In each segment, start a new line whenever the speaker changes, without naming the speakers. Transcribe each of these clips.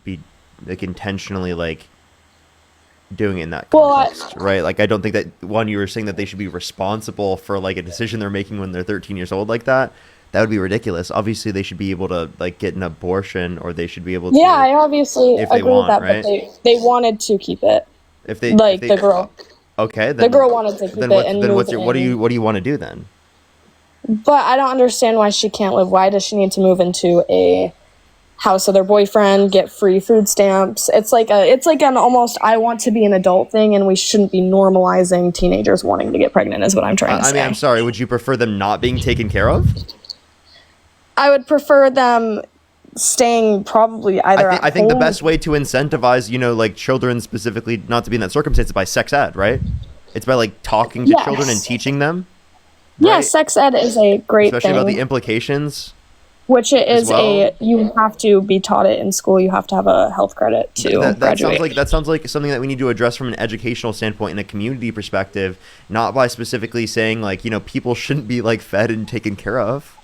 be like intentionally like doing it in that context, right? Like, I don't think that you were saying that they should be responsible for like a decision they're making when they're 13 years old like that. That would be ridiculous. Obviously, they should be able to like get an abortion, or they should be able to.
Yeah, I obviously
if they
agree
want,
with that,
right?
but they wanted to keep it.
If they,
Like the girl.
Okay,
The girl wanted to keep
then
it and
then
move
what do
in.
you want to do then?
But I don't understand why she can't live. Why does she need to move into a house with her boyfriend, get free food stamps? It's like an almost I want to be an adult thing, and we shouldn't be normalizing teenagers wanting to get pregnant is what I'm trying to say.
I mean, I'm sorry. Would you prefer them not being taken care of?
I would prefer them staying probably either
I think the
home.
best way to incentivize, like children specifically not to be in that circumstance is by sex ed, right? It's by like talking to
Yes.
children and teaching them.
Yeah,
right?
sex ed is a great
Especially
thing.
about the implications.
Which it is
well.
you have to be taught it in school. You have to have a health credit to graduate.
That sounds like something that we need to address from an educational standpoint and a community perspective, not by specifically saying like, people shouldn't be like fed and taken care of.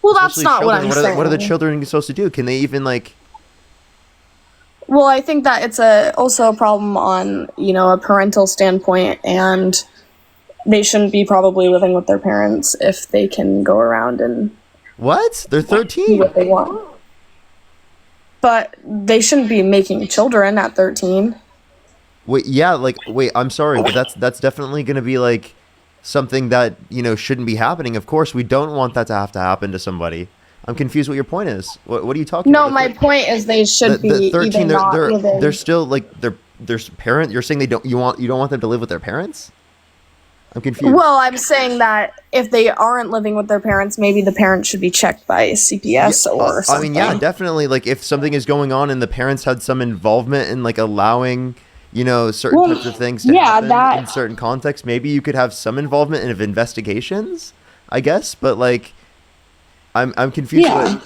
Well, that's
Especially
not
children.
what I'm saying.
What are the children supposed to do? Can they even like...
Well, I think that it's also a problem on, a parental standpoint, and they shouldn't be probably living with their parents if they can go around and...
What? They're 13.
Do what they want. But they shouldn't be making children at 13.
Wait, I'm sorry, but that's definitely going to be like something that, shouldn't be happening. Of course, we don't want that to happen to somebody. I'm confused what your point is. What are you talking about?
No, my point is they should be
13,
either not living.
they're still like their parent. You're saying you don't want them to live with their parents? I'm confused.
Well, I'm saying that if they aren't living with their parents, maybe the parents should be checked by CPS or something.
I mean, yeah, definitely. Like if something is going on and the parents had some involvement in like allowing, certain types of things to happen in certain contexts, maybe you could have some involvement in investigations, I guess. But like, I'm confused.
Yeah.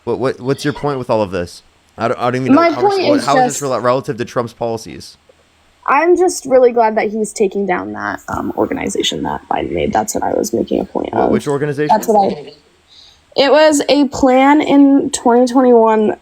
What's your point with all of this? I don't even know.
My point is
how is this relative to Trump's policies?
I'm just really glad that he's taking down that organization that Biden made. That's what I was making a point of.
Which organization?
It was a plan in 2021.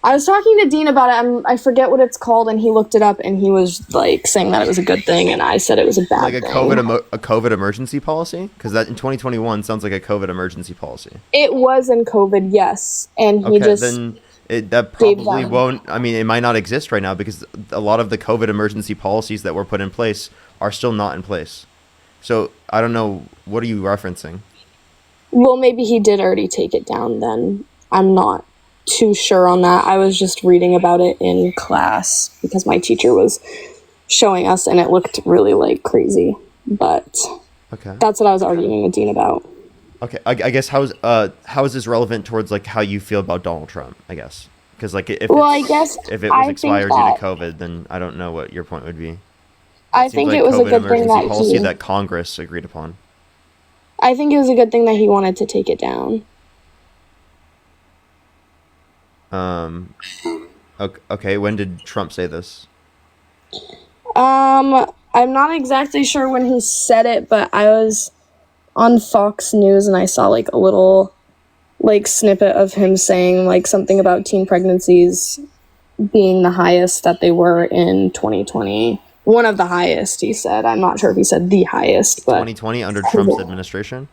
I was talking to Dean about it. I forget what it's called, and he looked it up, and he was like saying that it was a good thing, and I said it was a bad thing.
Like a COVID emergency policy? Because that in 2021 sounds like a COVID emergency policy.
It was in COVID, yes, and he
then that probably won't. I mean, it might not exist right now because a lot of the COVID emergency policies that were put in place are still not in place. So I don't know. What are you referencing?
Well, maybe he did already take it down then. I'm not too sure on that. I was just reading about it in class because my teacher was showing us and it looked really like crazy. But that's what I was arguing with Dean about.
Okay, I guess how is this relevant towards like how you feel about Donald Trump? I guess because like if it was expired due to COVID, then I don't know what your point would be.
I think it was a good thing that
policy that Congress agreed upon.
I think it was a good thing that he wanted to take it down.
Okay. When did Trump say this?
I'm not exactly sure when he said it, but I was on Fox News and I saw like a little like snippet of him saying like something about teen pregnancies being the highest that they were in 2020. One of the highest, he said. I'm not sure if he said the highest, but
2020 under Trump's administration.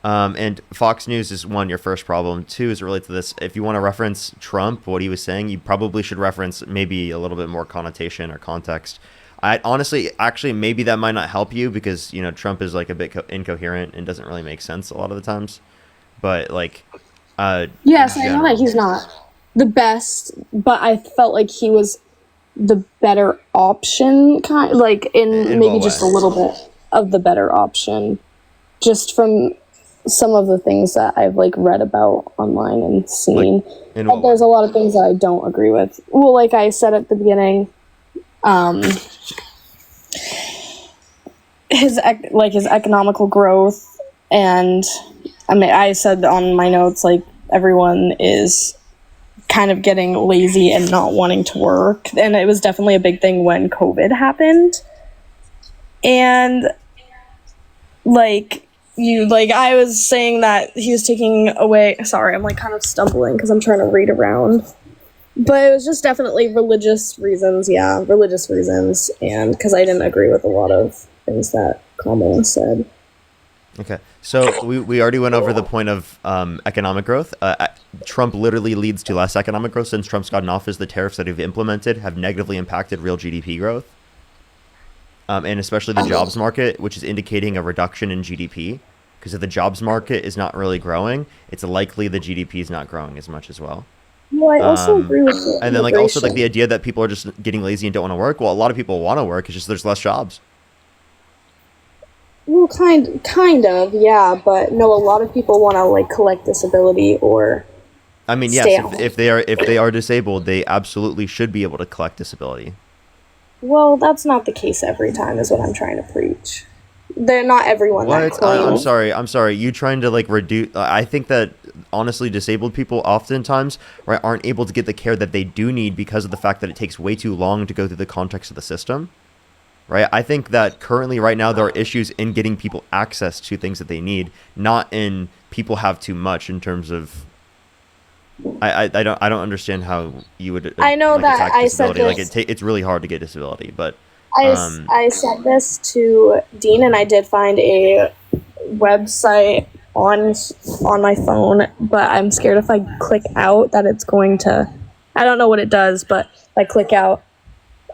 And Fox News is one, your first problem. Two is related to this. If you want to reference Trump, what he was saying, you probably should reference maybe a little bit more connotation or context. I honestly, actually, maybe that might not help you because, Trump is like a bit incoherent and doesn't really make sense a lot of the times. But like,
yes, I know that he's not the best, but I felt like he was the better option, in maybe just a little bit of the better option, just from some of the things that I've like read about online and seen. But there's a lot of things that I don't agree with. Well, like I said at the beginning, his economical growth, and I mean, I said on my notes, like, everyone is kind of getting lazy and not wanting to work, and it was definitely a big thing when COVID happened. And I was saying that he was taking away, sorry, I'm like kind of stumbling because I'm trying to read around But it was just definitely religious reasons, and because I didn't agree with a lot of things that Kamala said.
Okay, so we already went over the point of economic growth. Trump literally leads to less economic growth since Trump's gotten office. The tariffs that have implemented have negatively impacted real GDP growth, and especially the jobs market, which is indicating a reduction in GDP. Because if the jobs market is not really growing, it's likely the GDP is not growing as much as well.
Well, I also agree with the
And then like also like the idea that people are just getting lazy and don't want to work. Well, a lot of people want to work. It's just there's less jobs.
Well, kind of, yeah, but no, a lot of people want to like collect disability or.
I mean, yes, if they are disabled, they absolutely should be able to collect disability.
Well, that's not the case every time, is what I'm trying to preach. They're not everyone.
What? I'm sorry. You trying to like reduce? I think that honestly, disabled people oftentimes right aren't able to get the care that they do need because of the fact that it takes way too long to go through the context of the system. Right. I think that currently, right now, there are issues in getting people access to things that they need, not in people have too much in terms of. I don't understand how you would.
I know like, that I said this.
Like it's really hard to get disability, but.
I said this to Dean, and I did find a website on my phone, but I'm scared if I click out that it's going to. I don't know what it does, but if I click out.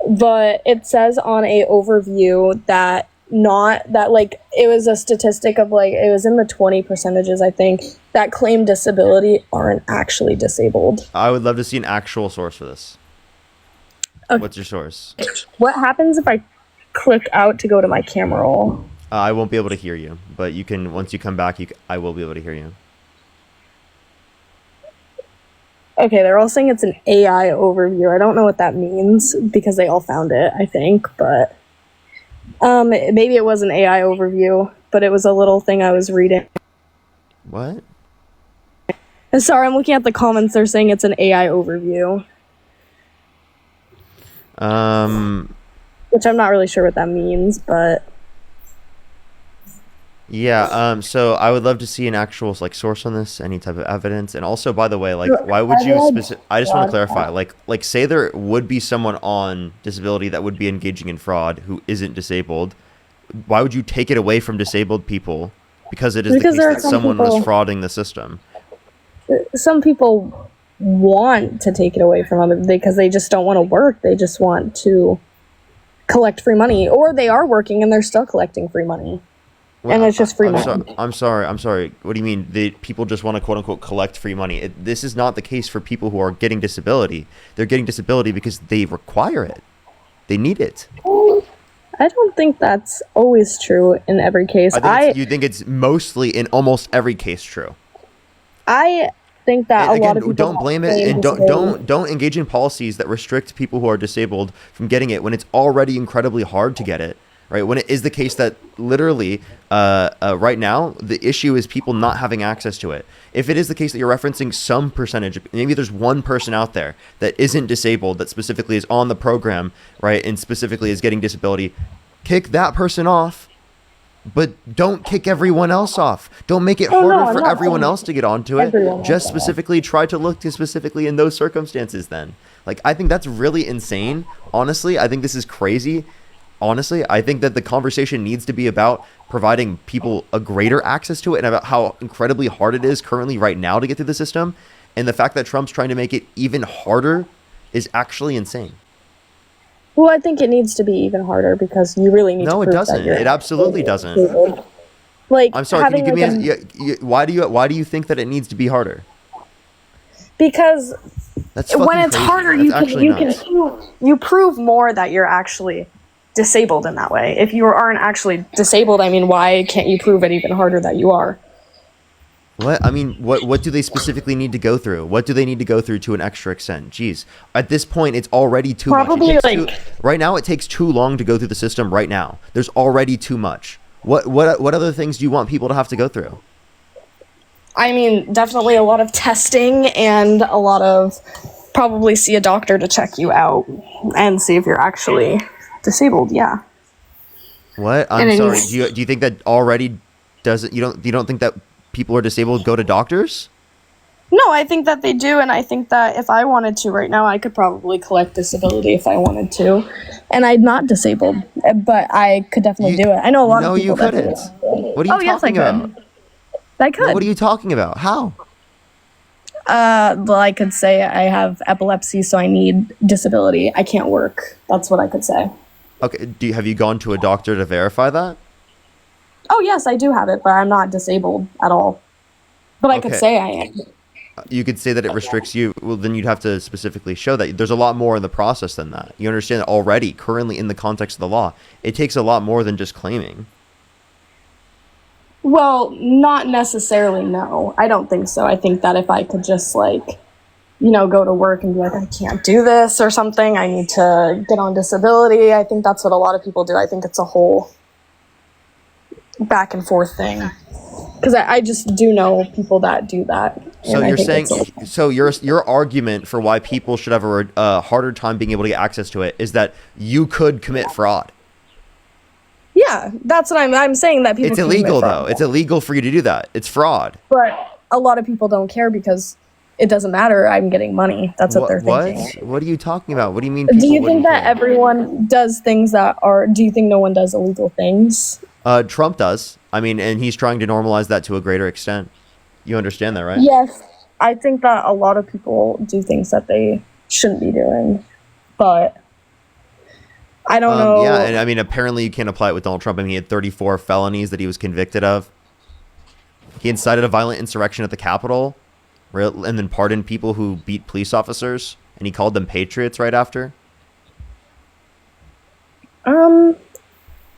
But it says on a overview that like it was a statistic of like it was in the 20%, I think, that claim disability aren't actually disabled.
I would love to see an actual source for this. Okay. What's your source?
What happens if I click out to go to my camera roll?
I won't be able to hear you, but you can once you come back. I will be able to hear you.
Okay, they're all saying it's an AI overview. I don't know what that means because they all found it, I think, but maybe it was an AI overview, but it was a little thing I was reading.
What?
Sorry, I'm looking at the comments. They're saying it's an AI overview. Which I'm not really sure what that means, but
yeah. So I would love to see an actual like source on this, any type of evidence, and also, by the way, like, why would you I just want to clarify, like, say there would be someone on disability that would be engaging in fraud who isn't disabled. Why would you take it away from disabled people? Because it is the case that someone was frauding the system.
Some people want to take it away from others because they just don't want to work. They just want to collect free money, or they are working and they're still collecting free money. Well, and it's just free money.
I'm sorry. What do you mean? People just want to quote unquote collect free money? This is not the case for people who are getting disability. They're getting disability because they require it. They need it.
I don't think that's always true in every case.
You think it's mostly in almost every case true?
I think that a lot of people
don't blame it, and don't engage in policies that restrict people who are disabled from getting it when it's already incredibly hard to get it. Right, when it is the case that literally right now the issue is people not having access to it. If it is the case that you're referencing some percentage, maybe there's one person out there that isn't disabled that specifically is on the program, right, and specifically is getting disability, kick that person off, but don't kick everyone else off. Don't make it harder for everyone else to get onto it. Just specifically try to look to specifically in those circumstances then. Like, I think that's really insane. Honestly, I think this is crazy. Honestly, I think that the conversation needs to be about providing people a greater access to it and about how incredibly hard it is currently right now to get through the system. And the fact that Trump's trying to make it even harder is actually insane.
Well, I think it needs to be even harder because you really need to prove
it doesn't.
That
it absolutely doesn't.
Like,
I'm sorry, can you give me why do you think that it needs to be harder?
Because when it's
crazy.
Harder, you prove more that you're actually disabled in that way. If you aren't actually disabled, I mean, why can't you prove it even harder that you are?
What? I mean, what do they specifically need to go through? What do they need to go through to an extra extent? Jeez. At this point, it's already too much. Right now, it takes too long to go through the system right now. There's already too much. What other things do you want people to have to go through?
I mean, definitely a lot of testing and a lot of probably see a doctor to check you out and see if you're actually disabled. Yeah.
What? I'm sorry. Do you think that already doesn't? You don't think that people who are disabled go to doctors?
No, I think that they do, and I think that if I wanted to right now, I could probably collect disability if I wanted to. And I'm not disabled, but I could definitely do it. I know a lot of
No, you
people that do
couldn't.
it.
What are you
Oh, yes, I
talking about?
could. I
No, what are
could.
you talking about? How?
Well, I could say I have epilepsy, so I need disability. I can't work. That's what I could say.
Okay, have you gone to a doctor to verify that?
Oh, yes, I do have it, but I'm not disabled at all. But I could
Okay,
say I am.
you could say that it restricts you. Well, then you'd have to specifically show that. There's a lot more in the process than that. You understand that already, currently in the context of the law, it takes a lot more than just claiming.
Well, not necessarily, no. I don't think so. I think that if I could just, like, go to work and be like, I can't do this or something, I need to get on disability. I think that's what a lot of people do. I think it's a whole back and forth thing. Because I just do know people that do that.
So you're saying, so your argument for why people should have a harder time being able to get access to it is that you could commit fraud.
Yeah, that's what I'm saying, that people
It's
can
illegal,
commit fraud.
though. It's illegal for you to do that. It's fraud.
But a lot of people don't care because it doesn't matter. I'm getting money. That's what they're thinking.
What are you talking about? What do you mean?
Do you think that everyone does things that are? Do you think no one does illegal things?
Trump does. I mean, and he's trying to normalize that to a greater extent. You understand that, right?
Yes, I think that a lot of people do things that they shouldn't be doing, but I don't know.
Yeah, and I mean, apparently you can't apply it with Donald Trump. I mean, he had 34 felonies that he was convicted of. He incited a violent insurrection at the Capitol, and then pardoned people who beat police officers, and he called them patriots right after.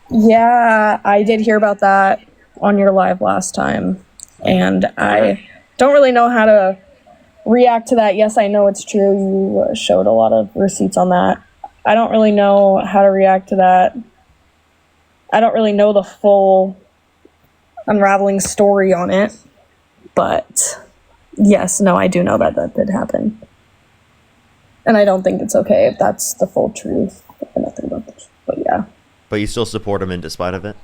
Yeah, I did hear about that on your live last time, and I don't really know how to react to that. Yes, I know it's true. You showed a lot of receipts on that. I don't really know how to react to that. I don't really know the full unraveling story on it, but yes, no, I do know that that did happen. And I don't think it's okay if that's the full truth. I know nothing about this, but yeah.
But you still support him in despite of it?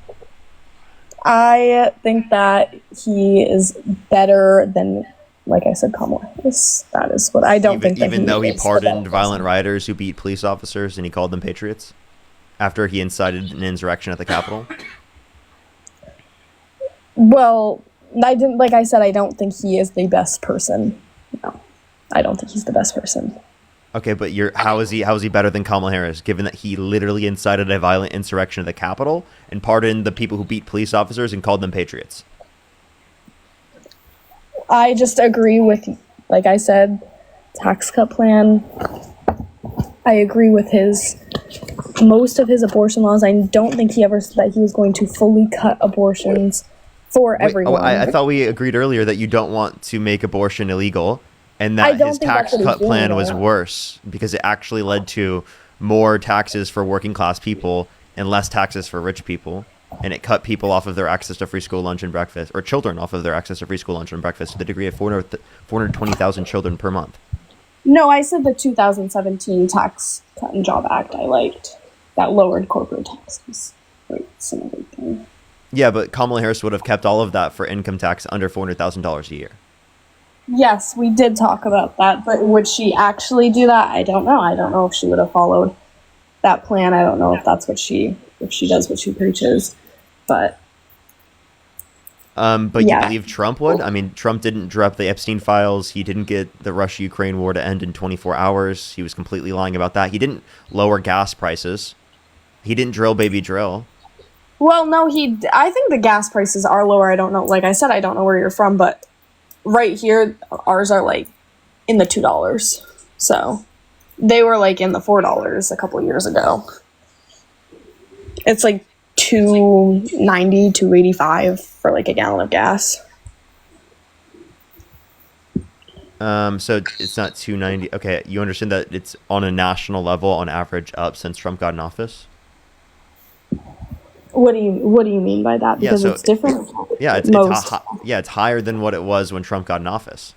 I think that he is better than, like I said, Kamala Harris. That is what I don't think.
Even though he pardoned violent rioters who beat police officers and he called them patriots after he incited an insurrection at the Capitol.
Well, I didn't. Like I said, I don't think he is the best person. No, I don't think he's the best person.
Okay, but how is he better than Kamala Harris, given that he literally incited a violent insurrection at the Capitol and pardoned the people who beat police officers and called them patriots?
I just agree with, like I said, tax cut plan. I agree with most of his abortion laws. I don't think he ever said that he was going to fully cut abortions for everyone.
I thought we agreed earlier that you don't want to make abortion illegal. And that his tax cut plan was worse because it actually led to more taxes for working class people and less taxes for rich people. And it cut people off of their access to free school lunch and breakfast, or children off of their access to free school lunch and breakfast to the degree of 420,000 children per month.
No, I said the 2017 Tax Cut and Job Act I liked. That lowered corporate taxes rates and everything.
Yeah, but Kamala Harris would have kept all of that for income tax under $400,000 a year.
Yes, we did talk about that, but would she actually do that? I don't know. I don't know if she would have followed that plan. I don't know if that's if she does what she preaches, but
yeah. You believe Trump would? I mean, Trump didn't drop the Epstein files. He didn't get the Russia-Ukraine war to end in 24 hours. He was completely lying about that. He didn't lower gas prices. He didn't drill, baby, drill.
Well, no, I think the gas prices are lower. I don't know. Like I said, I don't know where you're from, but right here, ours are like in the $2. So they were like in the $4 a couple of years ago. It's like $2.90, $2.85 for like a gallon of gas.
So it's not $2.90. Okay, you understand that it's on a national level, on average, up since Trump got in office.
What do you mean by that? Because it's different.
Yeah, it's higher than what it was when Trump got in office.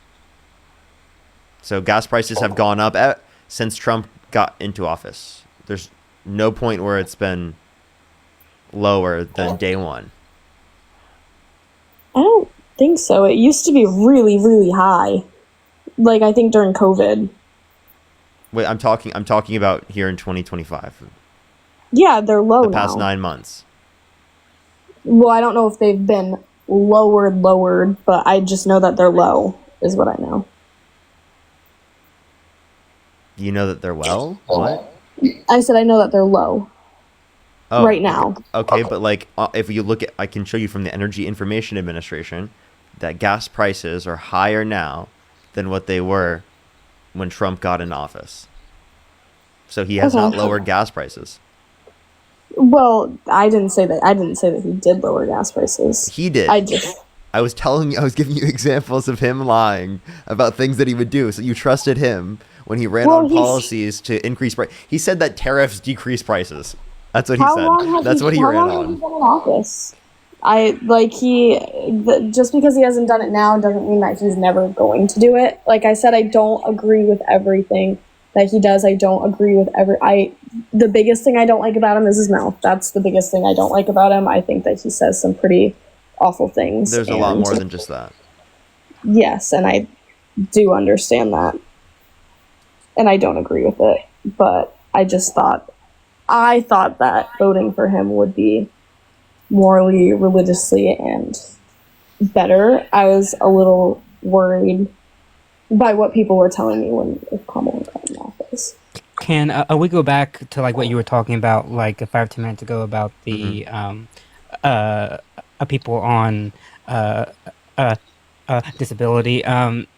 So gas prices have gone up since Trump got into office. There's no point where it's been lower than day one.
I don't think so. It used to be really, really high. like I think during COVID.
Wait, I'm talking about here in 2025.
Yeah, they're low
The past
now.
9 months.
Well, I don't know if they've been lowered, but I just know that they're low, is what I know.
You know that they're well? What?
I said I know that they're low
Oh,
right now.
okay, but like if you look at, I can show you from the Energy Information Administration that gas prices are higher now than what they were when Trump got in office. So he has not
Okay.
lowered gas prices.
Well, I didn't say that. I didn't say that he did lower gas prices.
He did. I was giving you examples of him lying about things that he would do. So you trusted him when he ran on policies to increase price. He said that tariffs decrease prices. That's what he said. That's what he ran on.
How long has he been in office? Just because he hasn't done it now doesn't mean that he's never going to do it. Like I said, I don't agree with everything that he does. I don't agree with the biggest thing I don't like about him is his mouth. That's the biggest thing I don't like about him. I think that he says some pretty awful things.
There's a lot more than just that.
Yes, and I do understand that. And I don't agree with it. But I thought that voting for him would be morally, religiously, and better. I was a little worried by what people were telling me when Kamala got in office.
Can we go back to like what you were talking about like 5-10 minutes ago about the people on disability?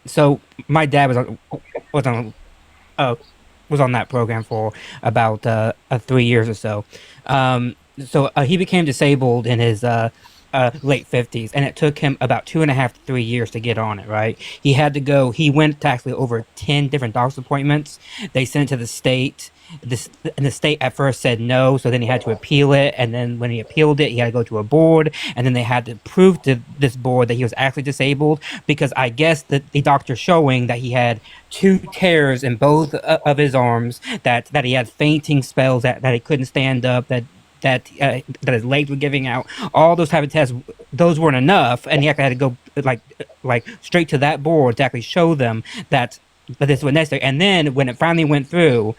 So my dad was on that program for about 3 years or so. So he became disabled in his late 50s, and it took him about 2.5 to 3 years to get on it, right? He went to actually over 10 different doctor's appointments. They sent it to the state. And the state at first said no, so then he had to appeal it, and then when he appealed it, he had to go to a board, and then they had to prove to this board that he was actually disabled, because I guess the doctor showing that he had 2 tears in both of his arms, that he had fainting spells, that he couldn't stand up, that his legs were giving out, all those type of tests, those weren't enough, and he actually had to go like straight to that board to actually show them that this was necessary. And then when it finally went through,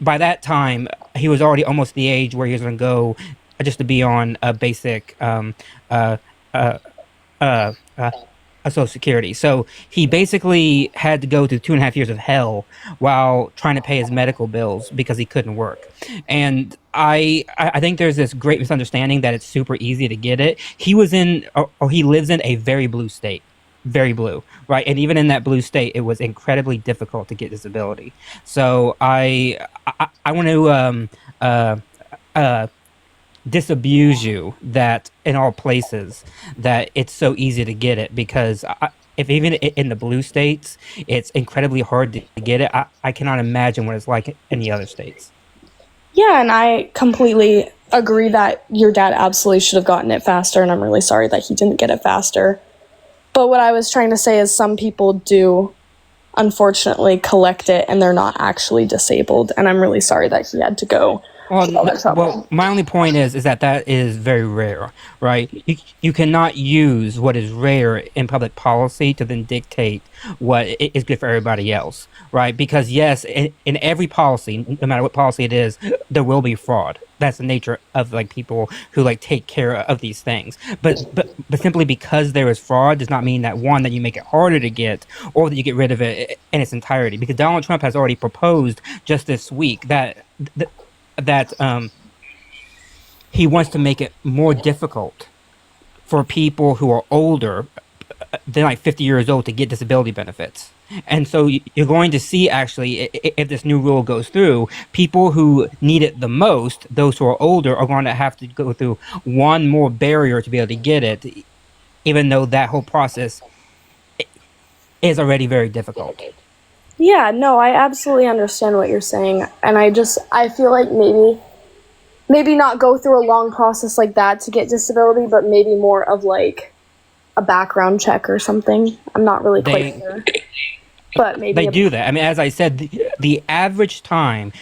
by that time he was already almost the age where he was going to go just to be on a basic Social Security. So he basically had to go through 2.5 years of hell while trying to pay his medical bills because he couldn't work. And I think there's this great misunderstanding that it's super easy to get it. He lives in a very blue state. Very blue, right? And even in that blue state, it was incredibly difficult to get disability. So I want to disabuse you that in all places that it's so easy to get it, because if even in the blue states it's incredibly hard to get it, I cannot imagine what it's like in the other states.
Yeah, and I completely agree that your dad absolutely should have gotten it faster, and I'm really sorry that he didn't get it faster. But what I was trying to say is some people do unfortunately collect it and they're not actually disabled, and I'm really sorry that he had to go.
Well, my only point is that is very rare, right? You cannot use what is rare in public policy to then dictate what is good for everybody else, right? Because yes, in every policy, no matter what policy it is, there will be fraud. That's the nature of like people who like take care of these things. But simply because there is fraud does not mean that that you make it harder to get, or that you get rid of it in its entirety. Because Donald Trump has already proposed just this week that he wants to make it more difficult for people who are older than like 50 years old to get disability benefits. And so you're going to see, actually, if this new rule goes through, people who need it the most, those who are older, are going to have to go through one more barrier to be able to get it, even though that whole process is already very difficult.
Yeah, no, I absolutely understand what you're saying, and I feel like maybe not go through a long process like that to get disability, but maybe more of like a background check or something. I'm not really quite sure, but maybe
they do that. I mean, as I said, the average time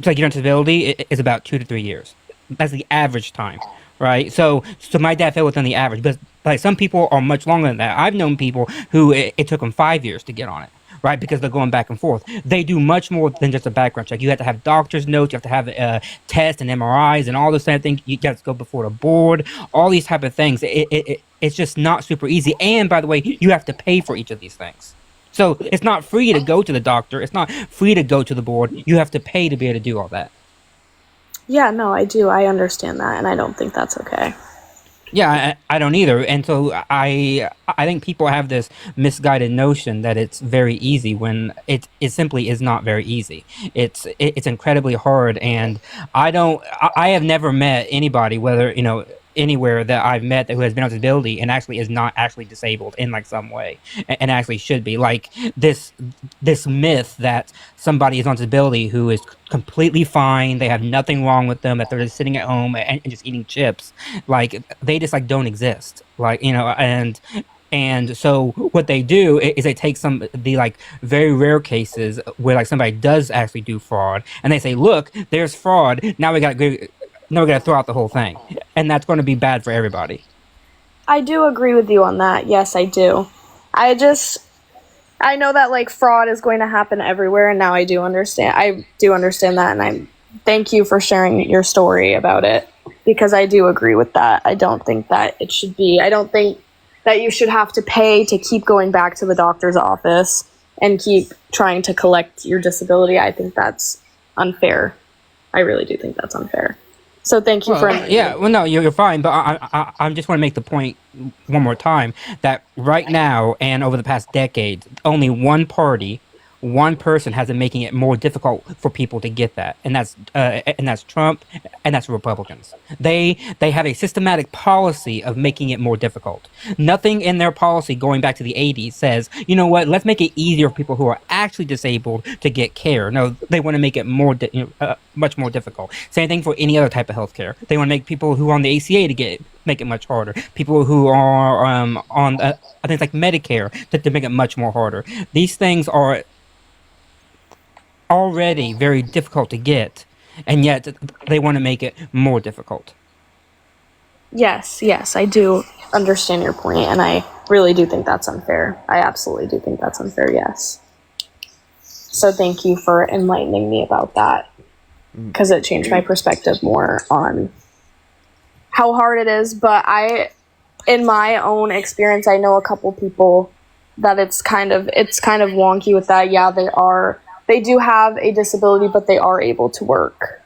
to get on disability is about 2 to 3 years. That's the average time, right? So my dad fell within the average, Like some people are much longer than that. I've known people who it took them 5 years to get on it, right? Because they're going back and forth. They do much more than just a background check. You have to have doctor's notes. You have to have tests and MRIs and all those kind of things. You got to go before the board. All these type of things. It's just not super easy. And by the way, you have to pay for each of these things. So it's not free to go to the doctor. It's not free to go to the board. You have to pay to be able to do all that.
Yeah, no, I do. I understand that, and I don't think that's okay.
Yeah, I don't either. And so I think people have this misguided notion that it's very easy when it simply is not very easy. It's incredibly hard, and I have never met anybody, whether anywhere that I've met who has been on disability and actually is not actually disabled in like some way, and actually should be. Like this myth that somebody is on disability who is completely fine, they have nothing wrong with them, that they're just sitting at home and just eating chips, like they just like don't exist, like and so what they do is they take some the like very rare cases where like somebody does actually do fraud, and they say, look, there's fraud, now we got to throw out the whole thing, and that's going to be bad for everybody.
I do agree with you on that. Yes, I do. I know that like fraud is going to happen everywhere, and now I do understand that, and I thank you for sharing your story about it, because I do agree with that. I don't think that it should be. I don't think that you should have to pay to keep going back to the doctor's office and keep trying to collect your disability. I think that's unfair. I really do think that's unfair. So thank you for...
Yeah, well, no, you're fine, but I just want to make the point one more time that right now and over the past decade, only one person has been making it more difficult for people to get that, and that's Trump, and that's Republicans. They have a systematic policy of making it more difficult. Nothing in their policy going back to the 80s says, you know what, let's make it easier for people who are actually disabled to get care. No, they want to make it much more difficult. Same thing for any other type of health care. They want to make people who are on the ACA make it much harder. People who are on things like Medicare to make it much more harder. These things are already very difficult to get, and yet they want to make it more difficult.
Yes, I do understand your point, and I really do think that's unfair. I absolutely do think that's unfair, yes. So thank you for enlightening me about that, because it changed my perspective more on how hard it is. But in my own experience, I know a couple people that it's kind of wonky with that. Yeah, they do have a disability, but they are able to work.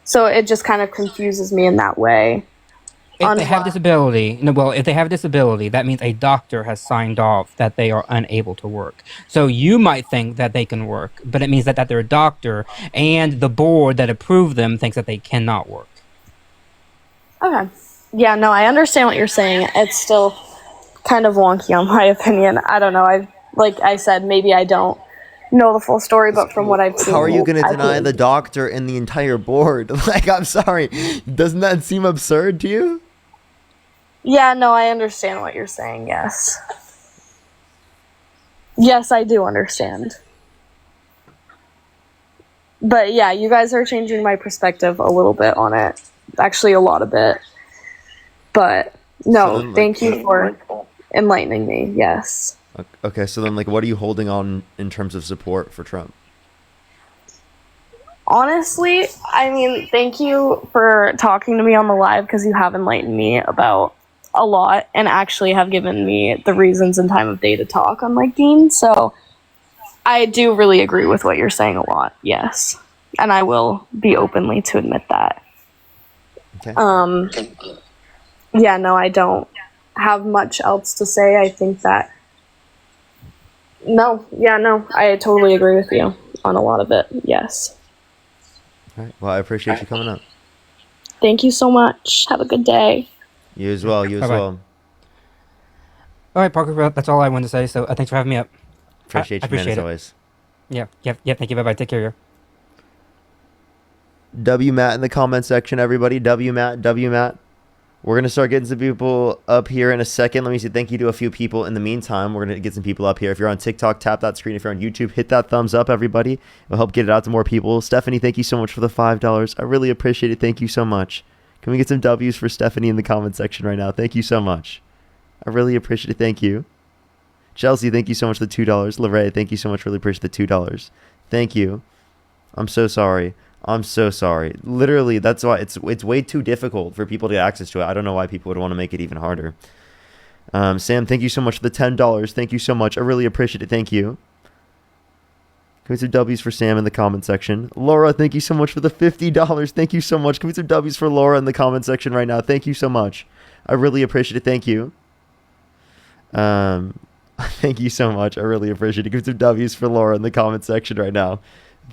So it just kind of confuses me in that way.
If they have disability, that means a doctor has signed off that they are unable to work. So you might think that they can work, but it means that they're a doctor, and the board that approved them thinks that they cannot work.
Okay. Yeah, no, I understand what you're saying. It's still kind of wonky on my opinion. I don't know. Like I said, maybe I don't know the full story, but from what I've seen...
How are you going to deny the doctor and the entire board? Like, I'm sorry. Doesn't that seem absurd to you?
Yeah, no, I understand what you're saying, yes. Yes, I do understand. But yeah, you guys are changing my perspective a little bit on it. Actually, a lot of it. But no, thank you for enlightening me, yes.
Okay, so then, like, what are you holding on in terms of support for Trump?
Honestly, I mean, thank you for talking to me on the live, because you have enlightened me about a lot and actually have given me the reasons and time of day to talk, unlike Dean. So I do really agree with what you're saying a lot, yes. And I will be openly to admit that.
Okay.
Yeah, no, I don't have much else to say. I think that No, I totally agree with you on a lot of it, yes.
All right. Well, I appreciate you coming up.
Thank you so much. Have a good day.
You as well.
Bye-bye. All right, Parker, that's all I wanted to say, so thanks for having me up.
Appreciate you, man, as always.
Yeah, thank you. Bye-bye. Take care.
W Matt in the comment section, everybody. W Matt. We're going to start getting some people up here in a second. Let me say thank you to a few people in the meantime. We're going to get some people up here. If you're on TikTok, tap that screen. If you're on YouTube, hit that thumbs up, everybody. It'll help get it out to more people. Stephanie, thank you so much for the $5. I really appreciate it. Thank you so much. Can we get some W's for Stephanie in the comment section right now? Thank you so much. I really appreciate it. Thank you. Chelsea, thank you so much for the $2. Lorraine, thank you so much. Really appreciate the $2. Thank you. I'm so sorry. I'm so sorry. Literally, that's why it's way too difficult for people to get access to it. I don't know why people would want to make it even harder. Sam, thank you so much for the $10. Thank you so much. I really appreciate it. Thank you. Can we some W's for Sam in the comment section? Laura, thank you so much for the $50. Thank you so much. Can we some W's for Laura in the comment section right now? Thank you so much. I really appreciate it. Thank you. Thank you so much. I really appreciate it. Give some W's for Laura in the comment section right now.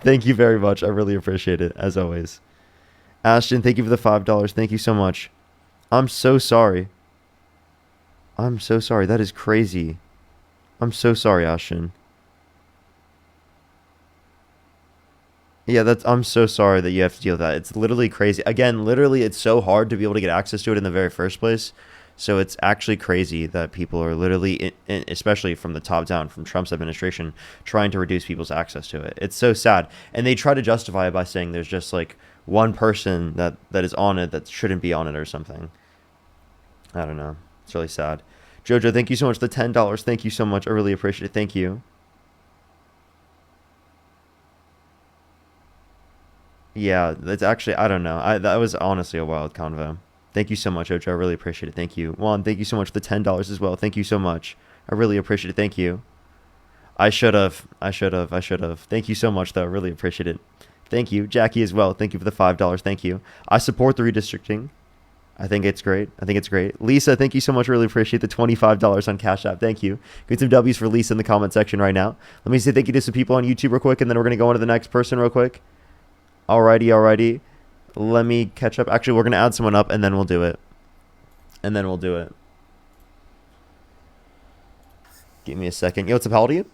Thank you very much. I really appreciate it, as always. Ashton, thank you for the $5. Thank you so much. I'm so sorry. I'm so sorry. That is crazy. I'm so sorry, Ashton. Yeah, I'm so sorry that you have to deal with that. It's literally crazy. Again, literally, it's so hard to be able to get access to it in the very first place. So it's actually crazy that people are literally, especially from the top down, from Trump's administration, trying to reduce people's access to it. It's so sad. And they try to justify it by saying there's just like one person that is on it that shouldn't be on it or something. I don't know. It's really sad. Jojo, thank you so much for the $10. Thank you so much. I really appreciate it. Thank you. Yeah, that's actually, I don't know. That was honestly a wild convo. Thank you so much, Ocho. I really appreciate it. Thank you. Juan, thank you so much for the $10 as well. Thank you so much. I really appreciate it. Thank you. I should have. Thank you so much, though. I really appreciate it. Thank you. Jackie as well. Thank you for the $5. Thank you. I support the redistricting. I think it's great. Lisa, thank you so much. Really appreciate the $25 on Cash App. Thank you. Get some W's for Lisa in the comment section right now. Let me say thank you to some people on YouTube real quick, and then we're going to go on to the next person real quick. Alrighty. Let me catch up. Actually, we're going to add someone up, and then we'll do it. Give me a second. Yo, what's up? How old are you?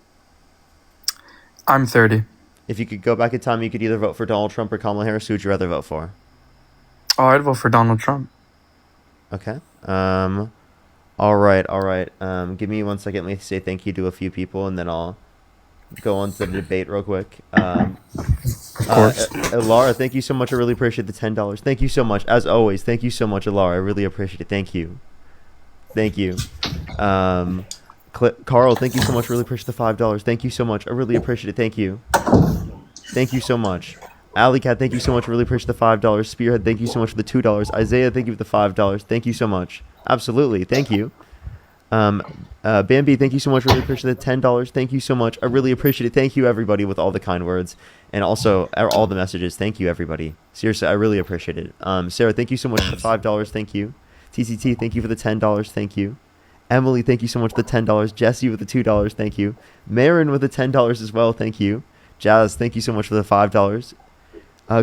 I'm 30.
If you could go back in time, you could either vote for Donald Trump or Kamala Harris. Who would you rather vote for?
Oh, I'd vote for Donald Trump.
Okay. All right. Give me 1 second. Let me say thank you to a few people, and then I'll go on to the debate real quick.
Of course.
Laura, thank you so much. I really appreciate the $10. Thank you so much. As always, thank you so much, Laura. I really appreciate it. Thank you. Carl, thank you so much. Really appreciate the $5. Thank you so much. I really appreciate it. Thank you. Thank you so much. Alley Cat, thank you so much. Really appreciate the $5. Spearhead, thank you so much for the $2. Isaiah, thank you for the $5. Thank you so much. Absolutely. Thank you. Bambi, thank you so much. Really appreciate the $10. Thank you so much. I really appreciate it. Thank you, everybody, with all the kind words and also all the messages. Thank you, everybody. Seriously, I really appreciate it. Sarah, thank you so much for the $5. Thank you. TCT, thank you for the $10. Thank you. Emily, thank you so much for the $10. Jesse with the $2. Thank you. Marin with the $10 as well. Thank you. Jazz, thank you so much for the $5.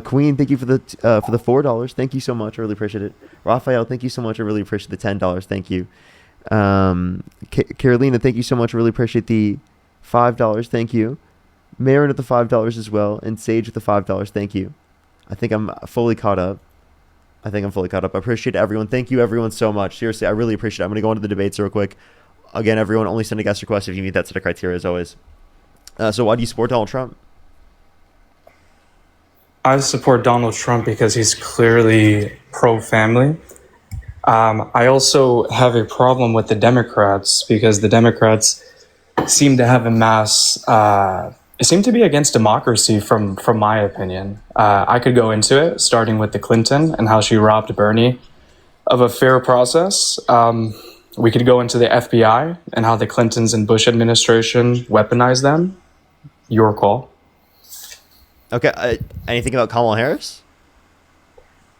Queen, thank you for the $4. Thank you so much. I really appreciate it. Raphael, thank you so much. I really appreciate the $10. Thank you. Carolina, thank you so much. I really appreciate the $5. Thank you. Marin at the $5 as well, and Sage with the $5. Thank you. I think I'm fully caught up. I appreciate everyone. Thank you, everyone, so much. Seriously, I really appreciate it. I'm going to go into the debates real quick. Again, everyone, only send a guest request if you meet that set of criteria, as always. So why do you support Donald Trump?
I support Donald Trump because he's clearly pro-family. I also have a problem with the Democrats because the Democrats seem to have seem to be against democracy from my opinion. I could go into it, starting with the Clinton and how she robbed Bernie of a fair process. We could go into the FBI and how the Clintons and Bush administration weaponized them. Your call.
Okay. Anything about Kamala Harris?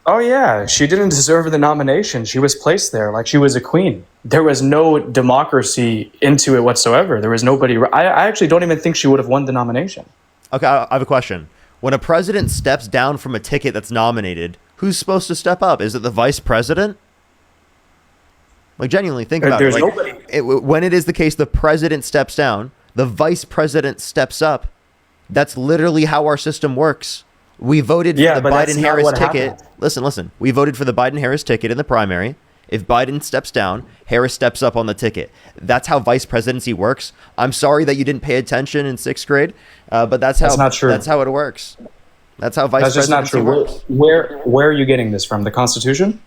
Oh, yeah. She didn't deserve the nomination. She was placed there like she was a queen. There was no democracy into it whatsoever. There was nobody. I actually don't even think she would have won the nomination.
Okay, I have a question. When a president steps down from a ticket that's nominated, who's supposed to step up? Is it the vice president? Like, genuinely, think about it. Like, nobody. When it is the case the president steps down, the vice president steps up. That's literally how our system works. We voted for the Biden-Harris ticket. Listen. We voted for the Biden-Harris ticket in the primary. If Biden steps down, Harris steps up on the ticket. That's how vice presidency works. I'm sorry that you didn't pay attention in 6th grade, but that's not true. That's how it works. That's how vice presidency works.
Where are you getting this from? The Constitution?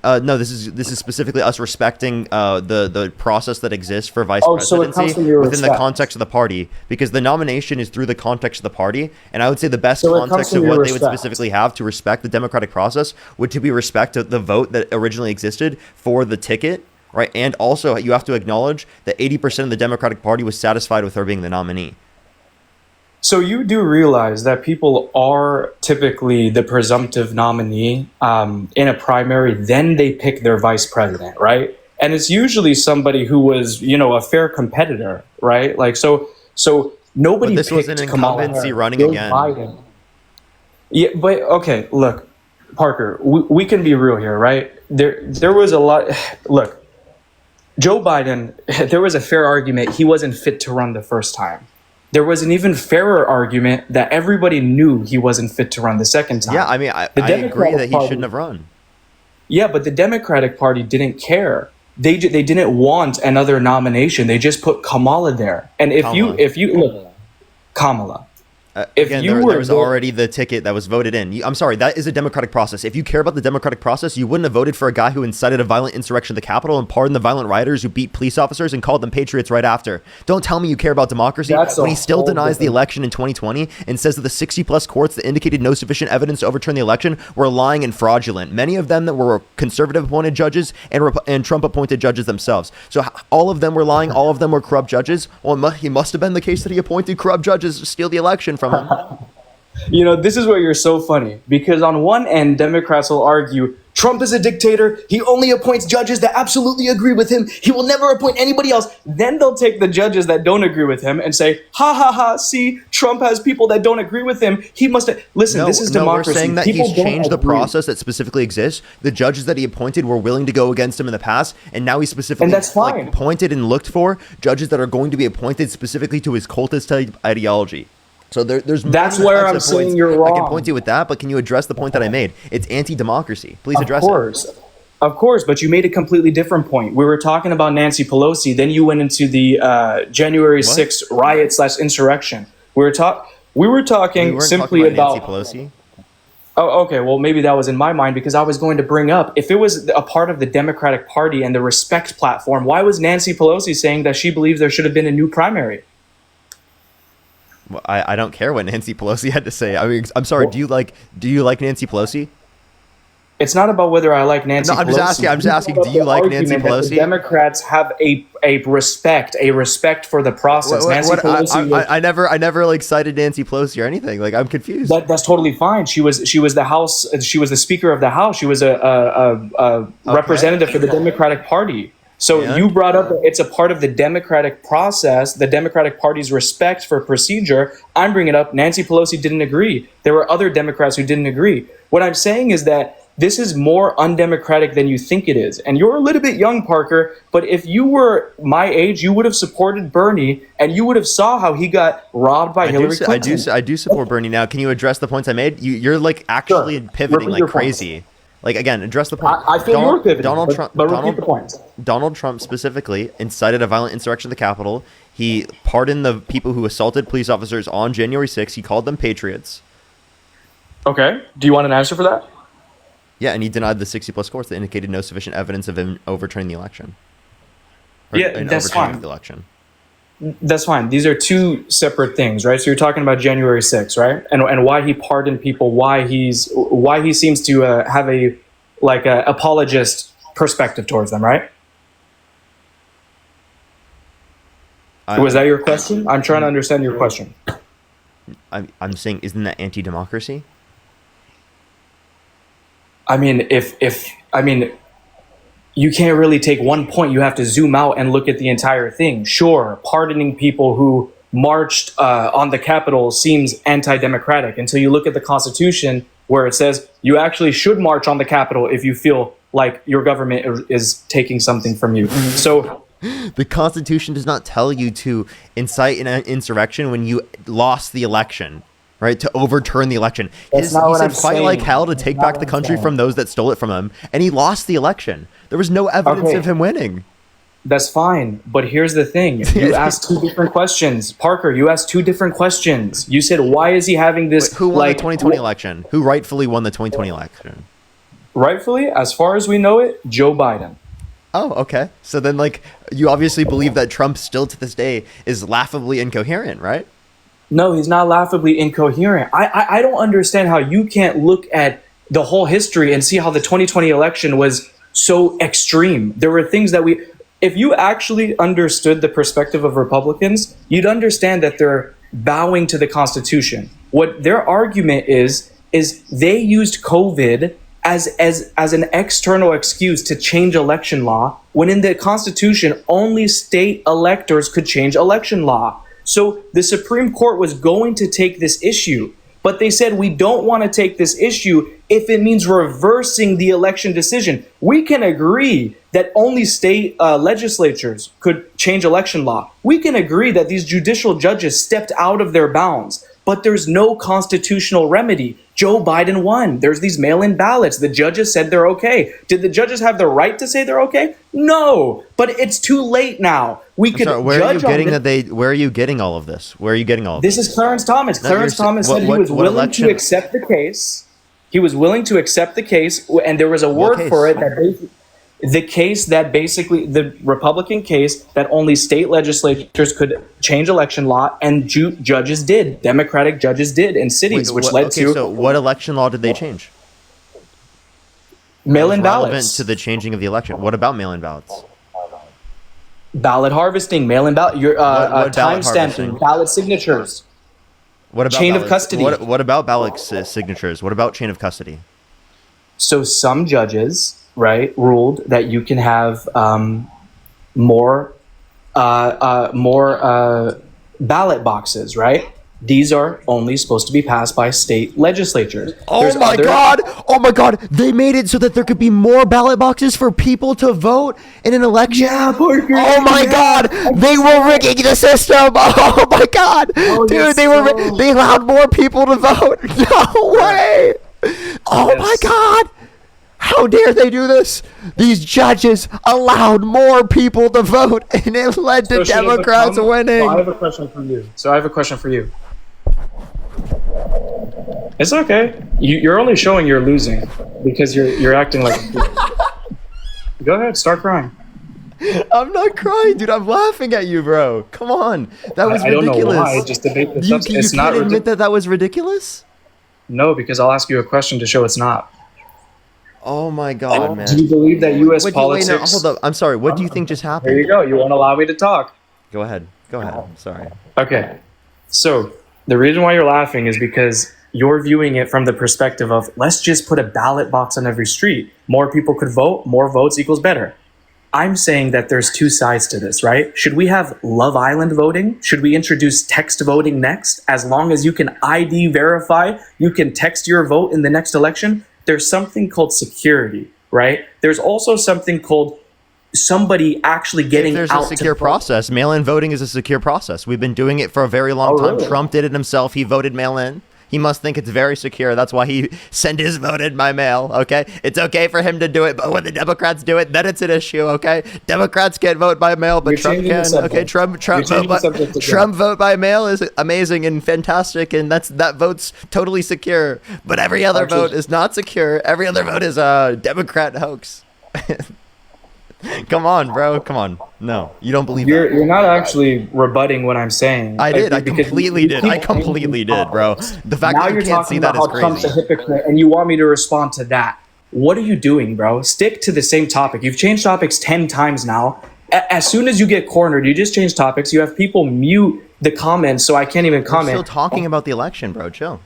No, this is specifically us respecting the process that exists for vice
So it comes
presidency
from your
within the
respect.
context of the party, because the nomination is through the context of the party, and I would say the best
So it comes
context
from
of
your
what they would
respect.
specifically have to respect the democratic process would to be respect to the vote that originally existed for the ticket, right? And also you have to acknowledge that 80% of the Democratic Party was satisfied with her being the nominee.
So you do realize that people are typically the presumptive nominee in a primary, then they pick their vice president, right? And it's usually somebody who was, a fair competitor, right? Like so nobody
But this was
picked
an
Kamala
incumbency
Harris.
running
Joe
again.
Biden. Yeah, but okay, look, Parker, we can be real here, right? There was a lot. Look, Joe Biden. There was a fair argument he wasn't fit to run the first time. There was an even fairer argument that everybody knew he wasn't fit to run the second time.
Yeah, I mean, I
Democratic
agree that he
Party-
shouldn't have run.
Yeah, but the Democratic Party didn't care. They didn't want another nomination. They just put Kamala there. And if
Kamala.
you look, Kamala. If
Again,
you
there
were
was
vote-
already the ticket that was voted in. I'm sorry, that is a democratic process. If you care about the democratic process, you wouldn't have voted for a guy who incited a violent insurrection at the Capitol and pardoned the violent rioters who beat police officers and called them patriots right after. Don't tell me you care about democracy
That's a
when he still
whole
denies the
different-
election in 2020 and says that the 60-plus courts that indicated no sufficient evidence to overturn the election were lying and fraudulent. Many of them that were conservative-appointed judges and Trump-appointed judges themselves. So all of them were lying. All of them were corrupt judges. Well, he must have been the case that he appointed corrupt judges to steal the election from him.
This is where you're so funny, because on one end, Democrats will argue Trump is a dictator. He only appoints judges that absolutely agree with him. He will never appoint anybody else. Then they'll take the judges that don't agree with him and say, ha ha ha, see, Trump has people that don't agree with him. He must have. Listen, this is democracy.
We're saying that
People
he's
don't
changed the
agree.
process that specifically exists. The judges that he appointed were willing to go against him in the past, and now he specifically
And that's fine.
appointed and looked for judges that are going to be appointed specifically to his cultist type ideology. So there's
That's
many
where
types
I'm
of
saying
points
you're
I can
wrong.
point to you with that, but can you address the point that I made? It's anti-democracy. Please address
Of course, but you made a completely different point. We were talking about Nancy Pelosi, then you went into the January 6th riot / insurrection. We were
it.
talking
We weren't
simply
talking
about.
Nancy Pelosi.
Oh, okay. Well, maybe that was in my mind because I was going to bring up if it was a part of the Democratic Party and the Respect platform, why was Nancy Pelosi saying that she believes there should have been a new primary?
Well, I don't care what Nancy Pelosi had to say. I mean, I'm sorry. Do you like Nancy Pelosi?
It's not about whether I like Nancy Pelosi.
No, I'm just asking. Do you like Nancy Pelosi?
The Democrats have a respect for the process. Nancy Pelosi.
I never like cited Nancy Pelosi or anything. Like, I'm confused.
That's totally fine. She was the House. She was the Speaker of the House. She was a representative for the Democratic Party. So
And?
you brought up that it's a part of the democratic process, the Democratic Party's respect for procedure. I'm bringing up Nancy Pelosi didn't agree. There were other Democrats who didn't agree. What I'm saying is that this is more undemocratic than you think it is. And you're a little bit young, Parker, but if you were my age, you would have supported Bernie and you would have saw how he got robbed by Hillary Clinton.
I do support Bernie now. Can you address the points I made? You're like actually pivoting
Repeat
like
your
crazy. Like, again, address the point.
I feel you're pivoting, but repeat the points.
Donald Trump specifically incited a violent insurrection at the Capitol. He pardoned the people who assaulted police officers on January 6th. He called them patriots.
Okay. Do you want an answer for that?
Yeah, and he denied the 60-plus courts that indicated no sufficient evidence of him overturning the election.
That's fine.
The election.
That's fine. These are two separate things, right? So you're talking about January 6th, right? And why he pardoned people, why he seems to have a apologist perspective towards them, right? Was that your question? I'm trying to understand your question.
I'm saying, isn't that anti-democracy?
I mean, you can't really take one point. You have to zoom out and look at the entire thing. Sure, pardoning people who marched on the Capitol seems anti-democratic until you look at the Constitution where it says you actually should march on the Capitol if you feel like your government is taking something from you. So
the Constitution does not tell you to incite an insurrection when you lost the election. Right, to overturn the election. He said fight like hell to take back the country from those that stole it from him, and he lost the election. There was no evidence of him winning.
That's fine, but here's the thing. You asked two different questions. Parker, you asked two different questions. You said, why is he having this...
Who won the 2020 election? Who rightfully won the 2020 election?
rightfully, as far as we know it, Joe Biden.
Oh, okay. So then, like, you obviously believe that Trump still to this day is laughably incoherent, right?
No, he's not laughably incoherent. I don't understand how you can't look at the whole history and see how the 2020 election was so extreme. There were things that if you actually understood the perspective of Republicans, you'd understand that they're bowing to the Constitution. What their argument is they used COVID as an external excuse to change election law, when in the Constitution, only state electors could change election law. So the Supreme Court was going to take this issue, but they said, we don't want to take this issue if it means reversing the election decision. We can agree that only state legislatures could change election law. We can agree that these judicial judges stepped out of their bounds, but there's no constitutional remedy. Joe Biden won. There's these mail-in ballots. The judges said they're okay. Did the judges have the right to say they're okay? No, but it's too late now. We could
where
judge
are you getting where are you getting all of this? Where are you getting all of
this? This is Clarence Thomas. Clarence Thomas said he was willing to accept the case. He was willing to accept the case, and there was a word for it that the case that basically the Republican case that only state legislatures could change election law, and judges did, Democratic judges did in cities, which led to.
So what election law did they change?
Mail-in
relevant
ballots.
To the changing of the election. What about mail-in ballots?
Ballot harvesting, mail-in ballot, your time stamping, ballot signatures.
What about
chain of custody?
What about ballot signatures? What about chain of custody?
So some judges, right, ruled that you can have more ballot boxes, right? These are only supposed to be passed by state legislatures.
Oh my God! They made it so that there could be more ballot boxes for people to vote in an election.
Yeah, Parker.
Oh my God! They were rigging the system. Oh my God, dude! They allowed more people to vote. No way! Oh my God! How dare they do this? These judges allowed more people to vote, and it led to Democrats winning.
I have a question for you. It's okay. You're only showing you're losing because you're acting like. Go ahead, start crying.
I'm not crying, dude. I'm laughing at you, bro. Come on, that was ridiculous.
I don't know why. Just debate the substance.
You can't admit that was ridiculous?
No, because I'll ask you a question to show it's not.
Oh my God, man.
Do you believe that U.S. politics...
Wait, no, hold up. I'm sorry. What do you think just happened?
There you go. You won't allow me to talk.
Go ahead. I'm sorry.
Okay. So the reason why you're laughing is because you're viewing it from the perspective of, let's just put a ballot box on every street. More people could vote. More votes equals better. I'm saying that there's two sides to this, right? Should we have Love Island voting? Should we introduce text voting next? As long as you can ID verify, you can text your vote in the next election. There's something called security, right? There's also something called somebody actually getting out.
There's a secure process. Mail-in voting is a secure process. We've been doing it for a very long time. Really? Trump did it himself. He voted mail-in. He must think it's very secure. That's why he sent his vote in by mail, okay? It's okay for him to do it, but when the Democrats do it, then it's an issue, okay? Democrats can't vote by mail, but Trump can. Okay, Trump vote by mail is amazing and fantastic, and that vote's totally secure. But every other vote is not secure. Every other vote is a Democrat hoax. Come on, bro. Come on. No, you don't believe that.
You're not actually rebutting what I'm saying.
I did. I completely did. I completely did, bro. The fact that you can't see that is crazy.
Trump's a hypocrite, and you want me to respond to that. What are you doing, bro? Stick to the same topic. You've changed topics 10 times now. As soon as you get cornered, you just change topics. You have people mute the comments, so I can't even comment.
We're still talking about the election, bro. Chill.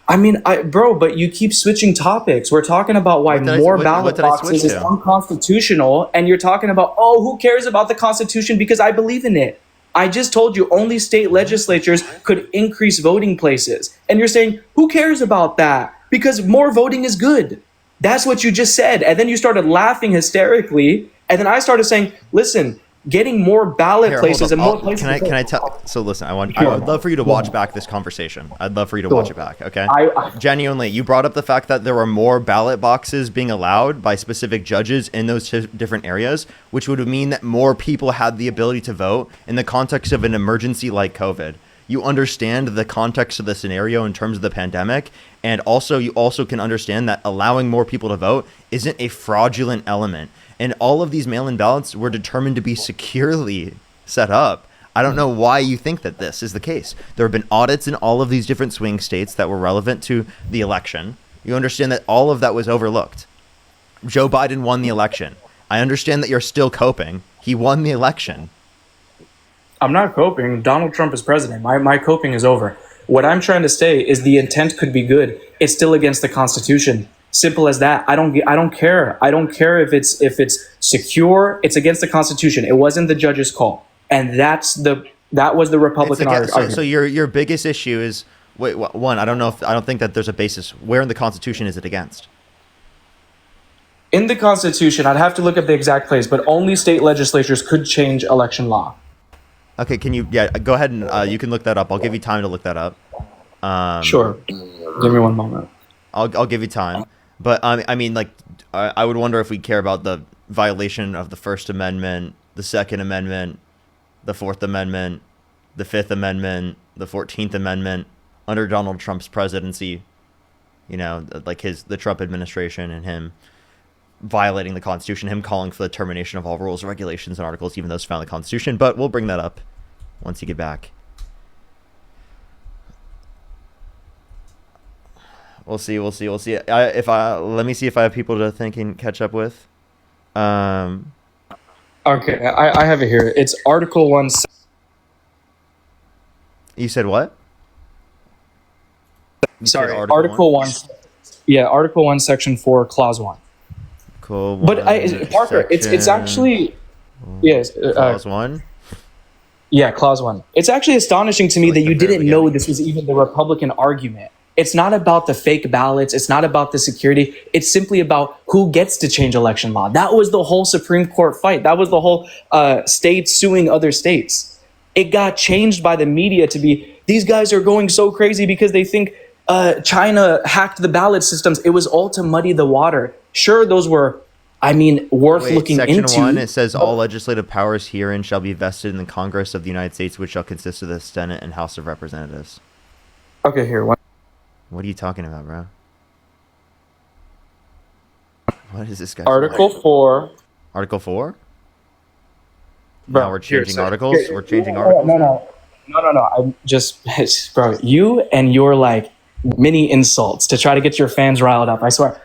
I mean, bro, but you keep switching topics. We're talking about why more ballot boxes is unconstitutional, and you're talking about, oh, who cares about the Constitution because I believe in it. I just told you only state legislatures could increase voting places. And you're saying, who cares about that? Because more voting is good. That's what you just said. And then you started laughing hysterically. And then I started saying, listen, getting more ballot places and more places.
Can I tell? So listen, I would love for you to watch back this conversation. I'd love for you to watch it back. Okay. Genuinely, you brought up the fact that there were more ballot boxes being allowed by specific judges in those different areas, which would mean that more people had the ability to vote in the context of an emergency like COVID. you understand the context of the scenario in terms of the pandemic, and also you also can understand that allowing more people to vote isn't a fraudulent element. And all of these mail-in ballots were determined to be securely set up. I don't know why you think that this is the case. There have been audits in all of these different swing states that were relevant to the election. You understand that all of that was overlooked. Joe Biden won the election. I understand that you're still coping. He won the election.
I'm not coping. Donald Trump is president. My coping is over. What I'm trying to say is the intent could be good. It's still against the Constitution. Simple as that. I don't care. I don't care if it's secure. It's against the Constitution. It wasn't the judge's call, and that was the Republican argument.
So your biggest issue is one. I don't think that there's a basis. Where in the Constitution is it against?
In the Constitution, I'd have to look up the exact place, but only state legislatures could change election law.
Okay, go ahead and you can look that up. I'll give you time to look that up.
Sure. Give me one moment.
I'll give you time. But I mean, like, I would wonder if we care about the violation of the First Amendment, the Second Amendment, the Fourth Amendment, the Fifth Amendment, the 14th Amendment under Donald Trump's presidency. You know, like the Trump administration and him violating the Constitution, him calling for the termination of all rules, regulations, and articles, even those found in the Constitution. But we'll bring that up once you get back. We'll see. Let me see if I have people to think and catch up with.
Okay, I have it here. It's Article 1.
You said what?
Sorry, Article 1. Yeah, Article 1, Section 4, Clause 1.
Cool.
But Parker, it's actually yes.
Clause 1.
Yeah, Clause 1. It's actually astonishing to me that you didn't know this was even the Republican argument. It's not about the fake ballots. It's not about the security. It's simply about who gets to change election law. That was the whole Supreme Court fight. That was the whole states suing other states. It got changed by the media to be, these guys are going so crazy because they think China hacked the ballot systems. It was all to muddy the water. Sure, those were, worth looking into.
Section 1, it says all legislative powers herein shall be vested in the Congress of the United States, which shall consist of the Senate and House of Representatives.
Okay, here.
What are you talking about, bro? What is this guy?
Article 4.
Article 4?
Bro,
now we're changing articles? We're changing articles?
No. I'm just, bro, you and your, mini insults to try to get your fans riled up. I swear.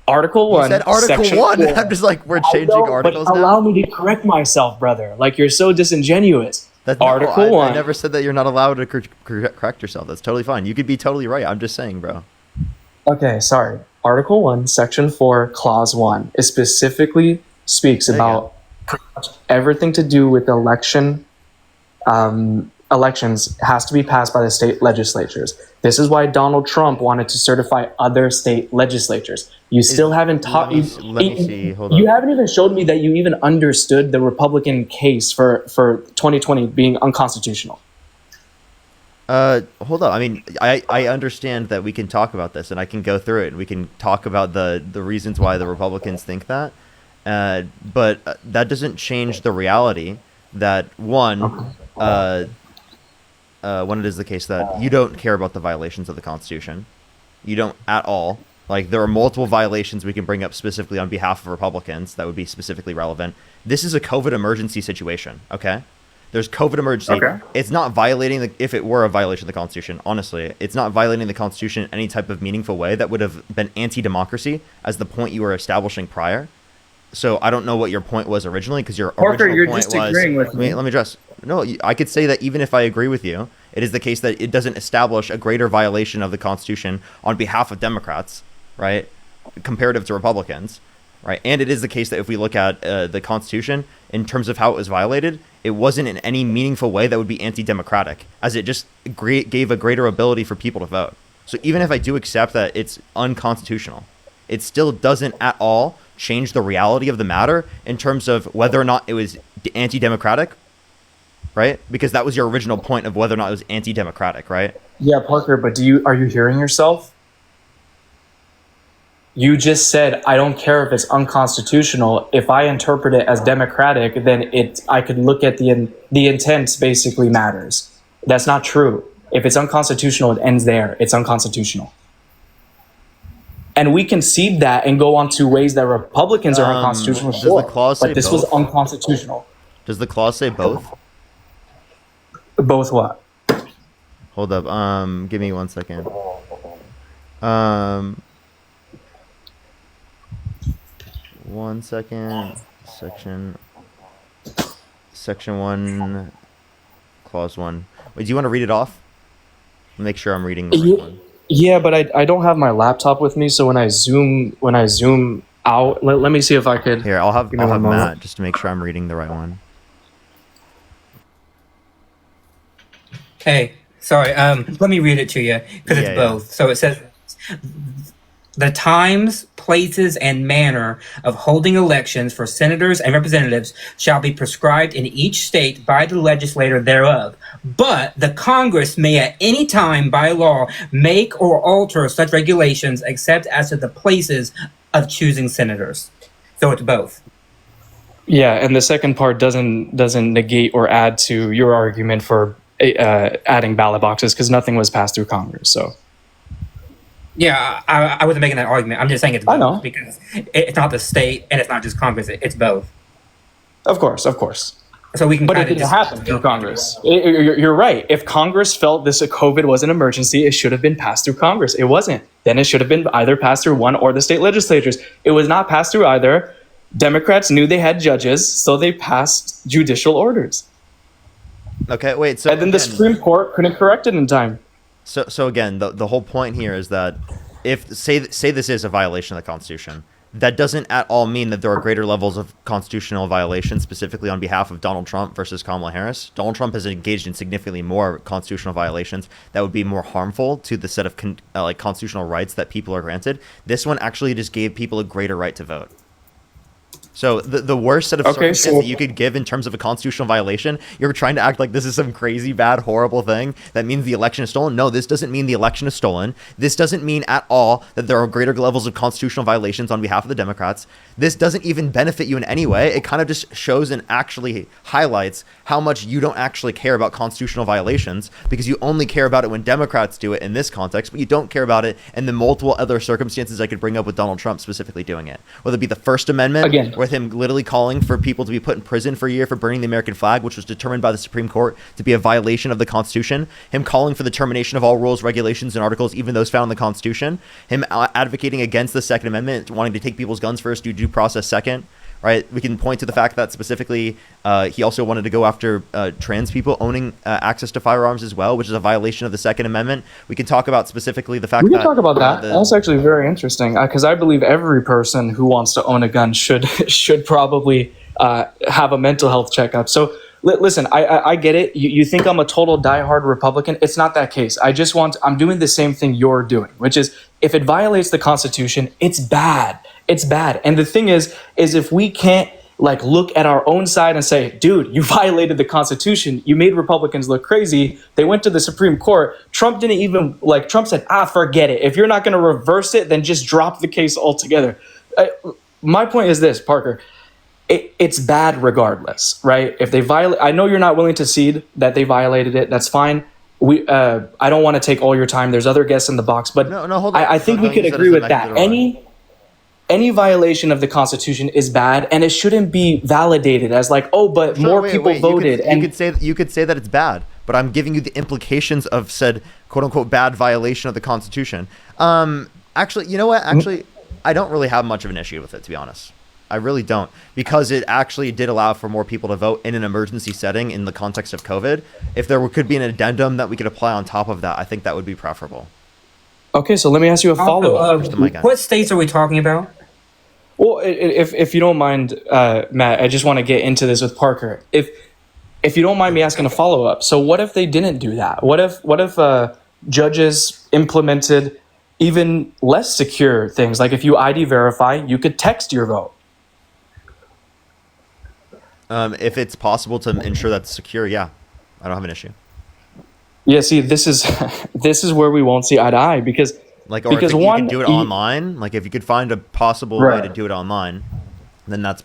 Article 1.
You said Article 1.
Four.
I'm just like, we're changing articles now?
Allow me to correct myself, brother. You're so disingenuous. Article 1.
I never said that you're not allowed to correct yourself. That's totally fine. You could be totally right. I'm just saying, bro.
Okay, sorry. Article 1, Section 4, Clause 1. It specifically speaks about everything to do with elections has to be passed by the state legislatures. This is why Donald Trump wanted to certify other state legislatures. You still haven't taught.
Let me see. Hold on.
You haven't even showed me that you even understood the Republican case for 2020 being unconstitutional.
Hold on. I mean, I understand that we can talk about this, and I can go through it, and we can talk about the reasons why the Republicans think that. But that doesn't change the reality that when it is the case that you don't care about the violations of the Constitution, you don't at all. There are multiple violations we can bring up specifically on behalf of Republicans that would be specifically relevant. This is a COVID emergency situation, okay? There's COVID emergency. Okay. It's not violating if it were a violation of the Constitution, honestly, it's not violating the Constitution in any type of meaningful way that would have been anti-democracy as the point you were establishing prior. So I don't know what your point was originally, because your
Parker,
original
you're
point
just agreeing with me.
Let me address. No, I could say that even if I agree with you, it is the case that it doesn't establish a greater violation of the Constitution on behalf of Democrats, right, comparative to Republicans, right? And it is the case that if we look at the Constitution in terms of how it was violated, it wasn't in any meaningful way that would be anti-democratic, as it just gave a greater ability for people to vote. So even if I do accept that it's unconstitutional, it still doesn't at all change the reality of the matter in terms of whether or not it was anti-democratic, right? Because that was your original point of whether or not it was anti-democratic, right?
Yeah, Parker, but are you hearing yourself? You just said, I don't care if it's unconstitutional. If I interpret it as democratic, then I could look at the intent basically matters. That's not true. If it's unconstitutional, it ends there. It's unconstitutional. And we concede that and go on to ways that Republicans are unconstitutional.
Does the clause say
but this
both?
was unconstitutional.
Does the clause say both?
Both what?
Hold up. Give me 1 second. One second. Section 1, clause 1. Wait, do you want to read it off? Make sure I'm reading the right one.
Yeah, but I don't have my laptop with me, so when I zoom out, let me see if I could.
Here, I'll have
moment.
Matt just to make sure I'm reading the right one.
Hey, sorry. Let me read it to you because it's both. So it says, the times, places, and manner of holding elections for senators and representatives shall be prescribed in each state by the legislator thereof. But the Congress may at any time by law make or alter such regulations except as to the places of choosing senators. So it's both.
Yeah, and the second part doesn't negate or add to your argument for adding ballot boxes because nothing was passed through Congress. So.
Yeah, I wasn't making that argument. I'm just saying it's both.
I know.
Because it's not the state and it's not just Congress. It's both.
Of course.
So we can.
But it didn't happen through Congress. You're right. If Congress felt this COVID was an emergency, it should have been passed through Congress. It wasn't. Then it should have been either passed through one or the state legislatures. It was not passed through either. Democrats knew they had judges, so they passed judicial orders.
Okay, wait. So
and then the Supreme Court couldn't correct it in time.
So again, the whole point here is that if say this is a violation of the Constitution, that doesn't at all mean that there are greater levels of constitutional violations, specifically on behalf of Donald Trump versus Kamala Harris. Donald Trump has engaged in significantly more constitutional violations that would be more harmful to the set of constitutional rights that people are granted. This one actually just gave people a greater right to vote. So the worst set of circumstances that you could give in terms of a constitutional violation, you're trying to act like this is some crazy, bad, horrible thing that means the election is stolen. No, this doesn't mean the election is stolen. This doesn't mean at all that there are greater levels of constitutional violations on behalf of the Democrats. This doesn't even benefit you in any way. It kind of just shows and actually highlights how much you don't actually care about constitutional violations because you only care about it when Democrats do it in this context, but you don't care about it in the multiple other circumstances I could bring up with Donald Trump specifically doing it. Whether it be the First Amendment,
again,
with him literally calling for people to be put in prison for a year for burning the American flag, which was determined by the Supreme Court to be a violation of the Constitution, him calling for the termination of all rules, regulations, and articles, even those found in the Constitution, him advocating against the Second Amendment, wanting to take people's guns first, do due process second, right? We can point to the fact that specifically he also wanted to go after trans people owning access to firearms as well, which is a violation of the Second Amendment. We can talk about specifically the fact that...
We can talk about that. That's actually very interesting because I believe every person who wants to own a gun should probably have a mental health checkup. So listen, I get it. You think I'm a total diehard Republican. It's not that case. I'm doing the same thing you're doing, which is if it violates the Constitution, it's bad. It's bad. And the thing is if we can't look at our own side and say, dude, you violated the Constitution. You made Republicans look crazy. They went to the Supreme Court. Trump didn't even Trump said, forget it. If you're not going to reverse it, then just drop the case altogether. My point is this, Parker. It's bad regardless, right? If they violate, I know you're not willing to cede that they violated it. That's fine. I don't want to take all your time. There's other guests in the box, but
no, hold on.
I think we could agree with that. Any violation of the Constitution is bad, and it shouldn't be validated as more people voted.
You could say that it's bad, but I'm giving you the implications of said quote unquote bad violation of the Constitution. Actually, you know what? Actually, I don't really have much of an issue with it, to be honest. I really don't, because it actually did allow for more people to vote in an emergency setting in the context of COVID. If there could be an addendum that we could apply on top of that, I think that would be preferable.
Okay, so let me ask you a follow-up.
What states are we talking about?
Well, if you don't mind, Matt, I just want to get into this with Parker. If you don't mind me asking a follow-up, so what if they didn't do that? What if judges implemented even less secure things? Like if you ID verify, you could text your vote.
If it's possible to ensure that's secure, yeah, I don't have an issue.
Yeah, see, this is where we won't see eye to eye because
if you could do it online, if you could find a possible way to do it online, then that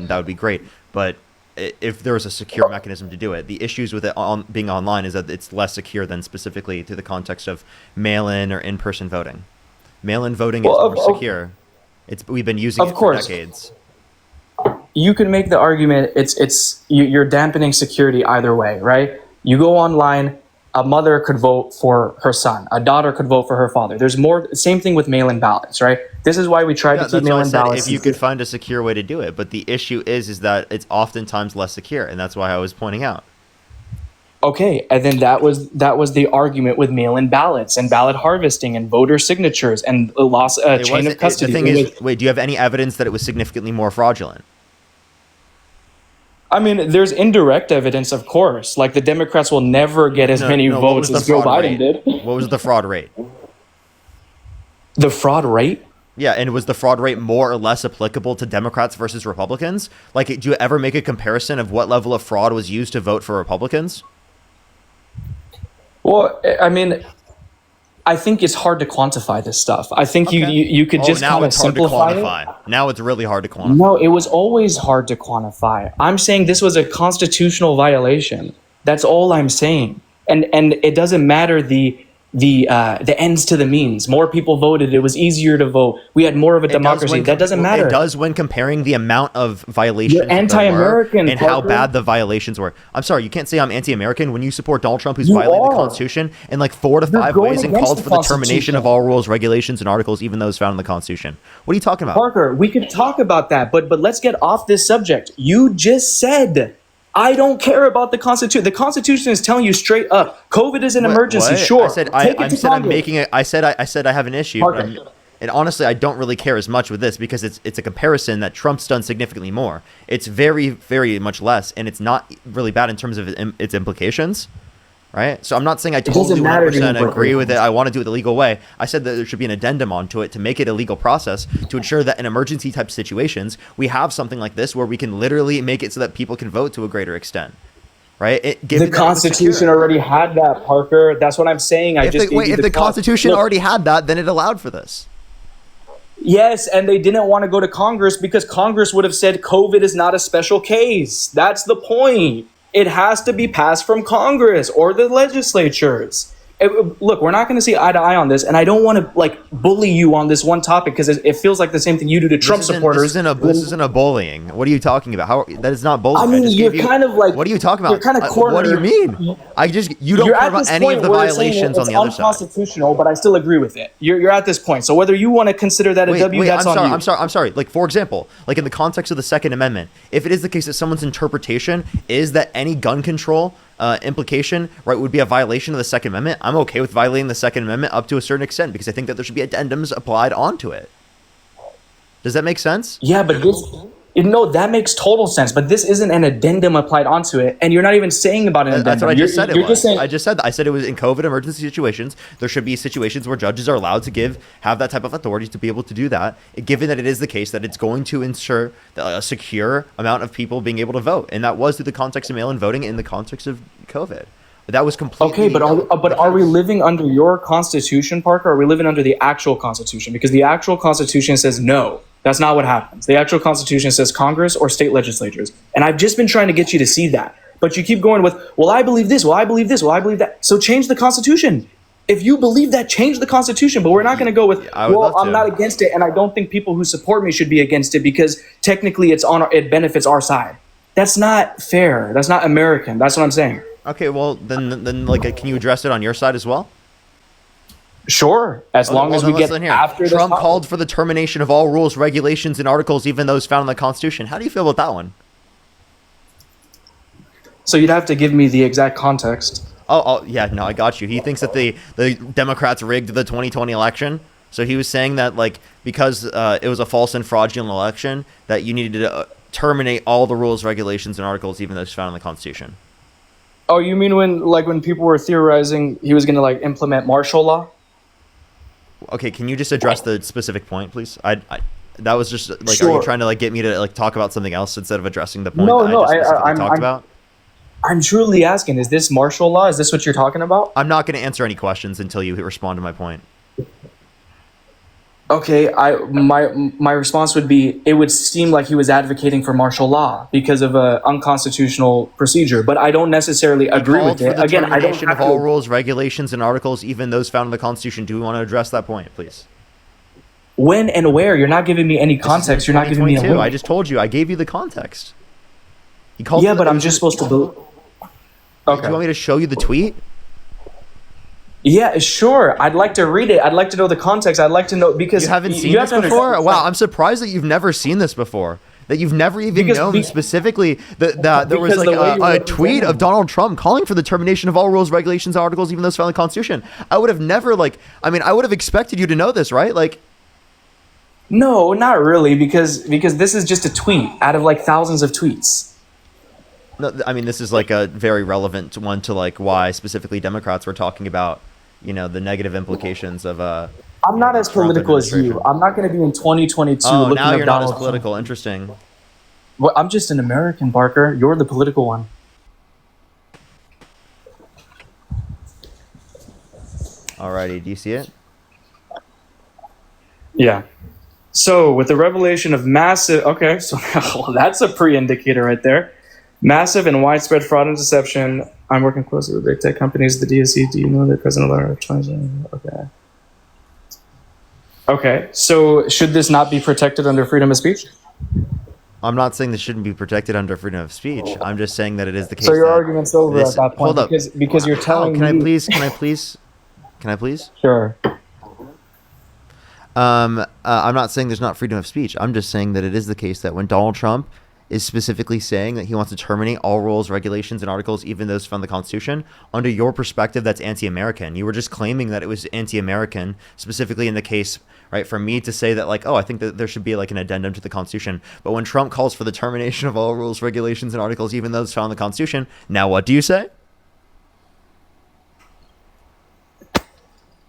would be great. But if there was a secure mechanism to do it. The issues with it being online is that it's less secure than specifically to the context of mail-in or in-person voting. Mail-in voting is more secure. We've been using it for decades.
You can make the argument you're dampening security either way, right? You go online, a mother could vote for her son, a daughter could vote for her father. There's more. Same thing with mail-in ballots, right? This is why we try to keep mail-in ballots.
If you could find a secure way to do it, but the issue is that it's oftentimes less secure, and that's why I was pointing out.
Okay, and then that was the argument with mail-in ballots and ballot harvesting and voter signatures and chain of custody.
The thing is, wait, do you have any evidence that it was significantly more fraudulent?
I mean, there's indirect evidence, of course. Like the Democrats will never get as many votes as Joe Biden did.
What was the fraud rate?
The fraud rate?
Yeah, and was the fraud rate more or less applicable to Democrats versus Republicans? Like, do you ever make a comparison of what level of fraud was used to vote for Republicans?
Well, I mean, I think it's hard to quantify this stuff. I think you could just kind of simplify it.
Now it's really hard to quantify.
No, it was always hard to quantify. I'm saying this was a constitutional violation. That's all I'm saying. And it doesn't matter the ends to the means. More people voted. It was easier to vote. We had more of a democracy. That doesn't matter.
It does when comparing the amount of violations.
You're anti-American,
and how bad the violations were. I'm sorry, you can't say I'm anti-American when you support Donald Trump, who's violating the Constitution in like 4 to 5 ways and called for the termination of all rules, regulations, and articles, even those found in the Constitution. What are you talking about?
Parker, we could talk about that, but let's get off this subject. You just said I don't care about the Constitution. The Constitution is telling you straight up, COVID is an emergency.
What?
Sure.
I said I have an issue. And honestly, I don't really care as much with this because it's a comparison that Trump's done significantly more. It's very, very much less, and it's not really bad in terms of its implications, right? So I'm not saying I totally 100% agree with it. I want to do it the legal way. I said that there should be an addendum onto it to make it a legal process to ensure that in emergency type situations, we have something like this where we can literally make it so that people can vote to a greater extent. Right?
The Constitution already had that, Parker. That's what I'm saying.
If the Constitution already had that, then it allowed for this.
Yes, and they didn't want to go to Congress because Congress would have said COVID is not a special case. That's the point. It has to be passed from Congress or the legislatures. Look, we're not going to see eye to eye on this, and I don't want to bully you on this one topic because it feels like the same thing you do to Trump supporters.
This isn't a bullying. What are you talking about? That is not bullying.
I mean, you're kind of like.
What are you talking about?
You're kind of cornered.
What do you mean? You don't care about any of the violations on the other side.
It's unconstitutional, but I still agree with it. You're at this point. So whether you want to consider that a W, that's on you.
I'm sorry. Like, for example, like in the context of the Second Amendment, if it is the case that someone's interpretation is that any gun control implication, right, would be a violation of the Second Amendment, I'm okay with violating the Second Amendment up to a certain extent because I think that there should be addendums applied onto it. Does that make sense?
Yeah, but that makes total sense. But this isn't an addendum applied onto it, and you're not even saying about an addendum.
That's what I just said. I just said that. I said it was in COVID emergency situations. There should be situations where judges are allowed to have that type of authority to be able to do that, given that it is the case that it's going to ensure a secure amount of people being able to vote, and that was through the context of mail-in voting in the context of COVID. That was completely
okay. But are we living under your Constitution, Parker? Or are we living under the actual Constitution? Because the actual Constitution says no. That's not what happens. The actual Constitution says Congress or state legislatures. And I've just been trying to get you to see that. But you keep going with, well, I believe this, well, I believe this, well, I believe that. So change the Constitution. If you believe that, change the Constitution. But we're not going to go with, well, I'm not against it, and I don't think people who support me should be against it because technically it benefits our side. That's not fair. That's not American. That's what I'm saying.
Okay, well, then can you address it on your side as well?
Sure, as long as we get after
Trump called for the termination of all rules, regulations, and articles, even those found in the Constitution. How do you feel about that one?
So you'd have to give me the exact context.
Oh, yeah, no, I got you. He thinks that the Democrats rigged the 2020 election. So he was saying that, because it was a false and fraudulent election, that you needed to terminate all the rules, regulations, and articles, even those found in the Constitution.
Oh, you mean when people were theorizing he was going to implement martial law?
Okay, can you just address the specific point, please? That was just
sure.
Are you trying to get me to talk about something else instead of addressing the point
I'm
talked about?
I'm truly asking, is this martial law? Is this what you're talking about?
I'm not going to answer any questions until you respond to my point.
Okay, my response would be it would seem like he was advocating for martial law because of a unconstitutional procedure, but I don't necessarily agree
Called
with
for
it.
the
Again, I don't
termination
have
of all
to.
rules, regulations, and articles, even those found in the Constitution. Do we want to address that point, please?
When and where? You're not giving me any
This is in
context. You're not giving me a
2022.
link.
I just told you. I gave you the context. He called.
Yeah,
for
but
the-
I'm just supposed to.
Do you want
Okay.
me to show you the tweet?
Yeah, sure. I'd like to read it. I'd like to know the context. I'd like to know because
You haven't seen
you
this
have to
before?
understand-
Wow, I'm surprised that you've never seen this before. That you've never even
Because
known
be-
specifically that there was
because
like
the way you
a tweet
represented
of Donald Trump calling for the termination of all rules, regulations, articles, even those found in the Constitution. I would have never I would have expected you to know this, right? Like,
No, not really, because this is just a tweet out of like thousands of tweets.
no, I mean, this is like a very relevant one to like why specifically Democrats were talking about, the negative implications of
I'm not as
Trump
political as you.
administration.
I'm not going to be in 2022
Oh,
looking
now
up
you're not
Donald
as political. Interesting.
Trump. Well, I'm just an American, Barker. You're the political one.
Alrighty, do you see it?
Yeah. So, with the revelation of massive, okay, so that's a pre-indicator right there. Massive and widespread fraud and deception. I'm working closely with big tech companies, the DSE. Do you know that President Obama? Okay. Okay, so should this not be protected under freedom of speech?
I'm not saying this shouldn't be protected under freedom of speech. I'm just saying that it is the case.
So your
that
argument's over
this-
at that point
Hold up.
because you're telling
Can I
me.
please? Can I please? Can I please?
Sure.
I'm not saying there's not freedom of speech. I'm just saying that it is the case that when Donald Trump is specifically saying that he wants to terminate all rules, regulations, and articles, even those from the Constitution, under your perspective, that's anti-American. You were just claiming that it was anti-American, specifically in the case, right, for me to say that, like, oh, I think that there should be, like, an addendum to the Constitution. But when Trump calls for the termination of all rules, regulations, and articles, even those found in the Constitution, now what do you say?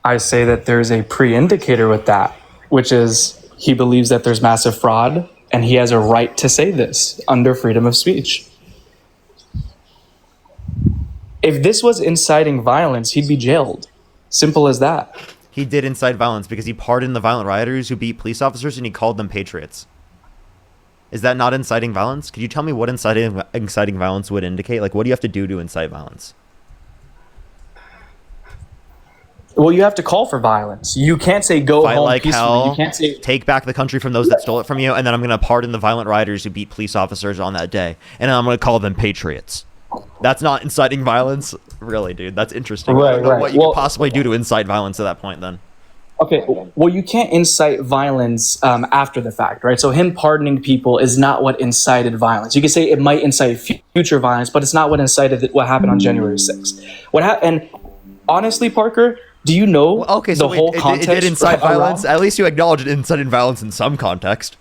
I say that there's a pre-indicator with that, which is he believes that there's massive fraud and he has a right to say this under freedom of speech. If this was inciting violence, he'd be jailed. Simple as that.
He did incite violence because he pardoned the violent rioters who beat police officers and he called them patriots. Is that not inciting violence? Could you tell me what inciting violence would indicate? Like, what do you have to do to incite violence?
Well, you have to call for violence. You can't say go
Fight
home
like
peacefully.
hell,
You can't say
take back the country from those that stole it from you, and then I'm going to pardon the violent rioters who beat police officers on that day, and then I'm going to call them patriots. That's not inciting violence? Really, dude, that's interesting. I don't know
Right.
what you
Well-
could possibly do to incite violence at that point then.
okay. Well, you can't incite violence after the fact, right? So him pardoning people is not what incited violence. You could say it might incite future violence, but it's not what incited what happened on January 6th. And honestly, Parker, do you know
Well, okay, so
the whole
it
context
did incite
around-
violence. At least you acknowledge it incited violence in some context.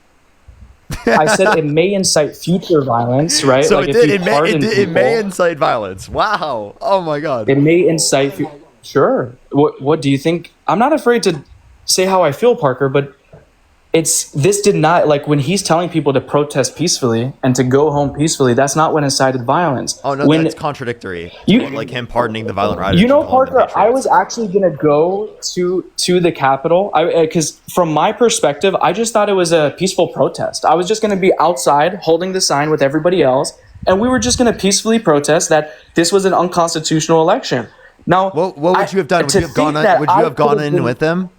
I said it may incite future violence, right?
So
Like
it
if
did.
you pardon
It may
people,
incite violence. Wow. Oh my god.
it may incite. Sure. What do you think? I'm not afraid to say how I feel, Parker, but this did not, like, when he's telling people to protest peacefully and to go home peacefully, that's not what incited violence.
Oh no,
when
that's contradictory.
You-
Like him pardoning the violent rioters.
You know,
and calling them
Parker, I
patriots.
was actually gonna go to the Capitol because from my perspective, I just thought it was a peaceful protest. I was just gonna be outside holding the sign with everybody else, and we were just gonna peacefully protest that this was an unconstitutional election. Now,
What would you have done? Would
to
you have gone
think that
in, would you
I
have gone
could've
in
been-
with them?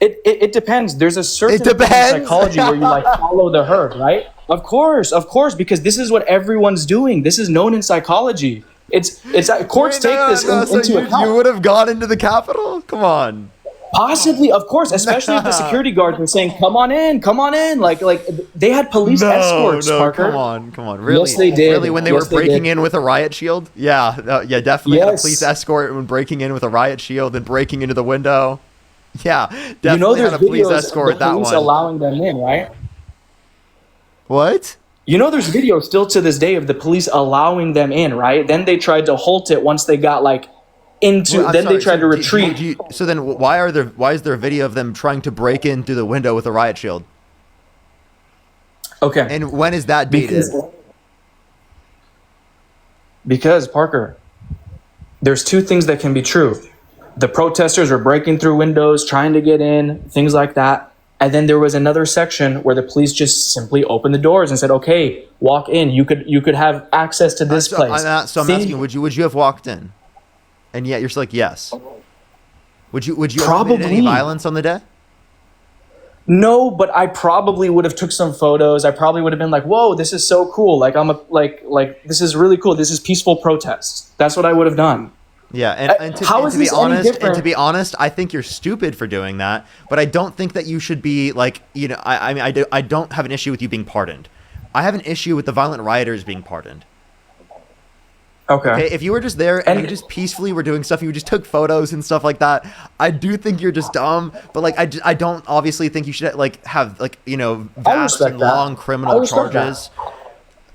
It depends. There's a certain
It depends.
psychology where you like follow the herd, right? Of course, because this is what everyone's doing. This is known in psychology. It's courts take this into account.
You would have gone into the Capitol? Come on.
Possibly, of course, especially if the security guards were saying, "Come on in." Like they had police escorts. Parker,
come on. Really?
Yes, they did.
Really, when they
Yes,
were
they
breaking
did.
in with a riot shield? Yeah, definitely had a
Yes.
police escort when breaking in with a riot shield and breaking into the window. Yeah, definitely
you know, there's
had a police
videos
escort.
of the
That
police
one.
allowing them in, right?
What?
You know, there's videos still to this day of the police allowing them in, right? Then they tried to halt it once they got like into.
Well, I'm
then
sorry,
they tried to
so
retreat.
so then, why is there a video of them trying to break in through the window with a riot shield?
Okay.
And when is that dated?
Because Parker, there's two things that can be true. the protesters were breaking through windows, trying to get in, things like that. And then there was another section where the police just simply opened the doors and said, "Okay, walk in. You could have access to this place."
I'm asking, would you have walked in? And yet you're still like, yes. Would you have committed any violence on the day?
No, but I probably would have took some photos. I probably would have been like, "Whoa, this is so cool! Like this is really cool. This is peaceful protest." That's what I would have done.
Yeah, and to be honest, I think you're stupid for doing that. But I don't think that you should be like, I don't have an issue with you being pardoned. I have an issue with the violent rioters being pardoned. Okay. If you were just there and you just peacefully were doing stuff, you just took photos and stuff like that, I do think you're just dumb. But like, I don't obviously think you should like have like vast and long criminal charges.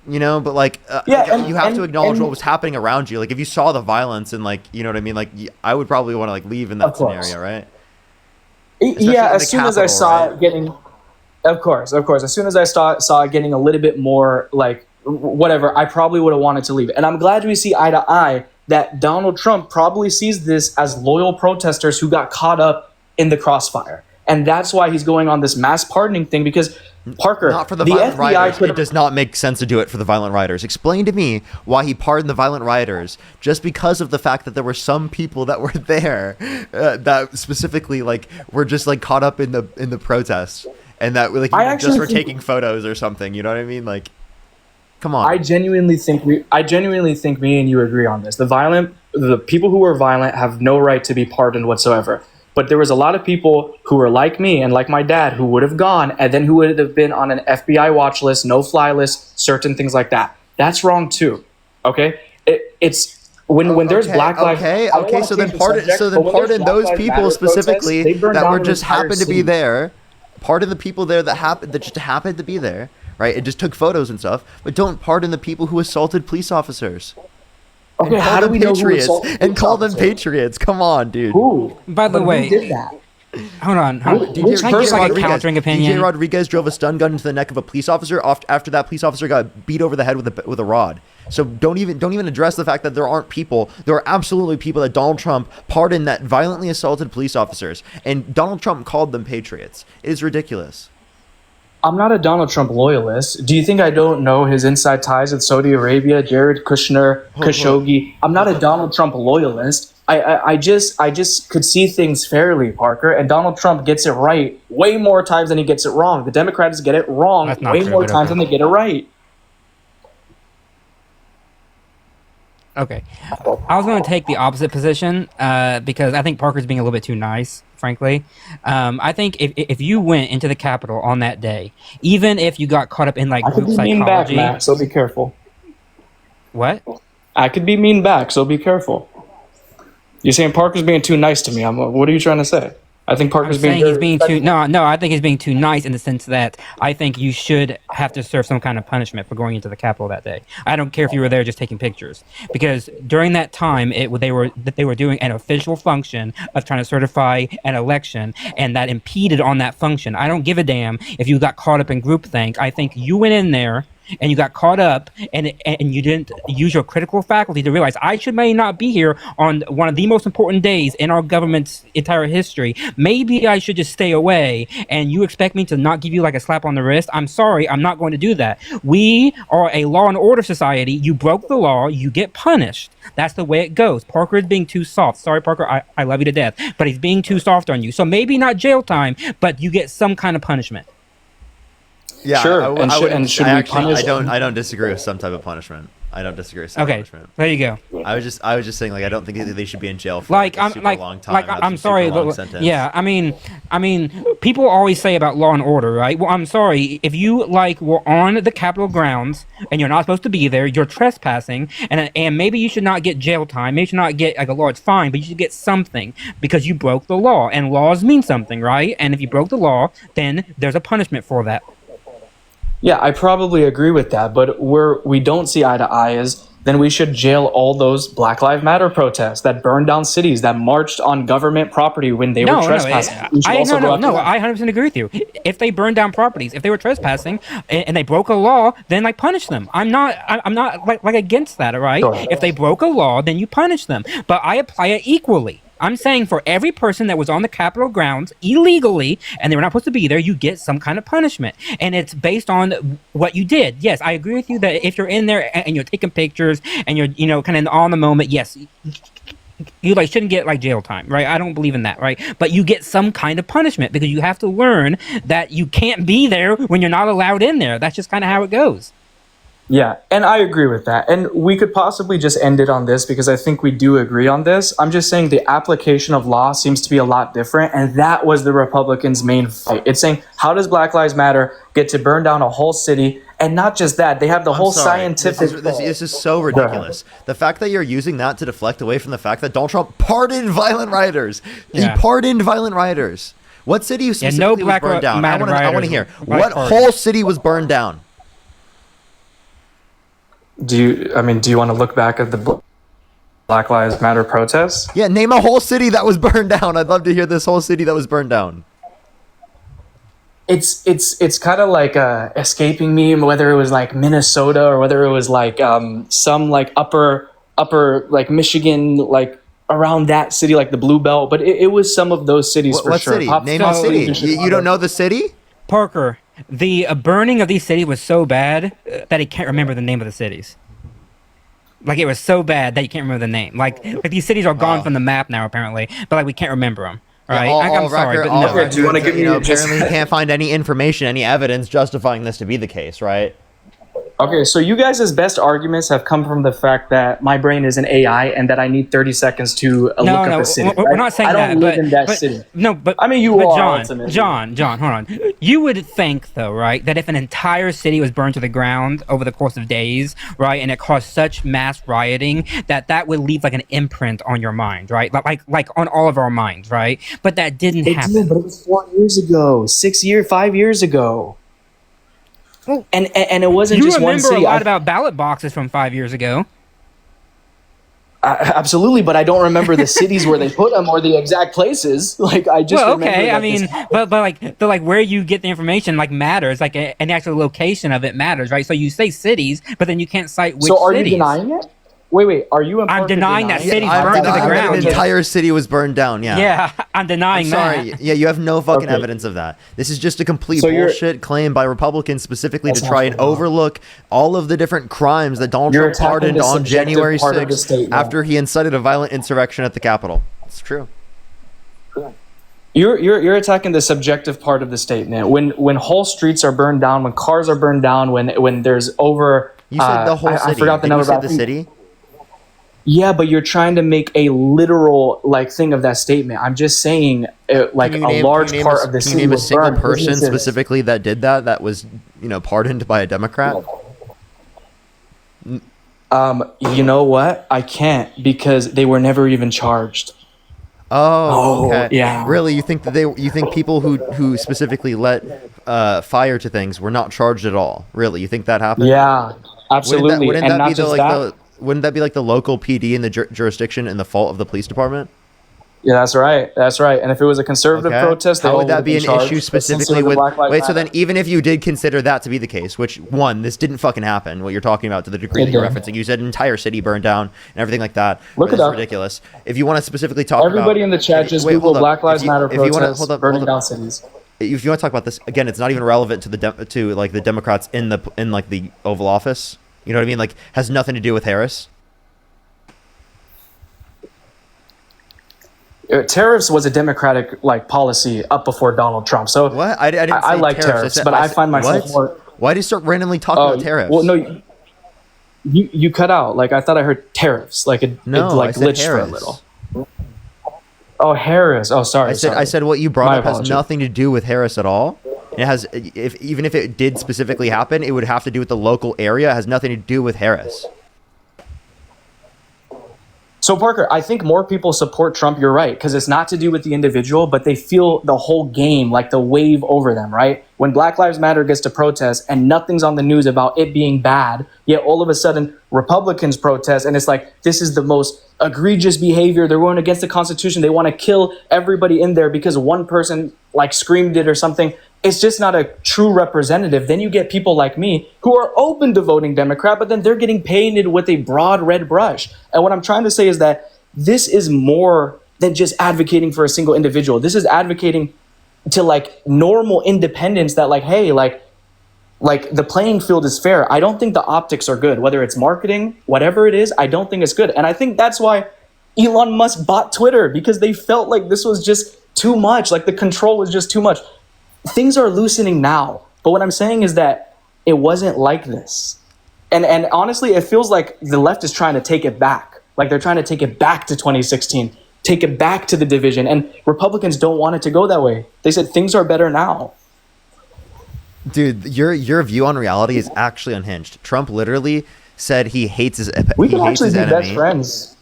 But like, you have to acknowledge what was happening around you. Like, if you saw the violence and like, you know what I mean? Like, I would probably want to like leave in that scenario, right?
Especially as soon as I saw it getting, of course, as soon as I saw it getting a little bit more like whatever, I probably would have wanted to leave. And I'm glad we see eye to eye that Donald Trump probably sees this as loyal protesters who got caught up in the crossfire. And that's why he's going on this mass pardoning thing, because Parker,
not for the violent rioters. It does not make sense to do it for the violent rioters. Explain to me why he pardoned the violent rioters just because of the fact that there were some people that were there that specifically like were just like caught up in the protests, and that like just were taking photos or something. You know what I mean? Like, come on.
I genuinely think me and you agree on this. The people who were violent have no right to be pardoned whatsoever. But there was a lot of people who were like me and like my dad who would have gone and then who would have been on an FBI watch list, no-fly list, certain things like that. That's wrong too. Okay, it's when there's Black Lives.
Okay. So then pardon those people specifically that were just happened to be there. Pardon the people there that just happened to be there, right? It just took photos and stuff. But don't pardon the people who assaulted police officers.
Okay, how do we know who assaulted
and call them patriots? Come on, dude.
Who?
By the way,
who did that?
Hold on. Can I give like a countering opinion?
DJ Rodriguez drove a stun gun into the neck of a police officer after that police officer got beat over the head with a rod. So don't even address the fact that there aren't people. There are absolutely people that Donald Trump pardoned that violently assaulted police officers, and Donald Trump called them patriots. It is ridiculous.
I'm not a Donald Trump loyalist. Do you think I don't know his inside ties with Saudi Arabia, Jared Kushner, Khashoggi? I'm not a Donald Trump loyalist. I just could see things fairly, Parker. And Donald Trump gets it right way more times than he gets it wrong. The Democrats get it wrong way more times than they get it right.
Okay. I was going to take the opposite position because I think Parker's being a little bit too nice, frankly. I think if you went into the Capitol on that day, even if you got caught up in like group psychology... I could be mean back,
Matt, so be careful.
What?
I could be mean back, so be careful. You're saying Parker's being too nice to me. What are you trying to say? I think Parker's
he's being too no. I think he's being too nice in the sense that I think you should have to serve some kind of punishment for going into the Capitol that day. I don't care if you were there just taking pictures, because during that time they were doing an official function of trying to certify an election, and that impeded on that function. I don't give a damn if you got caught up in groupthink. I think you went in there and you got caught up and you didn't use your critical faculty to realize I may not be here on one of the most important days in our government's entire history. Maybe I should just stay away, and you expect me to not give you like a slap on the wrist? I'm sorry, I'm not going to do that. We are a law and order society. You broke the law, you get punished. That's the way it goes. Parker is being too soft. Sorry, Parker, I love you to death, but he's being too soft on you. So maybe not jail time, but you get some kind of punishment.
Yeah,
sure.
I don't disagree with some type of punishment. I don't disagree with some punishment.
There you go.
I was just saying, like, I don't think they should be in jail for
like
a super long time.
I'm sorry,
long
but
sentence.
Yeah, I mean, people always say about law and order, right? Well, I'm sorry if you were on the Capitol grounds and you're not supposed to be there. You're trespassing, and maybe you should not get jail time. Maybe you should not get like a large fine, but you should get something because you broke the law, and laws mean something, right? And if you broke the law, then there's a punishment for that.
Yeah, I probably agree with that, but where we don't see eye to eye is then we should jail all those Black Lives Matter protests that burned down cities, that marched on government property when they were trespassing.
I 100% agree with you. If they burned down properties, if they were trespassing and they broke a law, then like punish them. I'm not like against that, all right? Sure. If they broke a law, then you punish them. But I apply it equally. I'm saying for every person that was on the Capitol grounds illegally and they were not supposed to be there, you get some kind of punishment, and it's based on what you did. Yes, I agree with you that if you're in there and you're taking pictures and you're, kind of on the moment, yes, you shouldn't get jail time, right? I don't believe in that, right? But you get some kind of punishment because you have to learn that you can't be there when you're not allowed in there. That's just kind of how it goes.
Yeah, and I agree with that. And we could possibly just end it on this because I think we do agree on this. I'm just saying the application of law seems to be a lot different, and that was the Republicans' main fight. It's saying, how does Black Lives Matter get to burn down a whole city? And not just that, they have the whole scientific...
This is so ridiculous. The fact that you're using that to deflect away from the fact that Donald Trump pardoned violent rioters.
Yeah.
He pardoned violent rioters. What city specifically was burned down? I want to hear. What whole city was burned down?
Do you want to look back at the Black Lives Matter protests?
Yeah, name a whole city that was burned down. I'd love to hear this whole city that was burned down.
It's kind of like a escaping me, whether it was Minnesota or whether it was some upper Michigan, around that city, the Blue Belt. But it was some of those cities for
what
sure.
City? Name a city. You don't know the city?
Parker, the burning of these cities was so bad that he can't remember the name of the cities. It was so bad that you can't remember the name. These cities are gone from the map now, apparently, but we can't remember them. Right? I'm sorry, but no.
Do you want to give me
apparently you can't find any information, any evidence justifying this to be the case, right?
Okay, so you guys' best arguments have come from the fact that my brain is an AI and that I need 30 seconds to look up a city.
We're not saying that.
I don't live in that city.
No, but
I mean, you are.
John, hold on. You would think, though, right, that if an entire city was burned to the ground over the course of days, right, and it caused such mass rioting, that would leave an imprint on your mind, right? Like on all of our minds, right? But that didn't happen.
It did, but it was 4 years ago, 5 years ago.
Well,
and it wasn't just one city.
You remember a lot about ballot boxes from 5 years ago.
Absolutely, but I don't remember the cities where they put them or the exact places. I just remember.
Okay, I mean, but where you get the information matters. An actual location of it matters, right? So you say cities, but then you can't cite which cities.
So are you denying it? Wait. Are you?
I'm denying that cities burned to the ground.
An entire city was burned down. Yeah.
Yeah, I'm denying that.
Sorry. Yeah, you have no fucking evidence of that. This is just a complete bullshit claim by Republicans specifically to try and overlook all of the different crimes that Donald Trump pardoned on January 6th after he incited a violent insurrection at the Capitol. It's true.
You're attacking the subjective part of the statement. When whole streets are burned down, when cars are burned down, when there's over.
You said the whole city.
I forgot the number.
You said the city.
Yeah, but you're trying to make a literal thing of that statement. I'm just saying, a large part of the city.
Can you name a single person specifically that did that? That was, pardoned by a Democrat.
You know what? I can't because they were never even charged.
Oh, okay.
Yeah.
Really, you think people who specifically let fire to things were not charged at all? Really, you think that happened?
Yeah, absolutely.
Wouldn't that be the local PD in the jurisdiction and the fault of the police department?
Yeah, that's right. And if it was a conservative protest,
how would that be an issue specifically with? Wait, so then even if you did consider that to be the case, which this didn't fucking happen. What you're talking about to the degree that you're referencing, you said an entire city burned down and everything like that.
Look it up.
Ridiculous. If you want to specifically talk,
everybody in the chat just Google Black Lives Matter protests burning down cities.
If you want to talk about this again, it's not even relevant to the Democrats in the Oval Office. You know what I mean? Has nothing to do with Harris.
Tariffs was a Democratic policy up before Donald Trump. So
what? I didn't say
I like tariffs, but I find myself more.
Why do you start randomly talking about tariffs?
Well, no, you cut out. I thought I heard tariffs.
I said
glitched for a little. Oh, Harris. Oh, sorry.
I said what you brought up has nothing to do with Harris at all. It has, even if it did specifically happen, it would have to do with the local area. It has nothing to do with Harris.
So, Parker, I think more people support Trump. You're right, because it's not to do with the individual, but they feel the whole game, the wave over them, right? When Black Lives Matter gets to protest and nothing's on the news about it being bad, yet all of a sudden Republicans protest and it's this is the most egregious behavior. They're going against the Constitution. They want to kill everybody in there because one person screamed it or something. It's just not a true representative. Then you get people like me who are open to voting Democrat, but then they're getting painted with a broad red brush. And what I'm trying to say is that this is more than just advocating for a single individual. This is advocating to like normal independence that like, hey, like the playing field is fair. I don't think the optics are good, whether it's marketing, whatever it is, I don't think it's good. And I think that's why Elon Musk bought Twitter, because they felt like this was just too much. Like the control was just too much. Things are loosening now. But what I'm saying is that it wasn't like this. And honestly, it feels like the left is trying to take it back. Like they're trying to take it back to 2016, take it back to the division. And Republicans don't want it to go that way. They said things are better now.
Dude, your view on reality is actually unhinged. Trump literally said he hates his
We could actually be best friends.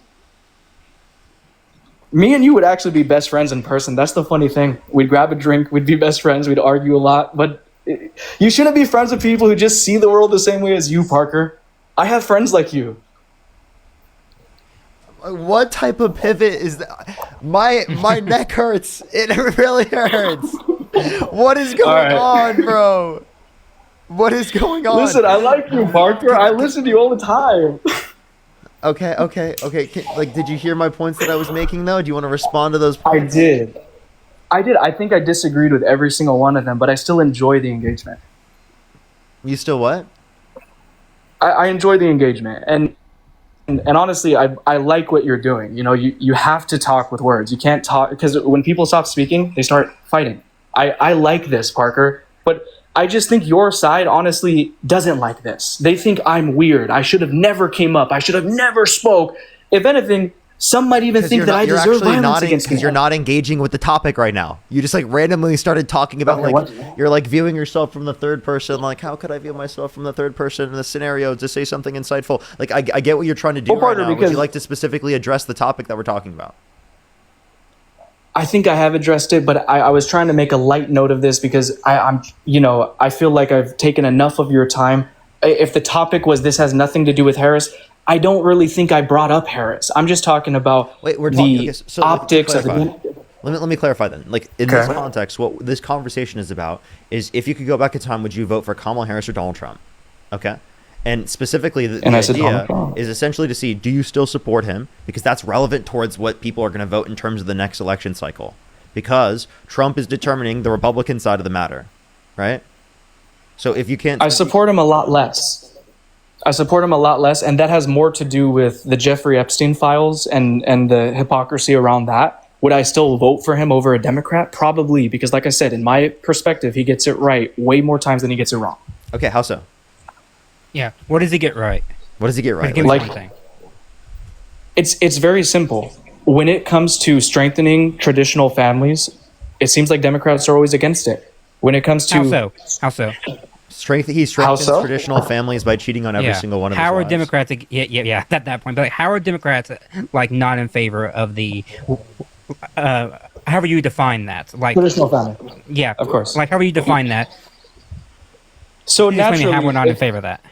Me and you would actually be best friends in person. That's the funny thing. We'd grab a drink, we'd be best friends, we'd argue a lot. But you shouldn't be friends with people who just see the world the same way as you, Parker. I have friends like you.
What type of pivot is that? My neck hurts. It really hurts. What is going on, bro? What is going on?
Listen, I like you, Parker. I listen to you all the time.
Okay. Did you hear my points that I was making, though? Do you want to respond to those points?
I did. I think I disagreed with every single one of them, but I still enjoy the engagement.
You still what?
I enjoy the engagement. And honestly, I like what you're doing. You know, you have to talk with words. You can't talk, because when people stop speaking, they start fighting. I like this, Parker, but I just think your side honestly doesn't like this. They think I'm weird. I should have never came up. I should have never spoke. If anything, some might even think that I deserve violence against me.
Because you're not engaging with the topic right now. You just like randomly started talking about you're like viewing yourself from the third person. Like, how could I view myself from the third person in this scenario to say something insightful? Like, I get what you're trying to do right now. Would you like to specifically address the topic that we're talking about?
I think I have addressed it, but I was trying to make a light note of this because I feel like I've taken enough of your time. If the topic was this has nothing to do with Harris, I don't really think I brought up Harris. I'm just talking about optics of the.
Let me clarify then. Like in this context, what this conversation is about is if you could go back in time, would you vote for Kamala Harris or Donald Trump? Okay. And specifically, the idea is essentially to see, do you still support him? Because that's relevant towards what people are going to vote in terms of the next election cycle. Because Trump is determining the Republican side of the matter, right? So if you can't...
I support him a lot less. And that has more to do with the Jeffrey Epstein files and the hypocrisy around that. Would I still vote for him over a Democrat? Probably, because like I said, in my perspective, he gets it right way more times than he gets it wrong.
Okay, how so?
Yeah, what does he get right?
What does he get right?
Like,
it's very simple. When it comes to strengthening traditional families, it seems like Democrats are always against it. When it comes to
how so?
He strengthens traditional families by cheating on every single one of
How
his
are
wives.
Democrats? Yeah, at that point. But like, how are Democrats like not in favor of the? However you define that, like
traditional family.
Yeah,
of course.
Like however you define that.
So naturally,
how we're not in favor of that.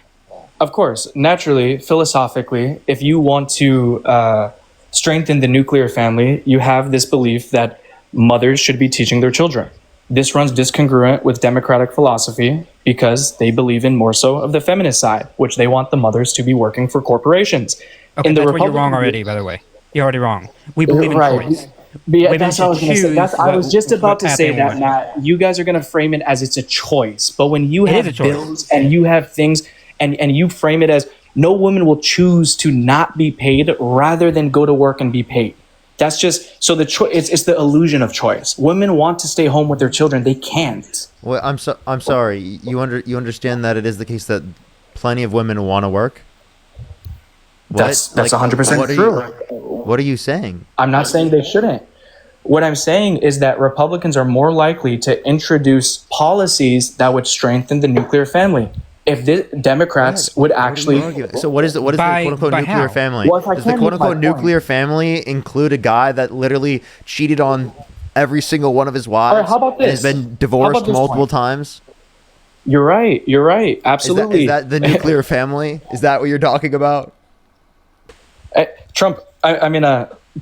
Of course, naturally, philosophically, if you want to strengthen the nuclear family, you have this belief that mothers should be teaching their children. This runs discongruent with democratic philosophy because they believe in more so of the feminist side, which they want the mothers to be working for corporations.
Okay, that's where you're wrong already, by the way. You're already wrong. We believe in choice.
That's what I was going to say. I was just about to say that, Matt. You guys are going to frame it as it's a choice. But when you have bills and you have things and you frame it as no woman will choose to not be paid rather than go to work and be paid. That's just so the choice. It's the illusion of choice. Women want to stay home with their children. They can't.
Well, I'm sorry. You understand that it is the case that plenty of women want to work.
That's 100% true.
What are you saying?
I'm not saying they shouldn't. What I'm saying is that Republicans are more likely to introduce policies that would strengthen the nuclear family. If the Democrats would actually...
So what is the quote-unquote nuclear family?
Well,
does the quote-unquote nuclear family include a guy that literally cheated on every single one of his wives?
Right, how about this?
And has been divorced multiple times?
You're right. Absolutely.
Is that the nuclear family? Is that what you're talking about?
Trump,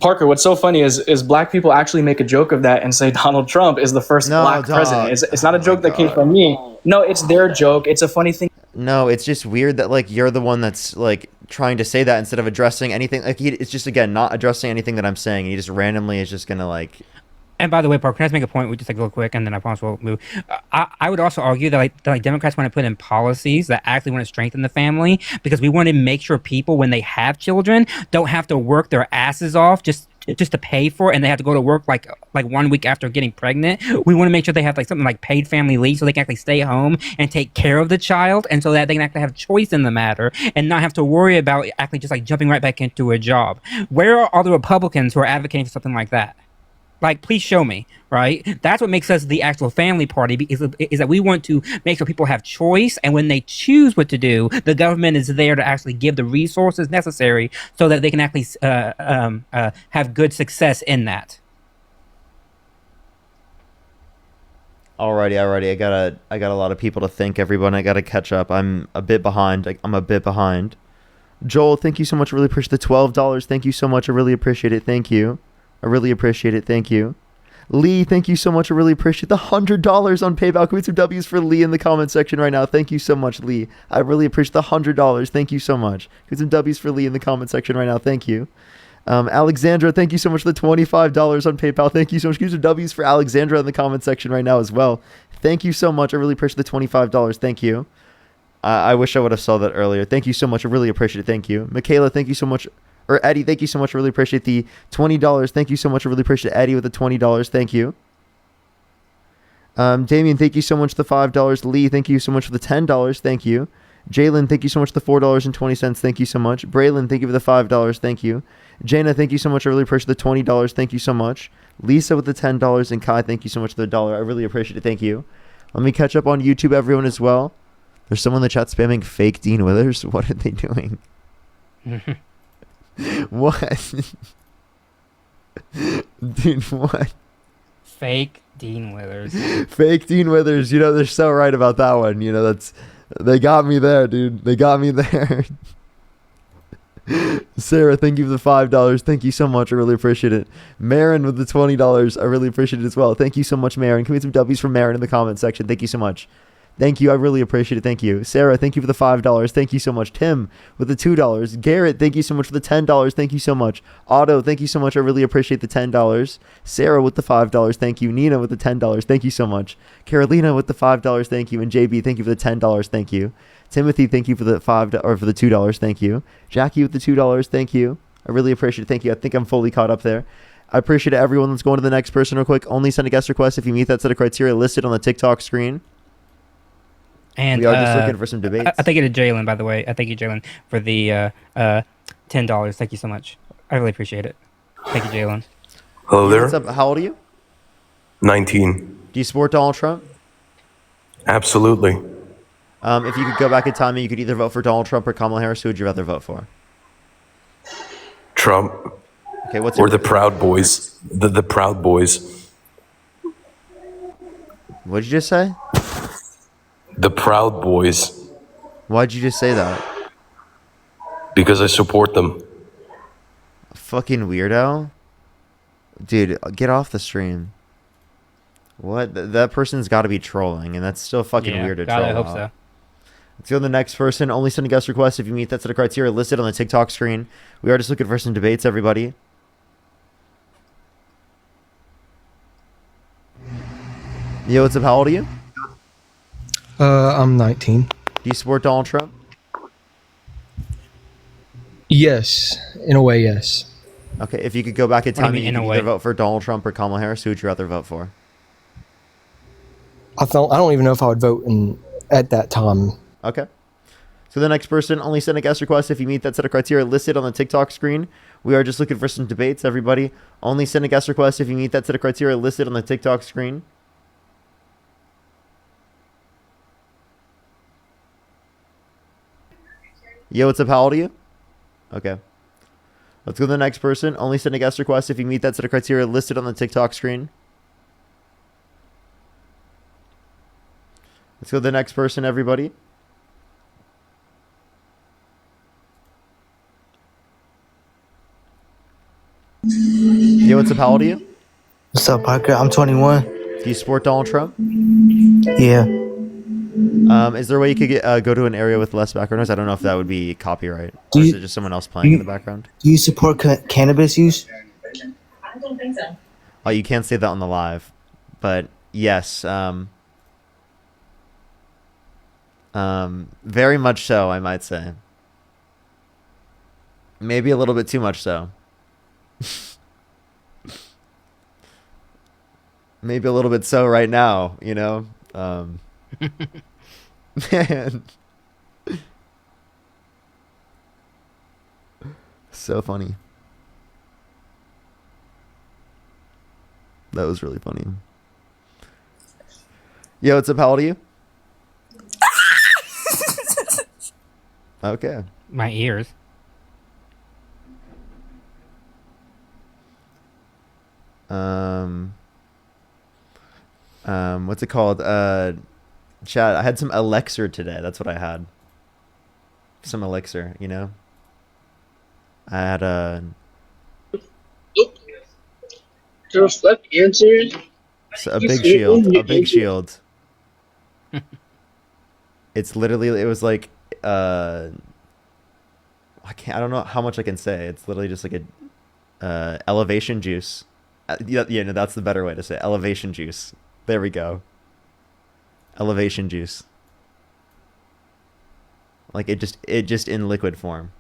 Parker, what's so funny is black people actually make a joke of that and say Donald Trump is the first black president. It's not a joke that came from me. No, it's their joke. It's a funny thing.
No, it's just weird that like you're the one that's like trying to say that instead of addressing anything. Like it's just again not addressing anything that I'm saying. He just randomly is just gonna like.
And by the way, Parker, can I just make a point? We just like real quick, and then I promise we'll move. I would also argue that like Democrats want to put in policies that actually want to strengthen the family, because we want to make sure people, when they have children, don't have to work their asses off just to pay for it, and they have to go to work like 1 week after getting pregnant. We want to make sure they have like something like paid family leave, so they can actually stay home and take care of the child, and so that they can actually have choice in the matter and not have to worry about actually just like jumping right back into a job. Where are all the Republicans who are advocating for something like that? Like, please show me, right? That's what makes us the actual family party, is that we want to make sure people have choice, and when they choose what to do, the government is there to actually give the resources necessary so that they can actually have good success in that.
Alrighty. I got a lot of people to thank, everyone. I gotta catch up. I'm a bit behind. Joel, thank you so much. I really appreciate the $12. Thank you so much. I really appreciate it. Thank you. I really appreciate it. Thank you. Lee, thank you so much. I really appreciate the $100 on PayPal. Can we some W's for Lee in the comment section right now? Thank you so much, Lee. I really appreciate the $100. Thank you so much. Can we some W's for Lee in the comment section right now? Thank you. Alexandra, thank you so much for the $25 on PayPal. Thank you so much. Can we some W's for Alexandra in the comment section right now as well? Thank you so much. I really appreciate the $25. Thank you. I wish I would have saw that earlier. Thank you so much. I really appreciate it. Thank you. Michaela, thank you so much. Or Eddie, thank you so much. I really appreciate the $20. Thank you so much. I really appreciate Eddie with the $20. Thank you. Damien, thank you so much for the $5. Lee, thank you so much for the $10. Thank you. Jalen, thank you so much for the $4.20. Thank you so much. Braylon, thank you for the $5. Thank you. Jana, thank you so much. I really appreciate the $20. Thank you so much. Lisa with the $10. And Kai, thank you so much for the $1. I really appreciate it. Thank you. Let me catch up on YouTube, everyone, as well. There's someone in the chat spamming fake Dean Withers. What are they doing? What? Dude, what?
Fake Dean Withers.
Fake Dean Withers. You know, they're so right about that one. You know, they got me there, dude. They got me there. Sarah, thank you for the $5. Thank you so much. I really appreciate it. Marin with the $20. I really appreciate it as well. Thank you so much, Marin. Can we get some W's from Marin in the comment section? Thank you so much. Thank you. I really appreciate it. Thank you. Sarah, thank you for the $5. Thank you so much. Tim with the $2. Garrett, thank you so much for the $10. Thank you so much. Otto, thank you so much. I really appreciate the $10. Sarah with the $5. Thank you. Nina with the $10. Thank you so much. Carolina with the $5. Thank you. And JB, thank you for the $10. Thank you. Timothy, thank you for the for the $2. Thank you. Jackie with the $2. Thank you. I really appreciate it. Thank you. I think I'm fully caught up there. I appreciate everyone. Let's go on to the next person real quick. Only send a guest request if you meet that set of criteria listed on the TikTok screen.
And
we are just looking for some debates.
I thank you to Jalen, by the way. I thank you, Jalen, for the $10. Thank you so much. I really appreciate it. Thank you, Jalen.
Hello there.
What's up? How old are you?
19.
Do you support Donald Trump?
Absolutely.
If you could go back in time and you could either vote for Donald Trump or Kamala Harris, who would you rather vote for?
Trump.
Okay, what's
or the Proud Boys. The Proud Boys.
What did you just say?
The Proud Boys.
Why'd you just say that?
Because I support them.
Fucking weirdo. Dude, get off the stream. What? That person's got to be trolling, and that's still fucking weird to troll.
I hope so.
Let's go to the next person. Only send a guest request if you meet that set of criteria listed on the TikTok screen. We are just looking for some debates, everybody. Yo, what's up? How old are you?
I'm 19.
Do you support Donald Trump?
Yes, in a way, yes.
Okay, if you could go back in time and you
in a
could
way?
either vote for Donald Trump or Kamala Harris, who would you rather vote for?
I don't even know if I would vote at that time.
Okay. So the next person, only send a guest request if you meet that set of criteria listed on the TikTok screen. We are just looking for some debates, everybody. Only send a guest request if you meet that set of criteria listed on the TikTok screen. Yo, what's up? How old are you? Okay. Let's go to the next person. Only send a guest request if you meet that set of criteria listed on the TikTok screen. Let's go to the next person, everybody. Yo, what's up? How old are you?
What's up, Parker? I'm 21.
Do you support Donald Trump?
Yeah.
Is there a way you could go to an area with less background noise? I don't know if that would be copyright.
Do
Or is
you-
it just someone else playing in the background?
Do you support cannabis use?
Oh, you can't say that on the live. But yes, very much so, I might say. Maybe a little bit too much so. Maybe a little bit so right now, you know? Man. So funny. That was really funny. Yo, what's up? How old are you? Okay.
My ears.
What's it called? Chat. I had some elixir today. That's what I had. Some elixir, you know? I had a
The fuck answers?
big shield. A big shield. It's literally, it was like, I don't know how much I can say. It's literally just like a, elevation juice. Yeah, no, that's the better way to say it. Elevation juice. There we go. Elevation juice. Like it just in liquid form.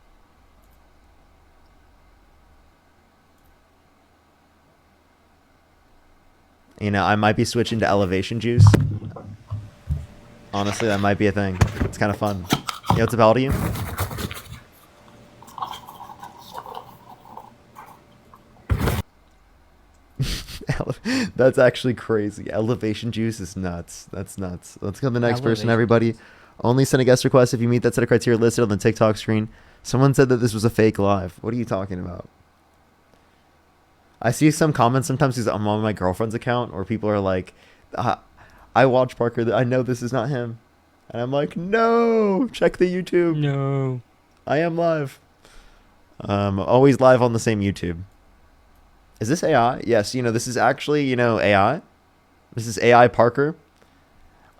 You know, I might be switching to elevation juice. Honestly, that might be a thing. It's kind of fun. You know what's about you? That's actually crazy. Elevation juice is nuts. That's nuts. Let's go to the next person, everybody. Only send a guest request if you meet that set of criteria listed on the TikTok screen. Someone said that this was a fake live. What are you talking about? I see some comments sometimes because I'm on my girlfriend's account where people are like, I watch Parker. I know this is not him. And I'm like, no, check the YouTube.
No.
I am live. Always live on the same YouTube. Is this AI? Yes, you know, this is actually, you know, AI. This is AI Parker.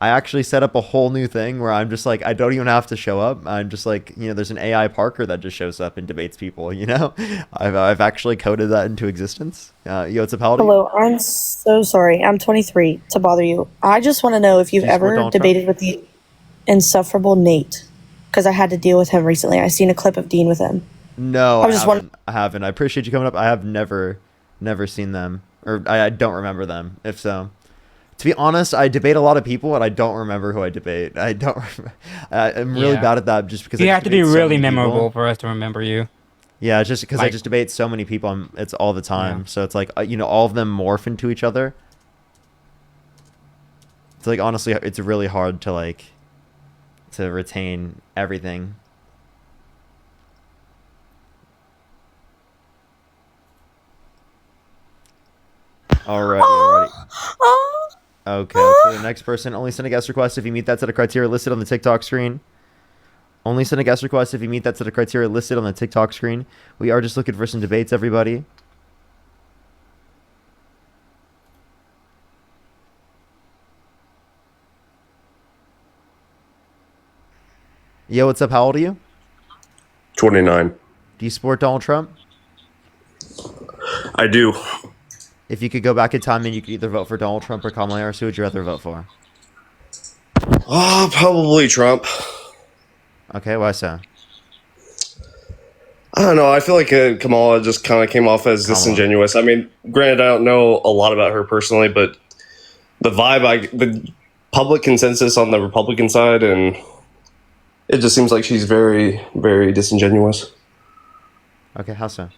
I actually set up a whole new thing where I'm just like, I don't even have to show up. I'm just like, you know, there's an AI Parker that just shows up and debates people, you know? I've actually coded that into existence. Yo, what's up, Paladin?
Hello, I'm so sorry. I'm 23 to bother you. I just want to know if you've ever debated with the insufferable Nate, because I had to deal with him recently. I seen a clip of Dean with him.
No, I haven't. I appreciate you coming up. I have never seen them, or I don't remember them. If so, to be honest, I debate a lot of people, and I don't remember who I debate. I don't. I'm really bad at that, just because
you
I
have to be really memorable for us to remember you.
Yeah, just because I just debate so many people. It's all the time, so it's like you know, all of them morph into each other. It's like honestly, it's really hard to to retain everything. Alrighty. Okay, let's go to the next person. Only send a guest request if you meet that set of criteria listed on the TikTok screen. Only send a guest request if you meet that set of criteria listed on the TikTok screen. We are just looking for some debates, everybody. Yo, what's up? How old are you?
29.
Do you support Donald Trump?
I do.
If you could go back in time and you could either vote for Donald Trump or Kamala Harris, who would you rather vote for?
Probably Trump.
Okay, why so?
I don't know. I feel like Kamala just kind of came off as disingenuous. I mean, granted, I don't know a lot about her personally, but the vibe, the public consensus on the Republican side, and it just seems like she's very, very disingenuous.
Okay, how so?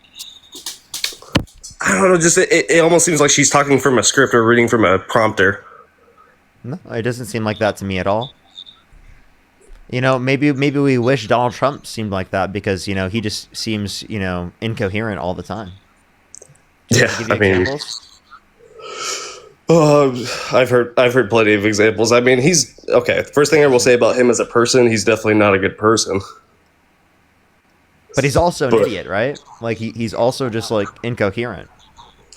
I don't know. Just it almost seems like she's talking from a script or reading from a prompter.
No, it doesn't seem like that to me at all. You know, maybe we wish Donald Trump seemed like that because, you know, he just seems, you know, incoherent all the time.
Yeah, I mean, I've heard plenty of examples. I mean, he's okay. First thing I will say about him as a person, he's definitely not a good person.
But he's also an idiot, right? Like he's also just like incoherent.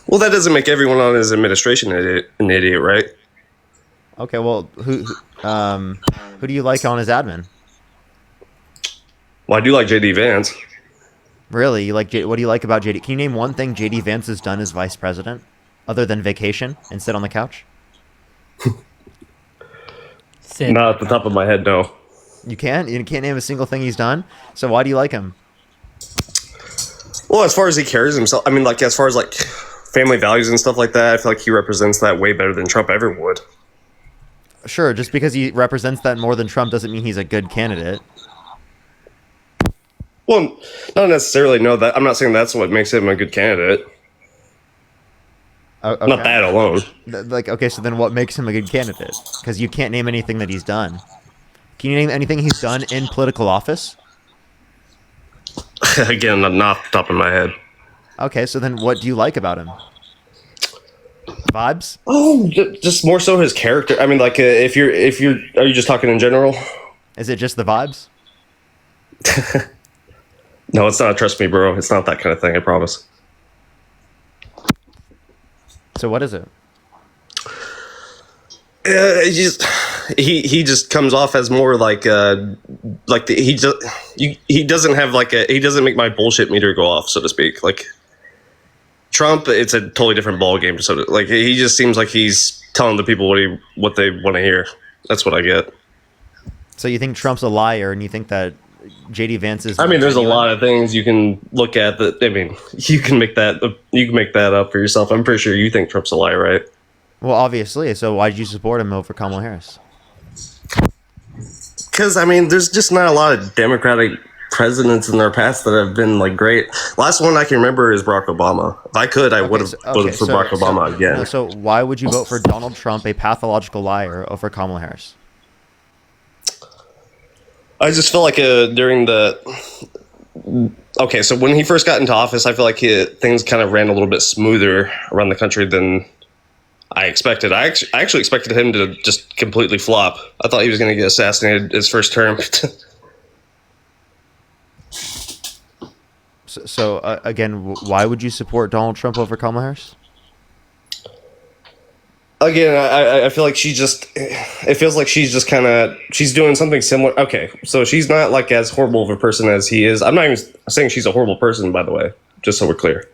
Well, that doesn't make everyone on his administration an idiot, right?
Okay, well, who do you like on his admin?
Well, I do like JD Vance.
Really, you like what do you like about JD? Can you name one thing JD Vance has done as vice president, other than vacation and sit on the couch?
Sit.
Not at the top of my head, no.
You can't. You can't name a single thing he's done. So why do you like him?
Well, as far as he carries himself, I mean, like, as far as, like, family values and stuff like that, I feel like he represents that way better than Trump ever would.
Sure, just because he represents that more than Trump doesn't mean he's a good candidate.
Well, not necessarily. No, that I'm not saying that's what makes him a good candidate.
Okay.
Not that alone.
Okay, so then what makes him a good candidate? Because you can't name anything that he's done. Can you name anything he's done in political office?
Again, not off the top of my head.
Okay, so then what do you like about him? Vibes?
Oh, just more so his character. I mean, like, if you're, are you just talking in general?
Is it just the vibes?
No, it's not. Trust me, bro. It's not that kind of thing. I promise.
So what is it?
He just comes off as more like he doesn't have like he doesn't make my bullshit meter go off, so to speak. Like Trump, it's a totally different ball game. So like he just seems like he's telling the people what they want to hear. That's what I get.
So you think Trump's a liar, and you think that JD Vance is?
I mean, there's a lot of things you can look at that. I mean, you can make that up for yourself. I'm pretty sure you think Trump's a liar, right?
Well, obviously. So why did you support him over Kamala Harris?
Because, I mean, there's just not a lot of Democratic presidents in our past that have been, like, great. Last one I can remember is Barack Obama. If I could, I would have voted for Barack Obama again.
So why would you vote for Donald Trump, a pathological liar, over Kamala Harris?
I just feel like during the... Okay, so when he first got into office, I feel like things kind of ran a little bit smoother around the country than I expected. I actually expected him to just completely flop. I thought he was going to get assassinated his first term.
Again, why would you support Donald Trump over Kamala Harris?
Again, I feel like it feels like she's doing something similar. Okay, so she's not like as horrible of a person as he is. I'm not even saying she's a horrible person, by the way, just so we're clear.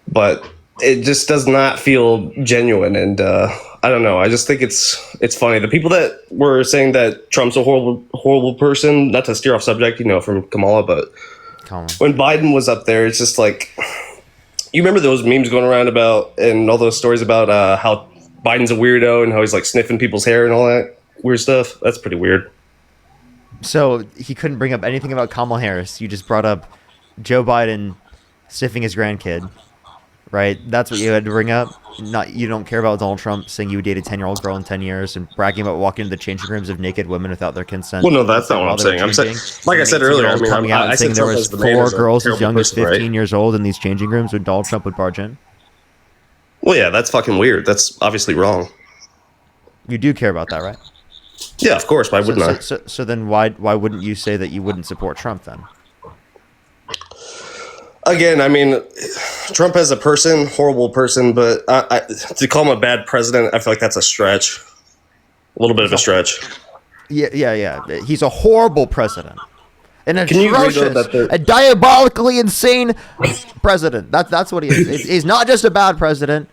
But it just does not feel genuine, and I don't know. I just think it's funny. The people that were saying that Trump's a horrible person, not to steer off subject, from Kamala, but when Biden was up there, it's just like, you remember those memes going around about, and all those stories about how Biden's a weirdo and how he's like sniffing people's hair and all that weird stuff? That's pretty weird.
So he couldn't bring up anything about Kamala Harris. You just brought up Joe Biden sniffing his grandkid. Right, that's what you had to bring up. You don't care about Donald Trump saying you would date a 10-year-old girl in 10 years and bragging about walking into the changing rooms of naked women without their consent.
Well, no, that's not what I'm saying. I'm saying, like I said earlier, I mean,
coming out and saying there was 4 girls as young as 15 years old in these changing rooms when Donald Trump would barge in.
Well, yeah, that's fucking weird. That's obviously wrong.
You do care about that, right?
Yeah, of course. Why wouldn't I?
So then why wouldn't you say that you wouldn't support Trump then?
Again, I mean, Trump as a person, horrible person, but to call him a bad president, I feel like that's a stretch. A little bit of a stretch.
Yeah. He's a horrible president. An
atrocious,
a diabolically insane president. That's what he is. He's not just a bad president,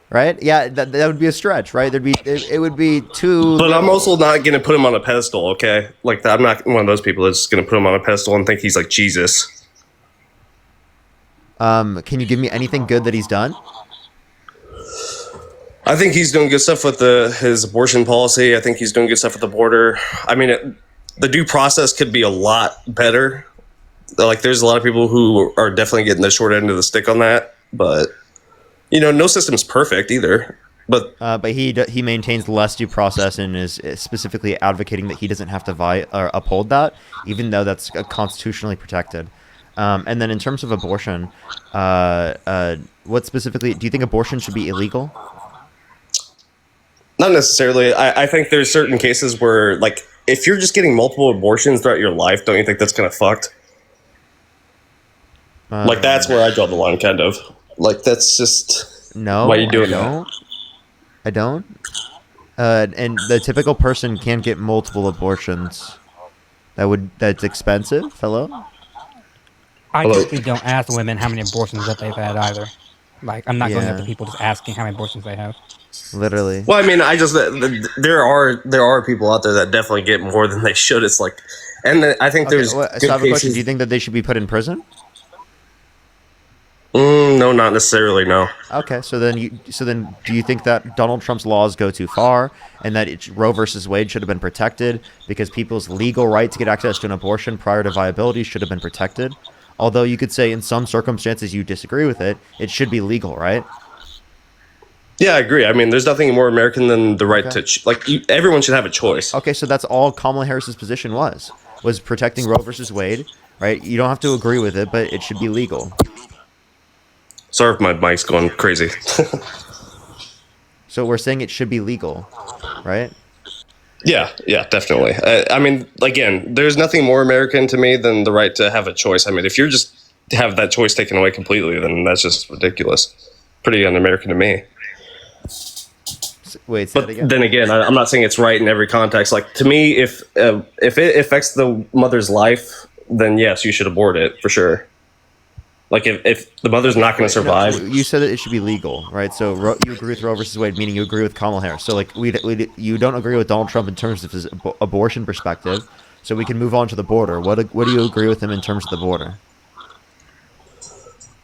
right? Yeah, that would be a stretch, right? It would be too.
But I'm also not going to put him on a pedestal, okay? Like, I'm not one of those people that's just going to put him on a pedestal and think he's like Jesus.
Can you give me anything good that he's done?
I think he's doing good stuff with his abortion policy. I think he's doing good stuff at the border. I mean, the due process could be a lot better. Like, there's a lot of people who are definitely getting the short end of the stick on that. But, no system's perfect either. But
he maintains less due process and is specifically advocating that he doesn't have to uphold that, even though that's constitutionally protected. And then in terms of abortion, what specifically do you think abortion should be illegal?
Not necessarily. I think there's certain cases where, like, if you're just getting multiple abortions throughout your life, don't you think that's kind of fucked? Like, that's where I draw the line, kind of. Like, that's just...
No,
why are you doing that?
I don't. And the typical person can't get multiple abortions. That's expensive. Hello?
I typically don't ask women how many abortions that they've had either. Like, I'm not going up to
Yeah.
people just asking how many abortions they have.
Literally.
Well, I mean, there are people out there that definitely get more than they should. It's like, and I think
Okay,
there's
so I
good
have a question.
cases.
Do you think that they should be put in prison?
No, not necessarily. No.
Okay, so then do you think that Donald Trump's laws go too far, and that Roe versus Wade should have been protected because people's legal right to get access to an abortion prior to viability should have been protected? Although you could say in some circumstances you disagree with it, it should be legal, right?
Yeah, I agree. I mean, there's nothing more American than the right to everyone should have a choice.
Okay, so that's all Kamala Harris's position was protecting Roe versus Wade, right? You don't have to agree with it, but it should be legal.
Sorry if my mic's going crazy.
So we're saying it should be legal, right?
Yeah, definitely. I mean, again, there's nothing more American to me than the right to have a choice. I mean, if you're just to have that choice taken away completely, then that's just ridiculous. Pretty un-American to me.
Wait, say
but
that again.
Then again, I'm not saying it's right in every context. Like, to me, if it affects the mother's life, then yes, you should abort it for sure. Like, if the mother's not going to survive.
No, you said that it should be legal, right? So you agree with Roe versus Wade, meaning you agree with Kamala Harris. So like you don't agree with Donald Trump in terms of his abortion perspective. So we can move on to the border. What do you agree with him in terms of the border?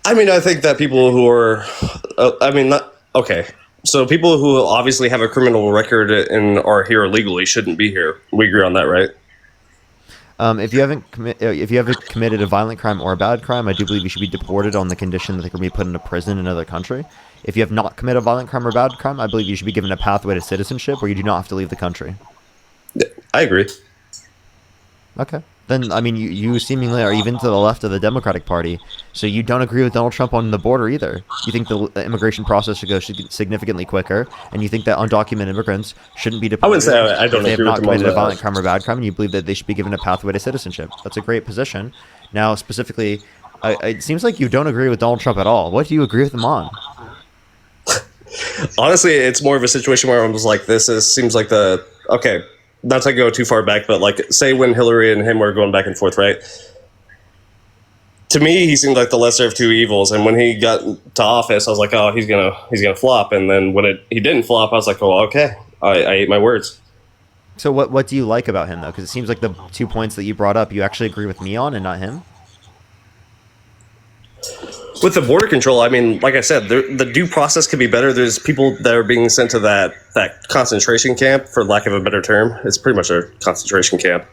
I mean, I think that people who are, okay. So people who obviously have a criminal record and are here illegally shouldn't be here. We agree on that, right?
If you haven't committed a violent crime or a bad crime, I do believe you should be deported on the condition that they can be put into prison in another country. If you have not committed a violent crime or bad crime, I believe you should be given a pathway to citizenship where you do not have to leave the country.
I agree.
Okay. Then, I mean, you seemingly are even to the left of the Democratic Party, so you don't agree with Donald Trump on the border either. You think the immigration process should go significantly quicker, and you think that undocumented immigrants shouldn't be deported.
I wouldn't say I don't
if they have
agree
not
with him on
committed a
that.
violent crime or bad crime, and you believe that they should be given a pathway to citizenship. That's a great position. Now, specifically, it seems like you don't agree with Donald Trump at all. What do you agree with him on?
Honestly, it's more of a situation where I'm just like, seems like okay, not to go too far back, but like, say when Hillary and him were going back and forth, right? To me, he seemed like the lesser of two evils, and when he got to office, I was like, oh, he's gonna flop. And then when he didn't flop, I was like, oh, okay, I ate my words.
So what do you like about him though? Because it seems like the 2 points that you brought up, you actually agree with me on, and not him.
With the border control, I mean, like I said, the due process could be better. There's people that are being sent to that concentration camp, for lack of a better term. It's pretty much a concentration camp.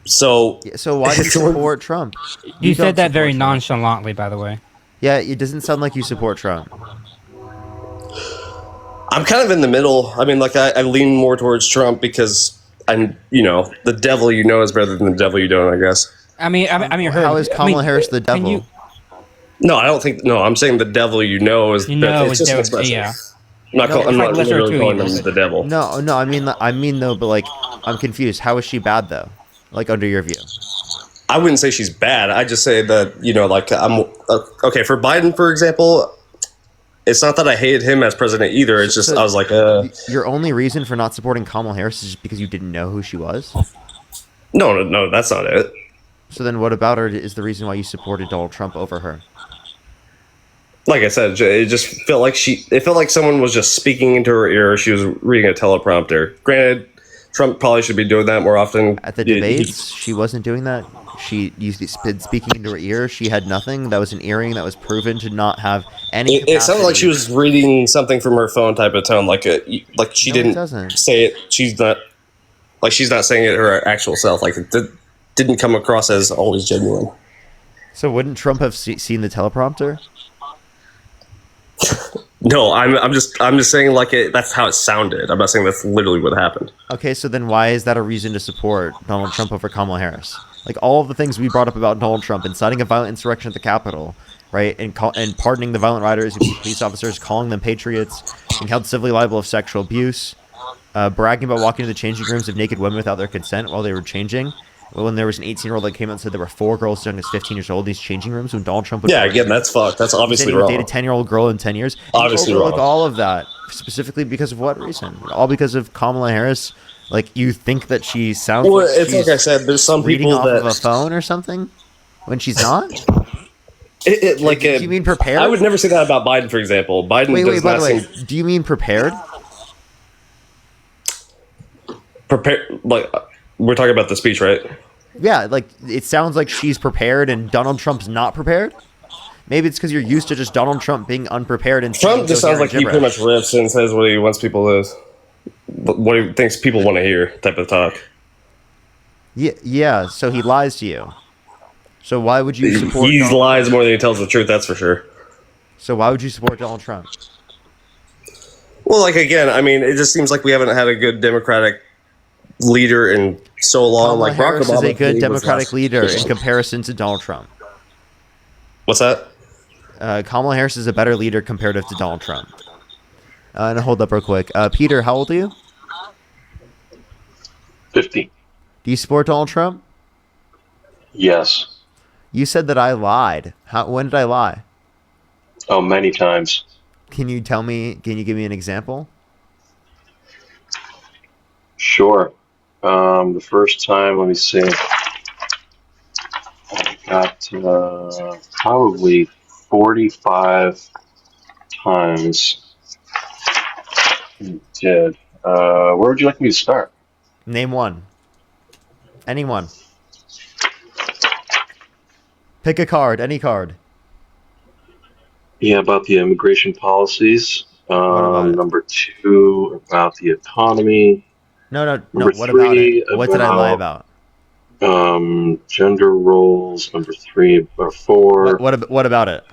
So
why do you support Trump?
You said that very
Trump.
nonchalantly, by the way.
Yeah, it doesn't sound like you support Trump.
I'm kind of in the middle. I mean, like, I lean more towards Trump because the devil you know is better than the devil you don't, I guess.
I mean,
how is Kamala Harris the devil?
No, I don't think. No, I'm saying the devil you know is. It's just an expression.
Yeah.
I'm not literally calling him the devil.
No, I mean though, but like, I'm confused. How is she bad though? Like, under your view?
I wouldn't say she's bad. I just say that like, I'm okay for Biden, for example. It's not that I hated him as president either. It's just I was like,
Your only reason for not supporting Kamala Harris is just because you didn't know who she was?
No, that's not it.
So then, what about her is the reason why you supported Donald Trump over her?
Like I said, it just felt like someone was just speaking into her ear. She was reading a teleprompter. Granted, Trump probably should be doing that more often.
At the debates, she wasn't doing that. She used been speaking into her ear. She had nothing. That was an earring that was proven to not have any.
It sounded like she was reading something from her phone type of tone, like she didn't say it. She's not saying it her actual self. Like, it didn't come across as always genuine.
So wouldn't Trump have seen the teleprompter?
No, I'm just saying, like, that's how it sounded. I'm not saying that's literally what happened.
Okay, so then why is that a reason to support Donald Trump over Kamala Harris? Like, all of the things we brought up about Donald Trump, inciting a violent insurrection at the Capitol, right, and pardoning the violent rioters, police officers, calling them patriots, being held civilly liable of sexual abuse, bragging about walking into the changing rooms of naked women without their consent while they were changing. When there was an 18-year-old that came out and said there were 4 girls as young as 15 years old in these changing rooms when Donald Trump would...
Yeah, again, that's fucked. That's obviously
wrong.
wrong.
Dated a 10-year-old girl in 10 years.
Obviously
overlook
wrong.
all of that. Specifically because of what reason? All because of Kamala Harris? Like, you think that she sounds
Well,
like
it's
she's
like I said. There's some
reading
people
off
that
of a phone or something when she's not?
do
you mean prepared?
I would never say that about Biden, for example. Biden
Wait,
does
by
not
the way,
seem
do you mean prepared?
prepared. Like we're talking about the speech, right?
Yeah, like, it sounds like she's prepared and Donald Trump's not prepared. Maybe it's because you're used to just Donald Trump being unprepared and
Trump just sounds like he pretty much riffs and says what he wants people to, what he thinks people want to hear, type of talk.
Yeah. So he lies to you. So why would you support?
He
Donald
lies
Trump?
more than he tells the truth. That's for sure.
So why would you support Donald Trump?
Well, like again, I mean, it just seems like we haven't had a good Democratic leader in so long.
Kamala
Like
Harris
Barack Obama
is a good
was
Democratic
last-
leader in comparison to Donald Trump.
What's that?
Kamala Harris is a better leader comparative to Donald Trump. And hold up real quick. Peter, how old are you?
50.
Do you support Donald Trump?
Yes.
You said that I lied. When did I lie?
Oh, many times.
Can you give me an example?
Sure. The first time, let me see. I got probably 45 times. You did. Where would you like me to start?
Name one. Anyone. Pick a card. Any card.
Yeah, about the immigration policies.
What about it?
Number 2, about the economy.
No.
Number
What about it?
3,
What did I lie about?
Gender roles. Number 3 or 4.
What about it?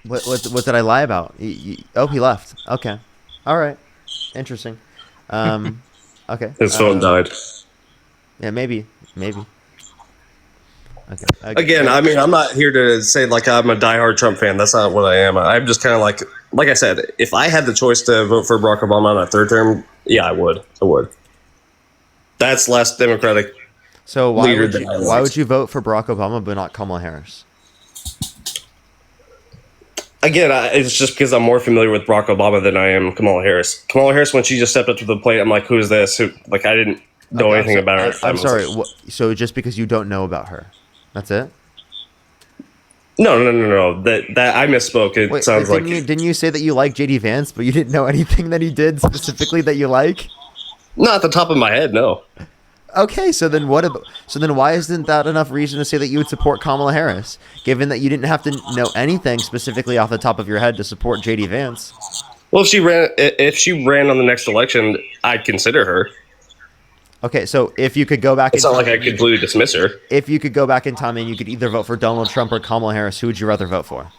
What did I lie about? Oh, he left. Okay. All right. Interesting. Okay.
His phone died.
Yeah, maybe. Okay.
Again, I mean, I'm not here to say like I'm a diehard Trump fan. That's not what I am. I'm just kind of like I said, if I had the choice to vote for Barack Obama on a third term, yeah, I would. That's less Democratic.
So why would you vote for Barack Obama but not Kamala Harris?
Again, it's just because I'm more familiar with Barack Obama than I am Kamala Harris. Kamala Harris, when she just stepped up to the plate, I'm like, who's this? I didn't know anything about her.
I'm sorry. So just because you don't know about her, that's it?
No. That I misspoke. It sounds like
didn't you say that you like JD Vance, but you didn't know anything that he did specifically that you like?
Not at the top of my head, no.
Okay, so then why isn't that enough reason to say that you would support Kamala Harris, given that you didn't have to know anything specifically off the top of your head to support JD Vance?
Well, if she ran on the next election, I'd consider her.
Okay, so if you could go back,
it's not like I completely dismiss her.
If you could go back in time and you could either vote for Donald Trump or Kamala Harris, who would you rather vote for?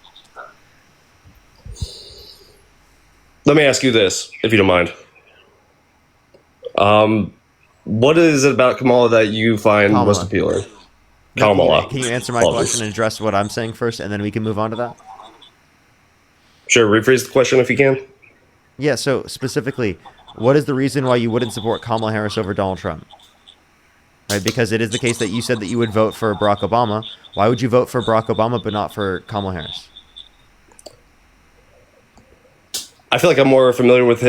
Let me ask you this, if you don't mind. What is it about Kamala that you find most appealing? Kamala.
Can you answer my question and address what I'm saying first, and then we can move on to that?
Sure, rephrase the question if you can.
Yeah, so specifically, what is the reason why you wouldn't support Kamala Harris over Donald Trump? Right, because it is the case that you said that you would vote for Barack Obama. Why would you vote for Barack Obama but not for Kamala Harris?
I feel like I'm more familiar with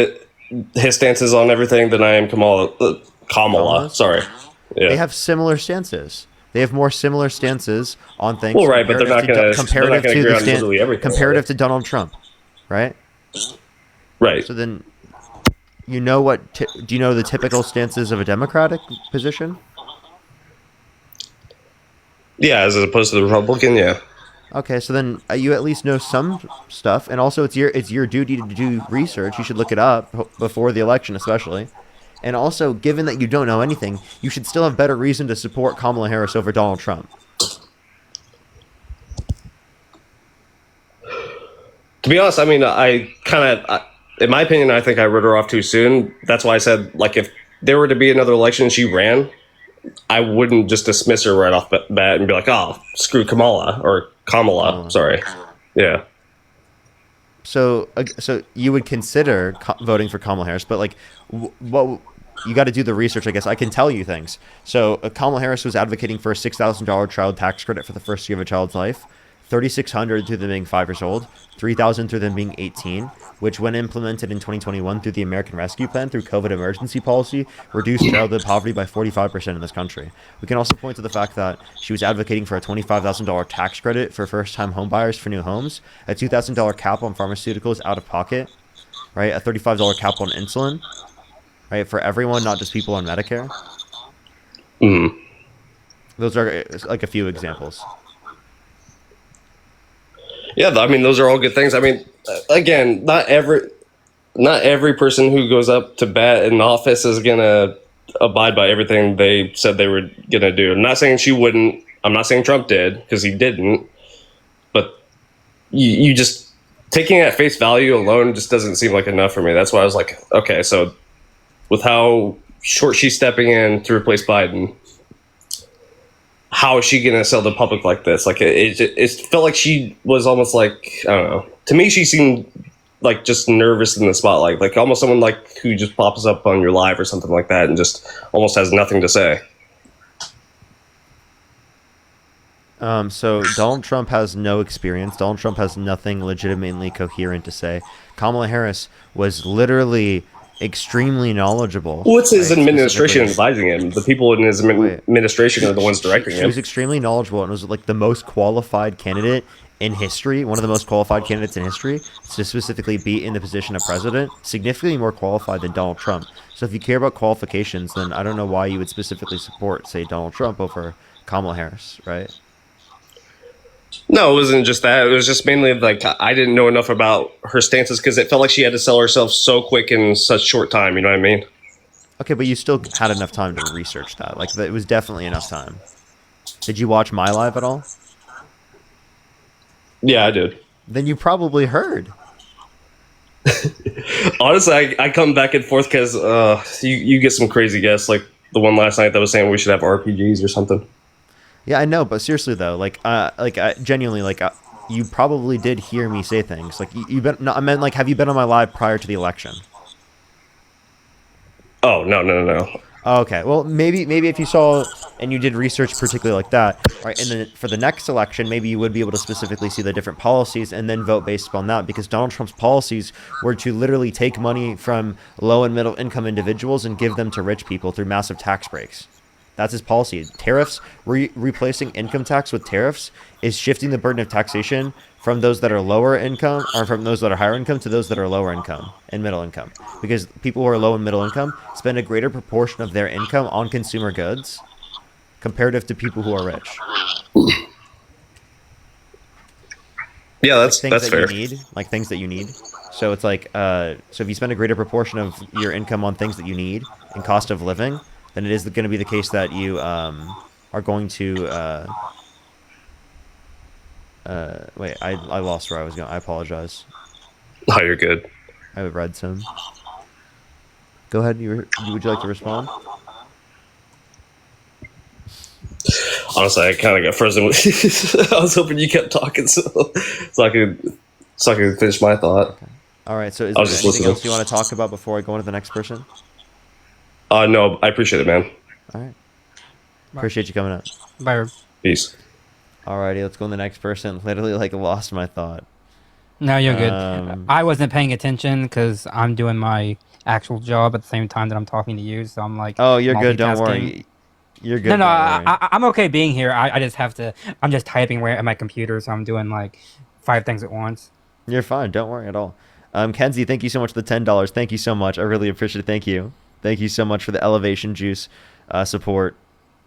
his stances on everything than I am Kamala. Sorry. Yeah.
They have similar stances. They have more similar stances on things.
Well, right, but they're not going to agree on literally everything.
Comparative to Donald Trump, right?
Right.
So then, you know what? Do you know the typical stances of a Democratic position?
Yeah, as opposed to the Republican, yeah.
Okay, so then you at least know some stuff, and also it's your duty to do research. You should look it up before the election, especially. And also, given that you don't know anything, you should still have better reason to support Kamala Harris over Donald Trump.
To be honest, I mean, in my opinion, I think I wrote her off too soon. That's why I said, like, if there were to be another election, she ran, I wouldn't just dismiss her right off the bat and be like, oh, screw Kamala or Kamala. Sorry. Yeah.
So you would consider voting for Kamala Harris, but like, what you got to do the research. I guess I can tell you things. So Kamala Harris was advocating for a $6,000 child tax credit for the first year of a child's life, $3,600 through them being 5 years old, $3,000 through them being 18, which when implemented in 2021 through the American Rescue Plan through COVID emergency policy, reduced childhood poverty by 45% in this country. We can also point to the fact that she was advocating for a $25,000 tax credit for first-time homebuyers for new homes, a $2,000 cap on pharmaceuticals out of pocket, right? A $35 cap on insulin, right? For everyone, not just people on Medicare.
Mm.
Those are like a few examples.
Yeah, I mean, those are all good things. I mean, again, not every person who goes up to bat in office is gonna abide by everything they said they were gonna do. I'm not saying she wouldn't. I'm not saying Trump did, because he didn't. But you just taking it at face value alone just doesn't seem like enough for me. That's why I was like, okay, so with how short she's stepping in to replace Biden, how is she going to sell the public like this? Like, it felt like she was almost like, I don't know. To me, she seemed like just nervous in the spotlight, like almost someone like who just pops up on your live or something like that and just almost has nothing to say.
So Donald Trump has no experience. Donald Trump has nothing legitimately coherent to say. Kamala Harris was literally extremely knowledgeable.
What's his administration advising him? The people in his administration are the ones directing him.
She was extremely knowledgeable and was like the most qualified candidate in history, one of the most qualified candidates in history to specifically be in the position of president, significantly more qualified than Donald Trump. So if you care about qualifications, then I don't know why you would specifically support, say, Donald Trump over Kamala Harris, right?
No, it wasn't just that. It was just mainly like I didn't know enough about her stances because it felt like she had to sell herself so quick in such short time. You know what I mean?
Okay, but you still had enough time to research that. Like, it was definitely enough time. Did you watch my live at all?
Yeah, I did.
Then you probably heard.
Honestly, I come back and forth because you get some crazy guests like the one last night that was saying we should have RPGs or something.
Yeah, I know, but seriously though, genuinely, you probably did hear me say things. Like, you been. No, I meant like, have you been on my live prior to the election?
Oh no.
Okay, well maybe if you saw and you did research particularly like that, right? And then for the next election, maybe you would be able to specifically see the different policies and then vote based upon that, because Donald Trump's policies were to literally take money from low and middle income individuals and give them to rich people through massive tax breaks. That's his policy. Tariffs, replacing income tax with tariffs is shifting the burden of taxation from those that are lower income or from those that are higher income to those that are lower income and middle income. Because people who are low and middle income spend a greater proportion of their income on consumer goods comparative to people who are rich.
Yeah, that's fair.
You need, like things that you need. So it's like, so if you spend a greater proportion of your income on things that you need and cost of living, then it is going to be the case that you are going to wait, I lost where I was going. I apologize.
Oh, you're good.
I read some. Go ahead. Would you like to respond?
Honestly, I kind of got frozen. I was hoping you kept talking so I could finish my thought.
Okay. All right. So is there anything else you want to talk about before I go on to the next person?
No, I appreciate it, man.
All right. Appreciate you coming up.
Bye.
Peace.
Alrighty, let's go on the next person. Literally, lost my thought.
No, you're good. I wasn't paying attention because I'm doing my actual job at the same time that I'm talking to you. So I'm like,
oh, you're good. Don't worry. You're good.
No, I'm okay being here. I just have to. I'm just typing at my computer, so I'm doing like 5 things at once.
You're fine. Don't worry at all. Kenzie, thank you so much for the $10. Thank you so much. I really appreciate it. Thank you. Thank you so much for the Elevation Juice support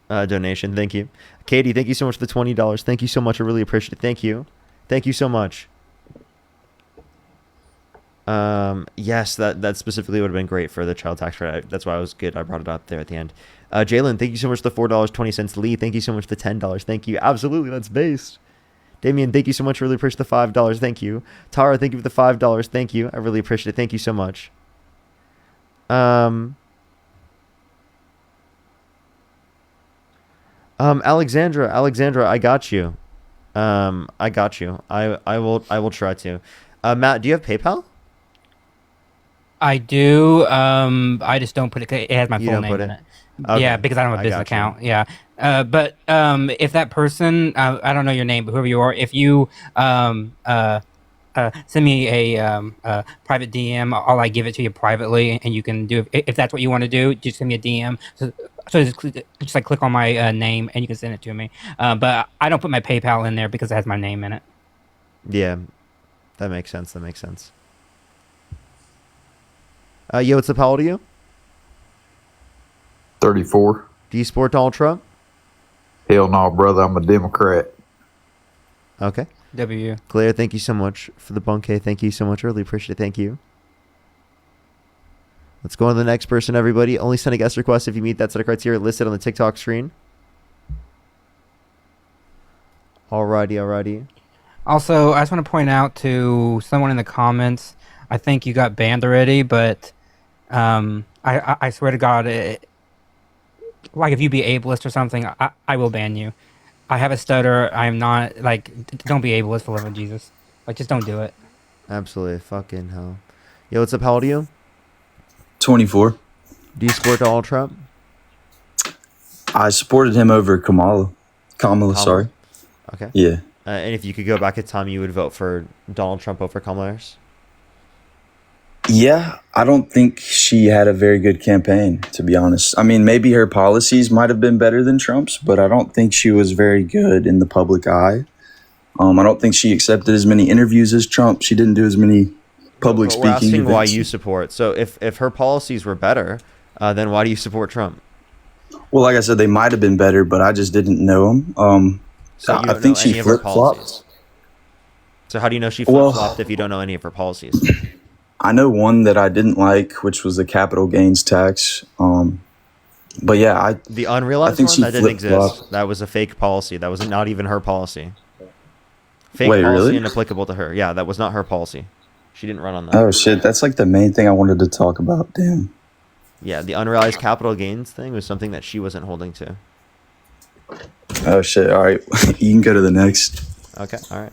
donation. Thank you. Katie, thank you so much for the $20. Thank you so much. I really appreciate it. Thank you. Thank you so much. Yes, that specifically would have been great for the child tax credit. That's why I was good. I brought it up there at the end. Jalen, thank you so much for the $4.20. Lee, thank you so much for the $10. Thank you. Absolutely, that's based. Damien, thank you so much. I really appreciate the $5. Thank you. Tara, thank you for the $5. Thank you. I really appreciate it. Thank you so much. Alexandra, I got you. I got you. I will try to. Matt, do you have PayPal?
I do. I just don't put it. It has my
You
full
don't
name
put
in
it?
it. Yeah,
Okay,
because I don't have a
I
business
got you.
account. Yeah. But if that person, I don't know your name, but whoever you are, if you send me a private DM, I'll give it to you privately, and you can do if that's what you want to do. Just send me a DM. So just like click on my name, and you can send it to me. But I don't put my PayPal in there because it has my name in it.
Yeah, that makes sense. That makes sense. Yo, what's up? How old are you?
34.
Do you support Donald Trump?
Hell no, brother. I'm a Democrat.
Okay.
W.
Claire, thank you so much for the bouquet. Thank you so much. Really appreciate it. Thank you. Let's go on to the next person, everybody. Only send a guest request if you meet that set of criteria listed on the TikTok screen. Alrighty.
Also, I just want to point out to someone in the comments. I think you got banned already, but I swear to God, like if you be ableist or something, I will ban you. I have a stutter. I'm not don't be ableist for the love of Jesus. Just don't do it.
Absolutely. Fucking hell. Yo, what's up? How old are you?
24.
Do you support Donald Trump?
I supported him over Kamala, sorry.
Okay.
Yeah.
And if you could go back in time, you would vote for Donald Trump over Kamala Harris?
Yeah, I don't think she had a very good campaign, to be honest. I mean, maybe her policies might have been better than Trump's, but I don't think she was very good in the public eye. I don't think she accepted as many interviews as Trump. She didn't do as many public speaking events.
We're asking why you support. So if her policies were better, then why do you support Trump?
Well, like I said, they might have been better, but I just didn't know them.
So you don't
I think
know
she
any of her
flip-flopped.
policies. So how do you know she flip-flopped if you don't know any of her policies?
I know one that I didn't like, which was the capital gains tax. But yeah,
the unrealized
think
one that didn't
flip-flopped.
exist. That was a fake policy. That was not even her policy. Fake
Wait,
policy
really?
inapplicable to her. Yeah, that was not her policy. She didn't run on that.
Oh shit, that's the main thing I wanted to talk about. Damn.
Yeah, the unrealized capital gains thing was something that she wasn't holding to.
Oh shit! All right, you can go to the next.
Okay, all right.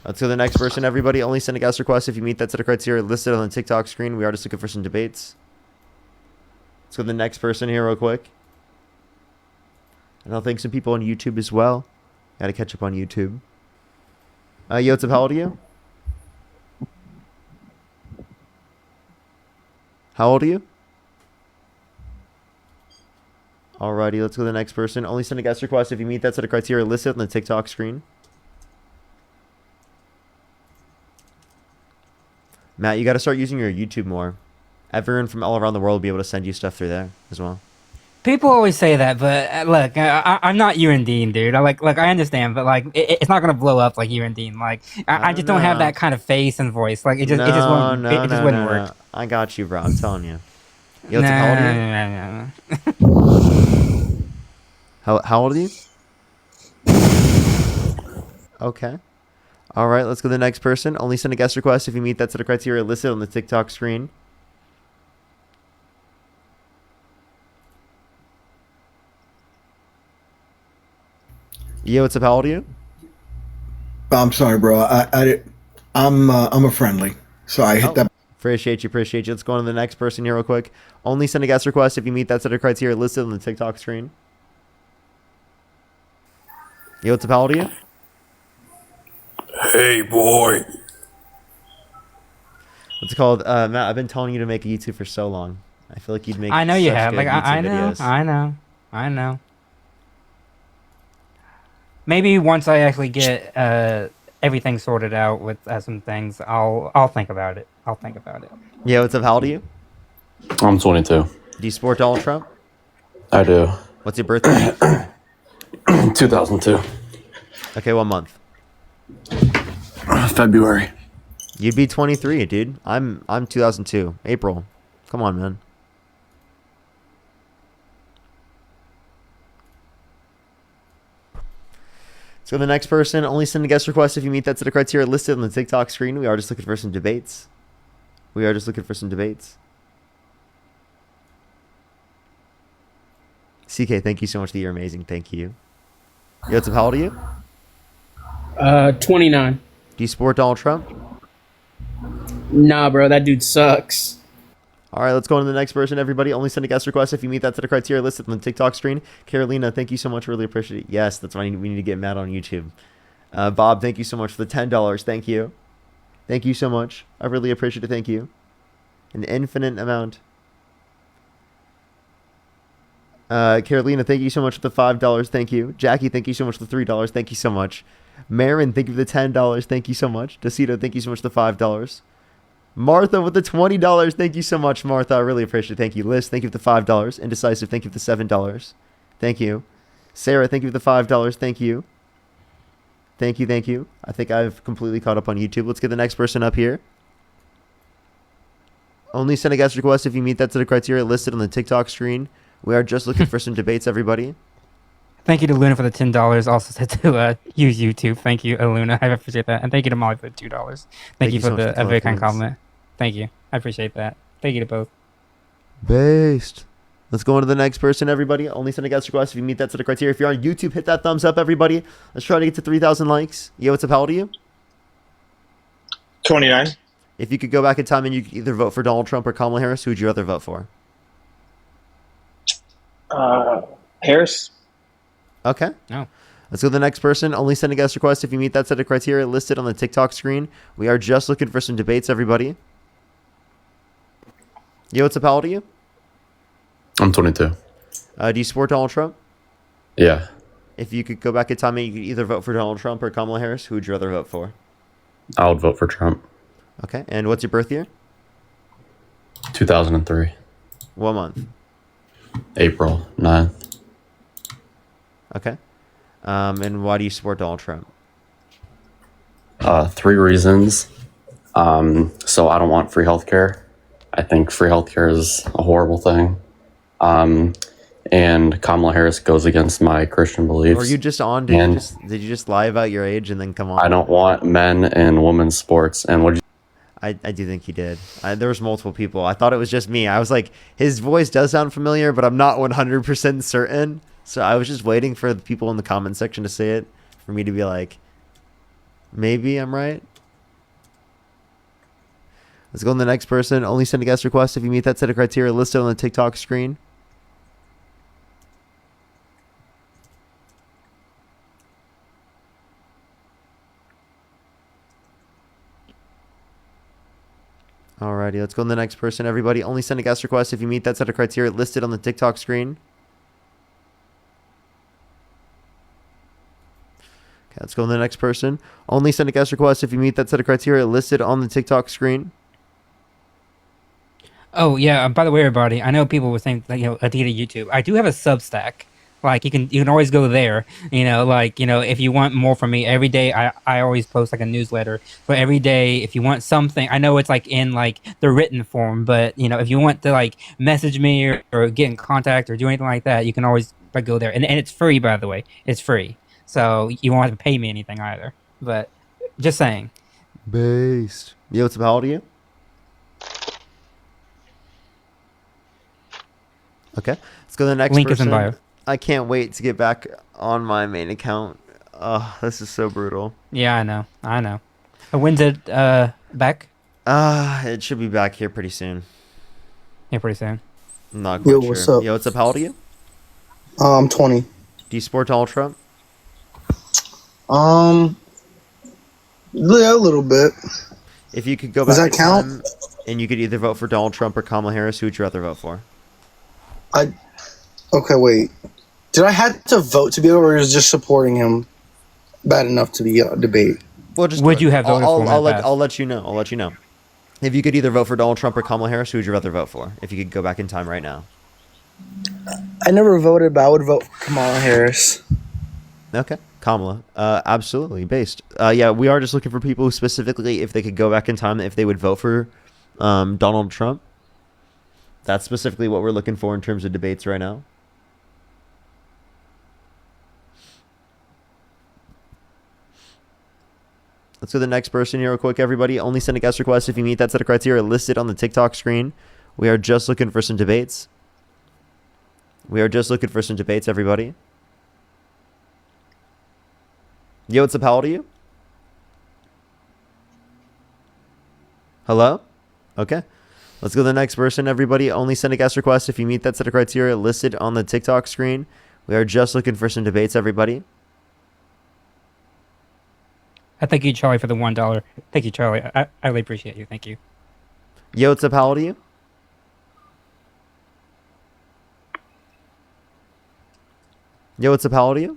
Let's go to the next person, everybody. Only send a guest request if you meet that set of criteria listed on the TikTok screen. We are just looking for some debates. Let's go to the next person here real quick. And I'll thank some people on YouTube as well. Got to catch up on YouTube. Yo, what's up? How old are you? How old are you? Alrighty, let's go to the next person. Only send a guest request if you meet that set of criteria listed on the TikTok screen. Matt, you got to start using your YouTube more. Everyone from all around the world will be able to send you stuff through there as well.
People always say that, but look, I'm not you and Dean, dude. I understand, but it's not gonna blow up like you and Dean. I just don't have that kind of face and voice. It just wouldn't work.
No. I got you, bro. I'm telling you. Yo, how old are you? How old are you? Okay. All right, let's go to the next person. Only send a guest request if you meet that set of criteria listed on the TikTok screen. Yo, what's up? How old are you?
I'm sorry, bro. I'm a friendly, so I hit that.
Appreciate you. Let's go on to the next person here real quick. Only send a guest request if you meet that set of criteria listed on the TikTok screen. Yo, what's up? How old are you?
Hey, boy.
What's it called? Matt, I've been telling you to make a YouTube for so long. I feel like you'd make.
I know you
such
have.
good YouTube videos.
I know. Maybe once I actually get everything sorted out with some things, I'll think about it.
Yeah, what's up? How old are you?
I'm 22.
Do you support Donald Trump?
I do.
What's your birthday?
2002.
Okay, what month?
February.
You'd be 23, dude. I'm 2002. April. Come on, man. So the next person, only send a guest request if you meet that set of criteria listed on the TikTok screen. We are just looking for some debates. CK, thank you so much. You're amazing. Thank you. Yo, what's up? How old are you?
29.
Do you support Donald Trump?
Nah, bro, that dude sucks.
All right, let's go on to the next person, everybody. Only send a guest request if you meet that set of criteria listed on the TikTok screen. Carolina, thank you so much. Really appreciate it. Yes, that's why we need to get Matt on YouTube. Bob, thank you so much for the $10. Thank you. Thank you so much. I really appreciate it. Thank you. An infinite amount. Carolina, thank you so much for the $5. Thank you. Jackie, thank you so much for the $3. Thank you so much. Marin, thank you for the $10. Thank you so much. Decito, thank you so much for the $5. Martha with the $20. Thank you so much, Martha. I really appreciate it. Thank you. Liz, thank you for the $5. Indecisive, thank you for the $7. Thank you. Sarah, thank you for the $5. Thank you. Thank you, thank you. I think I've completely caught up on YouTube. Let's get the next person up here. Only send a guest request if you meet that set of criteria listed on the TikTok screen. We are just looking for some debates, everybody.
Thank you to Luna for the $10. Also said to use YouTube. Thank you, Luna. I appreciate that. And thank you to Molly for the $2. Thank you for
so much
the
for the
very kind
comments.
compliment. Thank you. I appreciate that. Thank you to both.
Based. Let's go on to the next person, everybody. Only send a guest request if you meet that set of criteria. If you're on YouTube, hit that thumbs up, everybody. Let's try to get to 3,000 likes. Yo, what's up? How old are you?
29.
If you could go back in time and you could either vote for Donald Trump or Kamala Harris, who would you rather vote for?
Harris.
Okay.
No.
Let's go to the next person. Only send a guest request if you meet that set of criteria listed on the TikTok screen. We are just looking for some debates, everybody. Yo, what's up? How old are you?
I'm 22.
Do you support Donald Trump?
Yeah.
If you could go back in time and you could either vote for Donald Trump or Kamala Harris, who would you rather vote for?
I would vote for Trump.
Okay. And what's your birth year?
2003.
What month?
April 9th.
Okay. And why do you support Donald Trump?
3 reasons. So I don't want free healthcare. I think free healthcare is a horrible thing. And Kamala Harris goes against my Christian beliefs.
Were you just on? Did you just lie about your age and then come on?
I don't want men and women's sports. And what?
I do think he did. There was multiple people. I thought it was just me. I was like, his voice does sound familiar, but I'm not 100% certain. So I was just waiting for the people in the comment section to say it for me to be like, maybe I'm right. Let's go on to the next person. Only send a guest request if you meet that set of criteria listed on the TikTok screen. Alrighty, let's go on to the next person, everybody. Only send a guest request if you meet that set of criteria listed on the TikTok screen. Okay, let's go on to the next person. Only send a guest request if you meet that set of criteria listed on the TikTok screen.
Oh yeah. By the way, everybody, I know people were saying that, Adidas YouTube. I do have a Substack. Like you can always go there. If you want more from me every day, I always post like a newsletter. But every day, if you want something, I know it's like in like the written form, but if you want to like message me or get in contact or do anything like that, you can always like go there. And it's free, by the way. It's free, so you won't have to pay me anything either. But just saying.
Based. Yo, what's up? How old are you? Okay, let's go to the next
Link
person.
is in bio.
I can't wait to get back on my main account. Oh, this is so brutal.
Yeah, I know. When's it back?
It should be back here pretty soon.
Yeah, pretty soon.
I'm not quite
Yo,
sure.
what's up?
Yo, what's up? How old are you?
I'm 20.
Do you support Donald Trump?
Yeah, a little bit.
If you could go
Does
back
that
in
count?
time and you could either vote for Donald Trump or Kamala Harris, who would you rather vote for?
Okay, wait. Did I have to vote to be over, or is just supporting him bad enough to be a debate?
Well, just
Would you have voted for him in the past?
I'll let you know. I'll let you know. If you could either vote for Donald Trump or Kamala Harris, who would you rather vote for? If you could go back in time right now.
I never voted, but I would vote for Kamala Harris.
Okay, Kamala. Absolutely. Based. Yeah, we are just looking for people who specifically, if they could go back in time, if they would vote for Donald Trump. That's specifically what we're looking for in terms of debates right now. Let's go to the next person here real quick, everybody. Only send a guest request if you meet that set of criteria listed on the TikTok screen. We are just looking for some debates. We are just looking for some debates, everybody. Yo, what's up? How old are you? Hello? Okay. Let's go to the next person, everybody. Only send a guest request if you meet that set of criteria listed on the TikTok screen. We are just looking for some debates, everybody.
I thank you, Charlie, for the $1. Thank you, Charlie. I really appreciate you. Thank you.
Yo, what's up? How old are you? Yo, what's up? How old are you?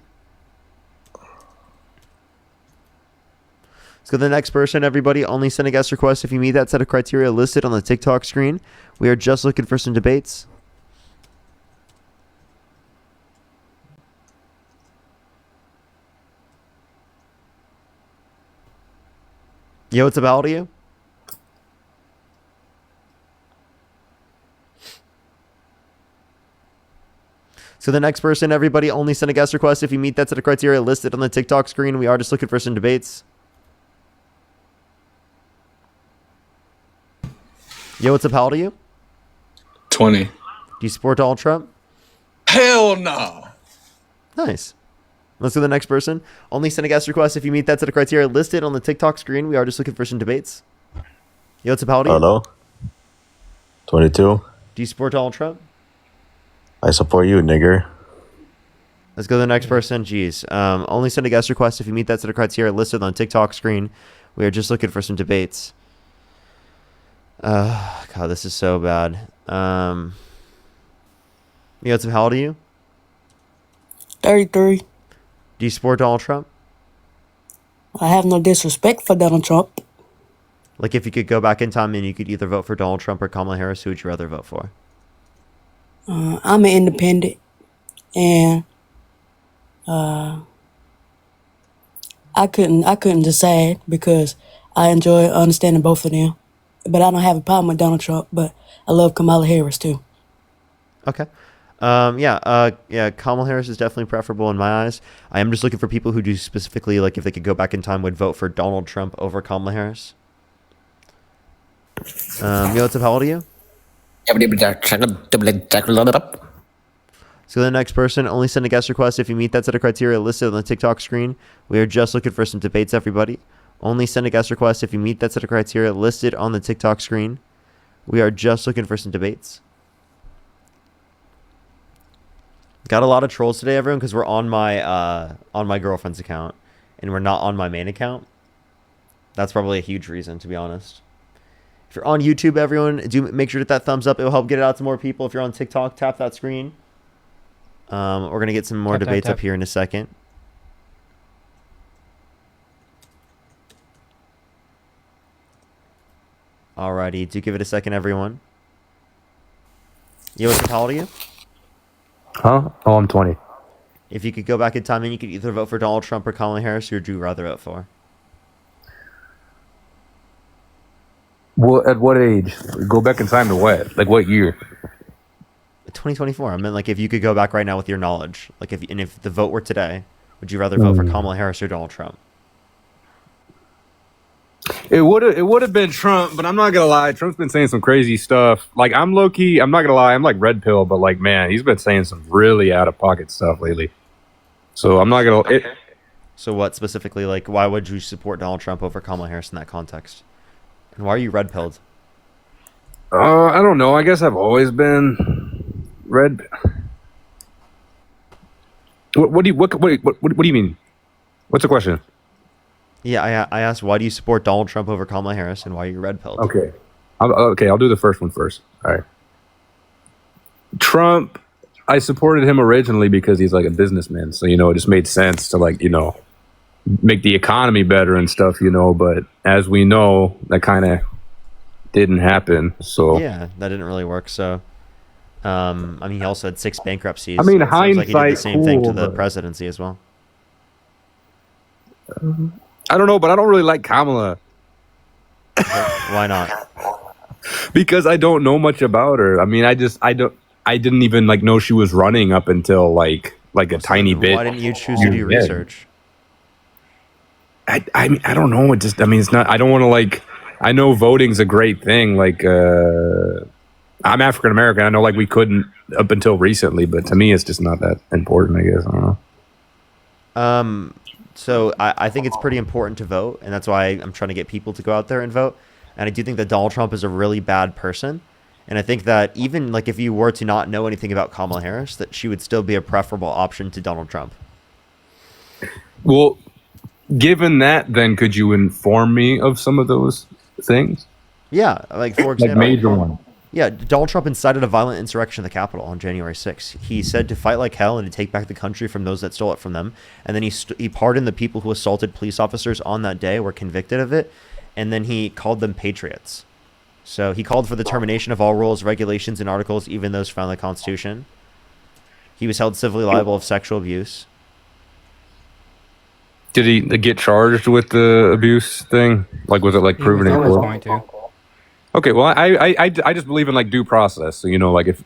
Let's go to the next person, everybody. Only send a guest request if you meet that set of criteria listed on the TikTok screen. We are just looking for some debates. Yo, what's up? How old are you? So the next person, everybody, only send a guest request if you meet that set of criteria listed on the TikTok screen. We are just looking for some debates. Yo, what's up? How old are you?
20.
Do you support Donald Trump?
Hell no.
Nice. Let's go to the next person. Only send a guest request if you meet that set of criteria listed on the TikTok screen. We are just looking for some debates. Yo, what's up? How old are you?
Hello? 22.
Do you support Donald Trump?
I support you, nigger.
Let's go to the next person. Jeez. Only send a guest request if you meet that set of criteria listed on TikTok screen. We are just looking for some debates. God, this is so bad. Yo, what's up? How old are you?
33.
Do you support Donald Trump?
I have no disrespect for Donald Trump.
Like, if you could go back in time and you could either vote for Donald Trump or Kamala Harris, who would you rather vote for?
I'm an independent, and I couldn't decide because I enjoy understanding both of them. But I don't have a problem with Donald Trump, but I love Kamala Harris too.
Okay. Yeah, Kamala Harris is definitely preferable in my eyes. I am just looking for people who do specifically, like, if they could go back in time, would vote for Donald Trump over Kamala Harris. Yo, what's up? How old are you? So the next person, only send a guest request if you meet that set of criteria listed on the TikTok screen. We are just looking for some debates, everybody. Only send a guest request if you meet that set of criteria listed on the TikTok screen. We are just looking for some debates. Got a lot of trolls today, everyone, because we're on my girlfriend's account and we're not on my main account. That's probably a huge reason, to be honest. If you're on YouTube, everyone, do make sure to hit that thumbs up. It will help get it out to more people. If you're on TikTok, tap that screen. We're going to get some more debates up here in a second. Alrighty, do give it a second, everyone. Yo, what's up? How old are you?
Huh? Oh, I'm 20.
If you could go back in time and you could either vote for Donald Trump or Kamala Harris, who would you rather vote for?
Well, at what age? Go back in time to what? Like what year?
2024. I mean, like, if you could go back right now with your knowledge, like, if the vote were today, would you rather vote for Kamala Harris or Donald Trump?
It would have been Trump, but I'm not gonna lie. Trump's been saying some crazy stuff. Like, I'm low key. I'm not gonna lie. I'm like red pill, but like, man, he's been saying some really out of pocket stuff lately. So I'm not gonna.
So what specifically? Like, why would you support Donald Trump over Kamala Harris in that context? And why are you red pilled?
I don't know. I guess I've always been red. What do you mean? What's the question?
Yeah, I asked, why do you support Donald Trump over Kamala Harris, and why are you red pilled?
Okay. I'll do the first one first. All right. Trump, I supported him originally because he's like a businessman. So, it just made sense to, like, make the economy better and stuff, but as we know, that kind of didn't happen. So
yeah, that didn't really work. So, I mean, he also had 6 bankruptcies.
I mean,
so it seems like he did the same thing to the
cool,
presidency as well.
I don't know, but I don't really like Kamala.
Why not?
Because I don't know much about her. I mean, I didn't even like know she was running up until like a tiny bit.
Why didn't you choose to do research?
I mean, I don't know. It's not. I don't want to like. I know voting's a great thing. Like, I'm African American. I know like we couldn't up until recently, but to me, it's just not that important. I guess I don't know.
So I think it's pretty important to vote, and that's why I'm trying to get people to go out there and vote. And I do think that Donald Trump is a really bad person. And I think that even like if you were to not know anything about Kamala Harris, that she would still be a preferable option to Donald Trump.
Well, given that, then could you inform me of some of those things?
Yeah, like for example,
Like major one.
Yeah, Donald Trump incited a violent insurrection at the Capitol on January 6th. He said to fight like hell and to take back the country from those that stole it from them. And then he pardoned the people who assaulted police officers on that day, were convicted of it, and then he called them patriots. So he called for the termination of all rules, regulations, and articles, even those found in the Constitution. He was held civilly liable of sexual abuse.
Did he get charged with the abuse thing? Like, was it like proven in
He was
court?
going to.
Okay, well, I just believe in like due process. So you know, like if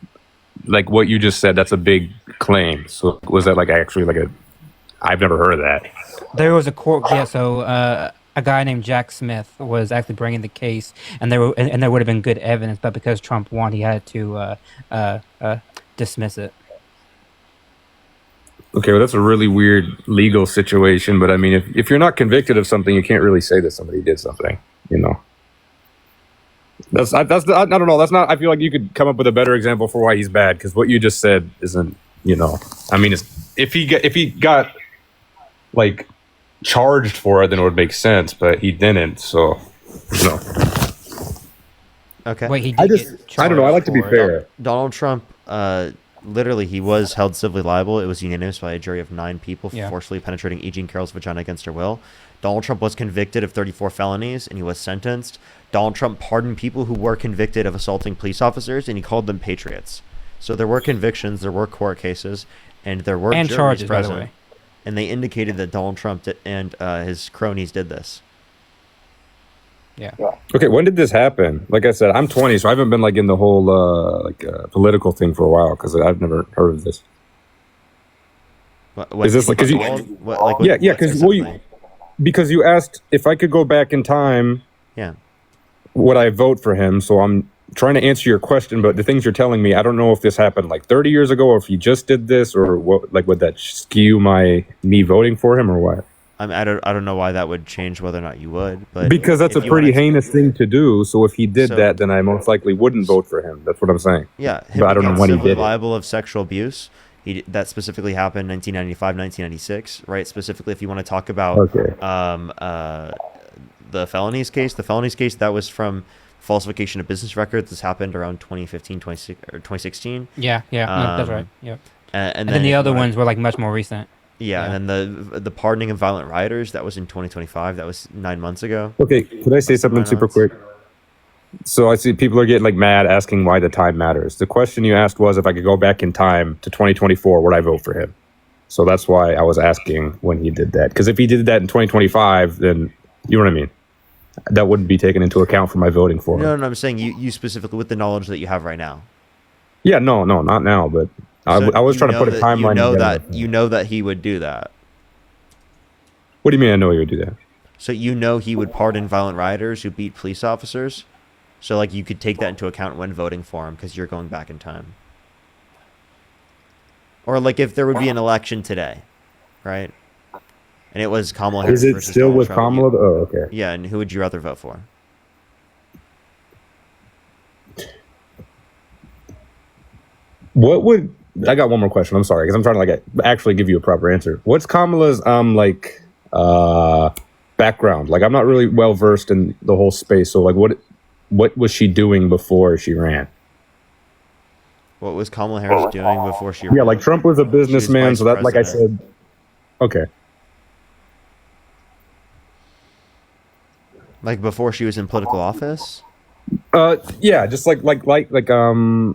like what you just said, that's a big claim. So was that like actually like a? I've never heard of that.
There was a court, yeah. So a guy named Jack Smith was actually bringing the case, and there would have been good evidence, but because Trump won, he had to dismiss it.
Okay, well, that's a really weird legal situation. But I mean, if you're not convicted of something, you can't really say that somebody did something. You know. I don't know. That's not. I feel like you could come up with a better example for why he's bad, because what you just said isn't. You know, I mean, if he got like charged for it, then it would make sense, but he didn't. So, no.
Okay.
Wait, he
I
did get
don't know. I like to be
charged for it.
fair.
Donald Trump, literally, he was held civilly liable. It was unanimous by a jury of 9 people for forcefully penetrating E. Jean Carroll's vagina against her will. Donald Trump was convicted of 34 felonies, and he was sentenced. Donald Trump pardoned people who were convicted of assaulting police officers, and he called them patriots. So there were convictions, there were court cases, and there were
And
juries
charges, by the
present.
way.
And they indicated that Donald Trump and his cronies did this.
Yeah.
Okay, when did this happen? Like I said, I'm 20, so I haven't been like in the whole political thing for a while because I've never heard of this.
What,
Is this like because you? Because you asked if I could go back in time.
Yeah.
Would I vote for him? So I'm trying to answer your question, but the things you're telling me, I don't know if this happened like 30 years ago, or if he just did this, or what. Like, would that skew me voting for him, or what?
I don't know why that would change whether or not you would, but
because that's a pretty heinous thing to do. So if he did that, then I most likely wouldn't vote for him. That's what I'm saying.
Yeah,
but I don't know when he did it.
Liable of sexual abuse. That specifically happened in 1995, 1996, right? Specifically, if you want to talk about the felonies case, that was from falsification of business records. This happened around 2015, 2016.
Yeah, that's right. Yeah.
And
then the other ones were like much more recent.
Yeah, and then the pardoning of violent rioters, that was in 2025. That was 9 months ago.
Okay, could I say something super quick? So I see people are getting like mad asking why the time matters. The question you asked was if I could go back in time to 2024, would I vote for him? So that's why I was asking when he did that. Because if he did that in 2025, then you know what I mean? That wouldn't be taken into account for my voting for him.
No, I'm saying you specifically with the knowledge that you have right now.
Yeah, no, not now, but I was trying to put a timeline.
You know that he would do that.
What do you mean I know he would do that?
So you know he would pardon violent rioters who beat police officers? So, like, you could take that into account when voting for him because you're going back in time. Or, like, if there would be an election today, right? And it was Kamala Harris.
Is it still Donald with Trump, Kamala? Oh, okay.
Yeah, and who would you rather vote for?
What would... I got one more question. I'm sorry, because I'm trying to, like, actually give you a proper answer. What's Kamala's, background? Like, I'm not really well-versed in the whole space, so, like, what was she doing before she ran?
What was Kamala Harris doing before she ran?
Yeah, like Trump was a businessman, so that, like I said, okay.
Like before she was in political office?
Yeah, just like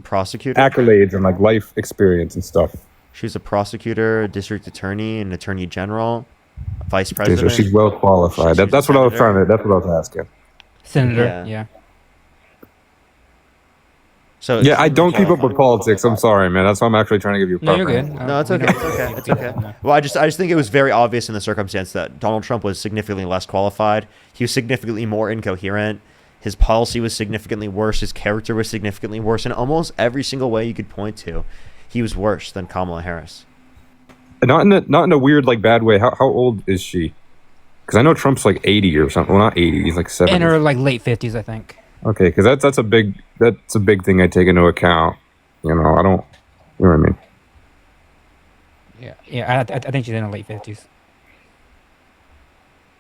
prosecutor
accolades and like life experience and stuff.
She was a prosecutor, a district attorney, an attorney general, vice president.
Okay, so she's well qualified. That's what I was trying to. That's what I was asking.
Senator, yeah.
So
yeah, I don't keep up with politics. I'm sorry, man. That's why I'm actually trying to give you a proper.
No, you're good.
No, it's okay. It's okay. Well, I just think it was very obvious in the circumstance that Donald Trump was significantly less qualified. He was significantly more incoherent. His policy was significantly worse. His character was significantly worse. In almost every single way you could point to, he was worse than Kamala Harris.
Not in a weird, like, bad way. How old is she? Because I know Trump's like 80 or something. Well, not 80. He's like 70.
In her like late 50s, I think.
Okay, because that's a big thing I take into account. You know, I don't. You know what I mean?
Yeah. I think she's in her late 50s.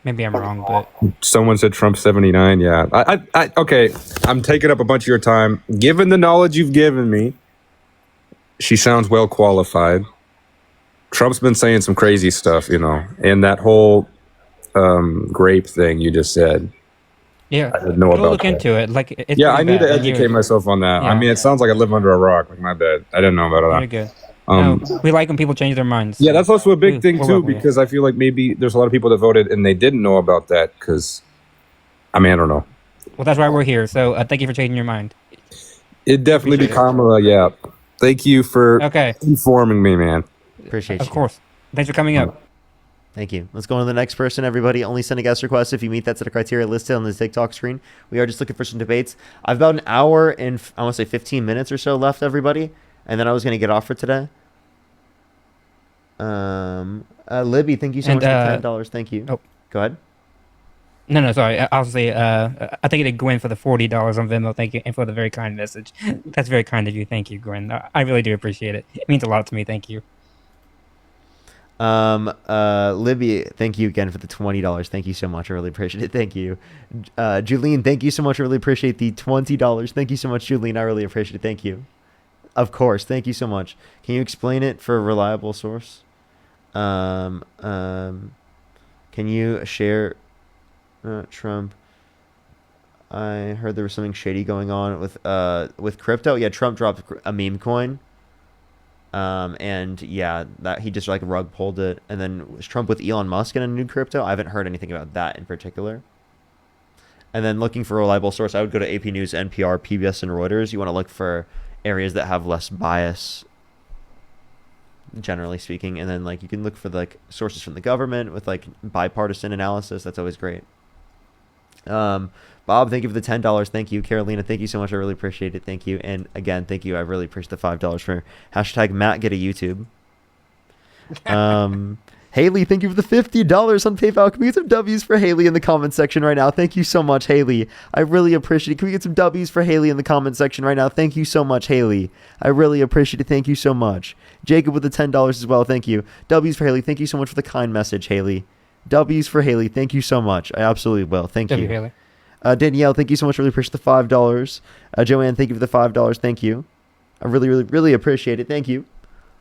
Maybe I'm wrong, but
Someone said Trump's 79. Yeah. I okay. I'm taking up a bunch of your time. Given the knowledge you've given me, she sounds well qualified. Trump's been saying some crazy stuff, you know, and that whole grape thing you just said.
yeah,
I didn't know
we'll
about
look
that.
into it. Like, it's
Yeah, I
pretty
need to
bad. And
educate myself on that. I
yeah.
mean, it sounds like I live under a rock. Like, my bad. I didn't know about
You're
that.
good. No, we like when people change their minds.
Yeah, that's also a big thing
we're
too,
welcome, yeah.
because I feel like maybe there's a lot of people that voted and they didn't know about that. Because, I mean, I don't know.
Well, that's why we're here. So thank you for changing your mind.
It'd definitely be Kamala. Yeah. Thank you for informing me, man.
Appreciate
Of
you.
course. Thanks for coming up.
Thank you. Let's go on to the next person, everybody. Only send a guest request if you meet that set of criteria listed on the TikTok screen. We are just looking for some debates. I've about an hour and I want to say 15 minutes or so left, everybody. And then I was going to get off for today. Libby, thank you so much for $10. Thank you.
Oh.
Go ahead.
No, sorry. I'll say, I think it Gwen for the $40 on Venmo. Thank you. And for the very kind message. That's very kind of you. Thank you, Gwen. I really do appreciate it. It means a lot to me. Thank you.
Libby, thank you again for the $20. Thank you so much. I really appreciate it. Thank you. Julene, thank you so much. I really appreciate the $20. Thank you so much, Julene. I really appreciate it. Thank you. Of course. Thank you so much. Can you explain it for a reliable source? Can you share Trump? I heard there was something shady going on with crypto. Yeah, Trump dropped a meme coin. And yeah, that he just like rug pulled it. And then was Trump with Elon Musk in a new crypto? I haven't heard anything about that in particular. And then looking for a reliable source, I would go to AP News, NPR, PBS, and Reuters. You want to look for areas that have less bias, generally speaking. And then like you can look for like sources from the government with like bipartisan analysis. That's always great. Bob, thank you for the $10. Thank you. Carolina, thank you so much. I really appreciate it. Thank you. And again, thank you. I really appreciate the $5 for hashtag Matt get a YouTube. Haley, thank you for the $50 on PayPal. Can we get some W's for Haley in the comment section right now? Thank you so much, Haley. I really appreciate it. Can we get some W's for Haley in the comment section right now? Thank you so much, Haley. I really appreciate it. Thank you so much. Jacob with the $10 as well. Thank you. W's for Haley. Thank you so much for the kind message, Haley. W's for Haley. Thank you so much. I absolutely will. Thank you.
Haley.
Danielle, thank you so much. Really appreciate the $5. Joanne, thank you for the $5. Thank you. I really, really, really appreciate it. Thank you.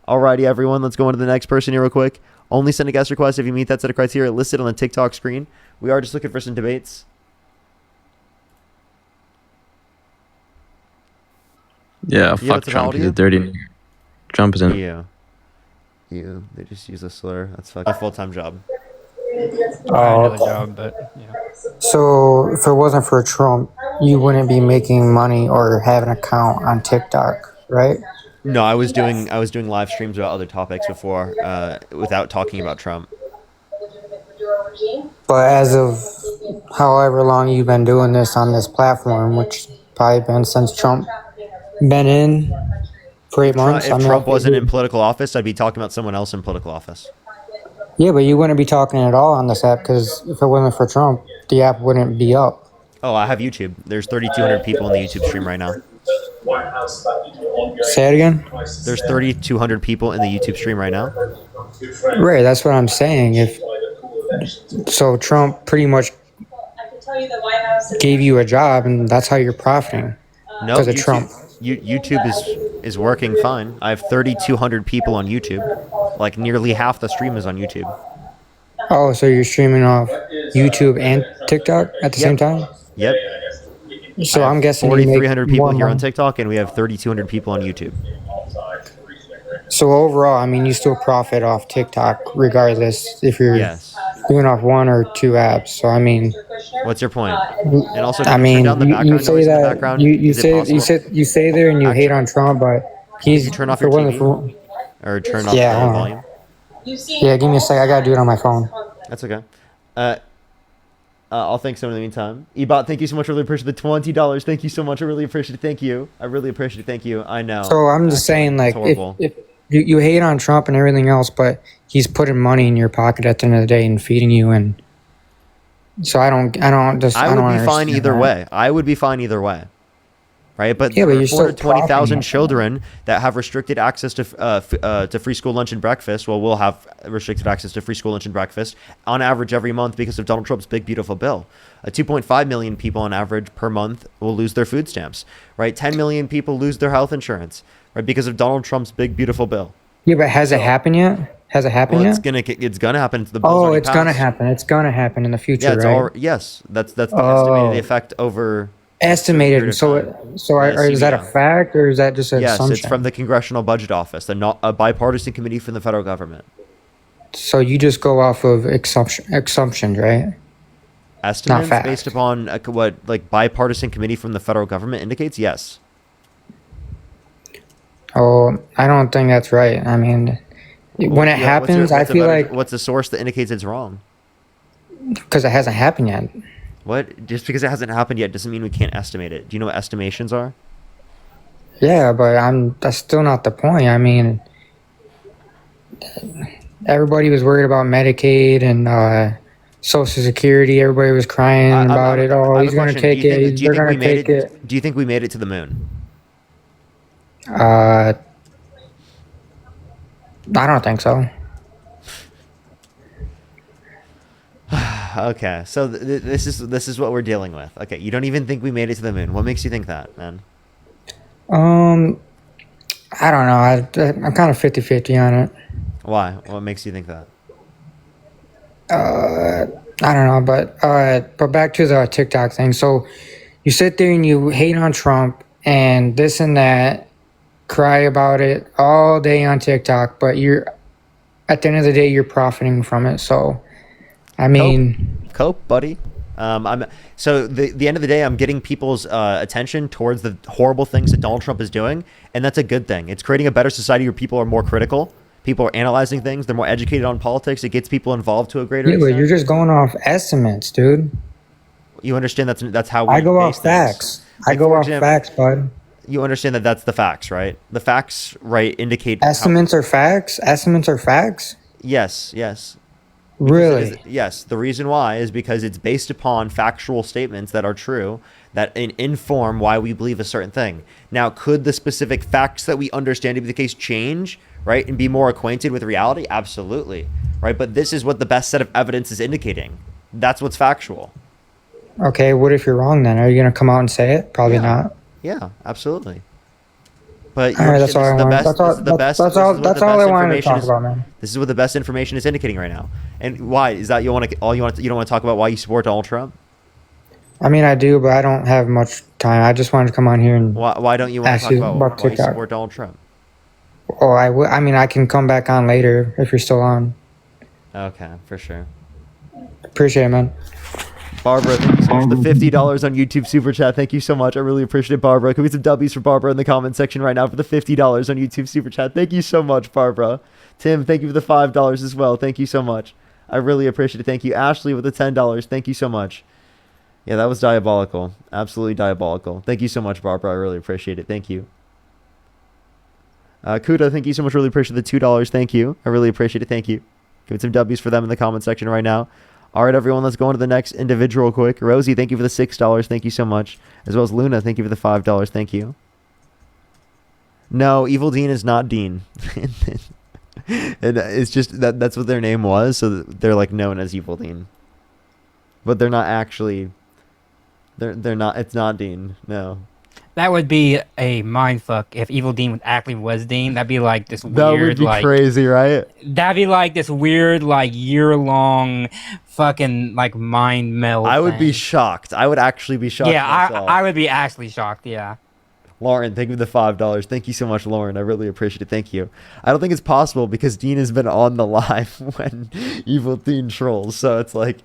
Alrighty, everyone. Let's go on to the next person here real quick. Only send a guest request if you meet that set of criteria listed on the TikTok screen. We are just looking for some debates.
Yeah, fuck Trump. He's a dirty nigger. Trump is in.
You. They just use a slur. That's fucking a full-time job.
Job, but yeah.
So if it wasn't for Trump, you wouldn't be making money or have an account on TikTok, right?
No, I was doing live streams about other topics before, without talking about Trump.
But as of however long you've been doing this on this platform, which probably been since Trump been in for 8 months.
If Trump wasn't in political office, I'd be talking about someone else in political office.
Yeah, but you wouldn't be talking at all on this app because if it wasn't for Trump, the app wouldn't be up.
Oh, I have YouTube. There's 3,200 people in the YouTube stream right now.
Say it again?
There's 3,200 people in the YouTube stream right now.
Right, that's what I'm saying. So Trump pretty much gave you a job, and that's how you're profiting.
No,
because of Trump.
YouTube is working fine. I have 3,200 people on YouTube. Like nearly half the stream is on YouTube.
Oh, so you're streaming off YouTube and TikTok at the same time?
Yep.
So I'm guessing
4,300 people here on TikTok, and we have 3,200 people on YouTube.
So overall, I mean, you still profit off TikTok regardless if you're doing off one or two apps. So I mean,
what's your point? And also,
I mean, you say that you say there and you hate on Trump, but he's
turn off your TV or turn off the volume.
Yeah, give me a sec. I gotta do it on my phone.
That's okay. I'll thank someone in the meantime. Ebot, thank you so much. I really appreciate the $20. Thank you so much. I really appreciate it. Thank you. I really appreciate it. Thank you. I know.
So I'm just saying, like, if you hate on Trump and everything else, but he's putting money in your pocket at the end of the day and feeding you, and so I would be
fine either way. I would be fine either way. Right, but
yeah,
there
but
are
you're still
420,000
profiting.
children that have restricted access to free school lunch and breakfast. Well, we'll have restricted access to free school lunch and breakfast on average every month because of Donald Trump's big beautiful bill. 2.5 million people on average per month will lose their food stamps. Right, 10 million people lose their health insurance. Right, because of Donald Trump's big beautiful bill.
Yeah, but has it happened yet? Has it happened yet?
It's gonna happen. It's the bill's already
it's gonna
passed.
happen. It's gonna happen in the future,
Yeah, it's
right?
yes. That's the estimated effect over.
Estimated. So is that a
CBO.
fact or is that just an
Yes,
assumption?
it's from the Congressional Budget Office, a bipartisan committee from the federal government.
So you just go off of assumptions, right?
Estimates
facts.
based upon what bipartisan committee from the federal government indicates. Yes.
Oh, I don't think that's right. I mean, when it happens, I feel like
what's the source that indicates it's wrong?
because it hasn't happened yet.
What? Just because it hasn't happened yet doesn't mean we can't estimate it. Do you know what estimations are?
Yeah, but that's still not the point. I mean, everybody was worried about Medicaid and Social Security. Everybody was crying about it. Oh, he's going to take it. They're going to take it.
Do you think we made it to the moon?
I don't think so.
Okay, so this is what we're dealing with. Okay, you don't even think we made it to the moon. What makes you think that, man?
I don't know. I'm kind of 50-50 on it.
Why? What makes you think that?
I don't know, but back to the TikTok thing. So you sit there and you hate on Trump and this and that, cry about it all day on TikTok, but at the end of the day, you're profiting from it. So, I mean,
cope, buddy. So the end of the day, I'm getting people's attention towards the horrible things that Donald Trump is doing, and that's a good thing. It's creating a better society where people are more critical. People are analyzing things. They're more educated on politics. It gets people involved to a greater
yeah,
extent.
but you're just going off estimates, dude.
You understand that's how we
I go
base
off
things.
facts. I
Like,
go
for
off
example,
facts, bud.
You understand that that's the facts, right? The facts, right, indicate
Estimates are facts. Estimates are facts.
Yes.
Really?
Yes. The reason why is because it's based upon factual statements that are true that inform why we believe a certain thing. Now, could the specific facts that we understand to be the case change, right, and be more acquainted with reality? Absolutely, right? But this is what the best set of evidence is indicating. That's what's factual.
Okay, what if you're wrong then? Are you going to come out and say it? Probably not.
Yeah, absolutely. But
All right, that's all I wanted. That's all I wanted to talk about, man.
This is what the best information is indicating right now. And why is that? You don't want to talk about why you support Donald Trump?
I mean, I do, but I don't have much time. I just wanted to come on here and
why don't you want to talk about why you
TikTok.
support Donald Trump?
Oh, I mean, I can come back on later if you're still on.
Okay, for sure.
Appreciate it, man.
Barbara, thank you so much for the $50 on YouTube Super Chat. Thank you so much. I really appreciate it, Barbara. Can we get some W's for Barbara in the comment section right now for the $50 on YouTube Super Chat? Thank you so much, Barbara. Tim, thank you for the $5 as well. Thank you so much. I really appreciate it. Thank you. Ashley with the $10. Thank you so much. Yeah, that was diabolical. Absolutely diabolical. Thank you so much, Barbara. I really appreciate it. Thank you. Kuda, thank you so much. Really appreciate the $2. Thank you. I really appreciate it. Thank you. Give me some W's for them in the comment section right now. All right, everyone, let's go on to the next individual quick. Rosie, thank you for the $6. Thank you so much. As well as Luna, thank you for the $5. Thank you. No, Evil Dean is not Dean. And it's just that's what their name was, so they're like known as Evil Dean. But they're not actually. They're not. It's not Dean. No.
That would be a mindfuck if Evil Dean actually was Dean. That'd be like this weird,
That would be crazy, right?
That'd be like this weird, like year-long, fucking like mind meld.
I would be shocked. I would actually be shocked.
Yeah,
myself.
I would be actually shocked. Yeah.
Lauren, thank you for the $5. Thank you so much, Lauren. I really appreciate it. Thank you. I don't think it's possible because Dean has been on the live when Evil Dean trolls, so it's like.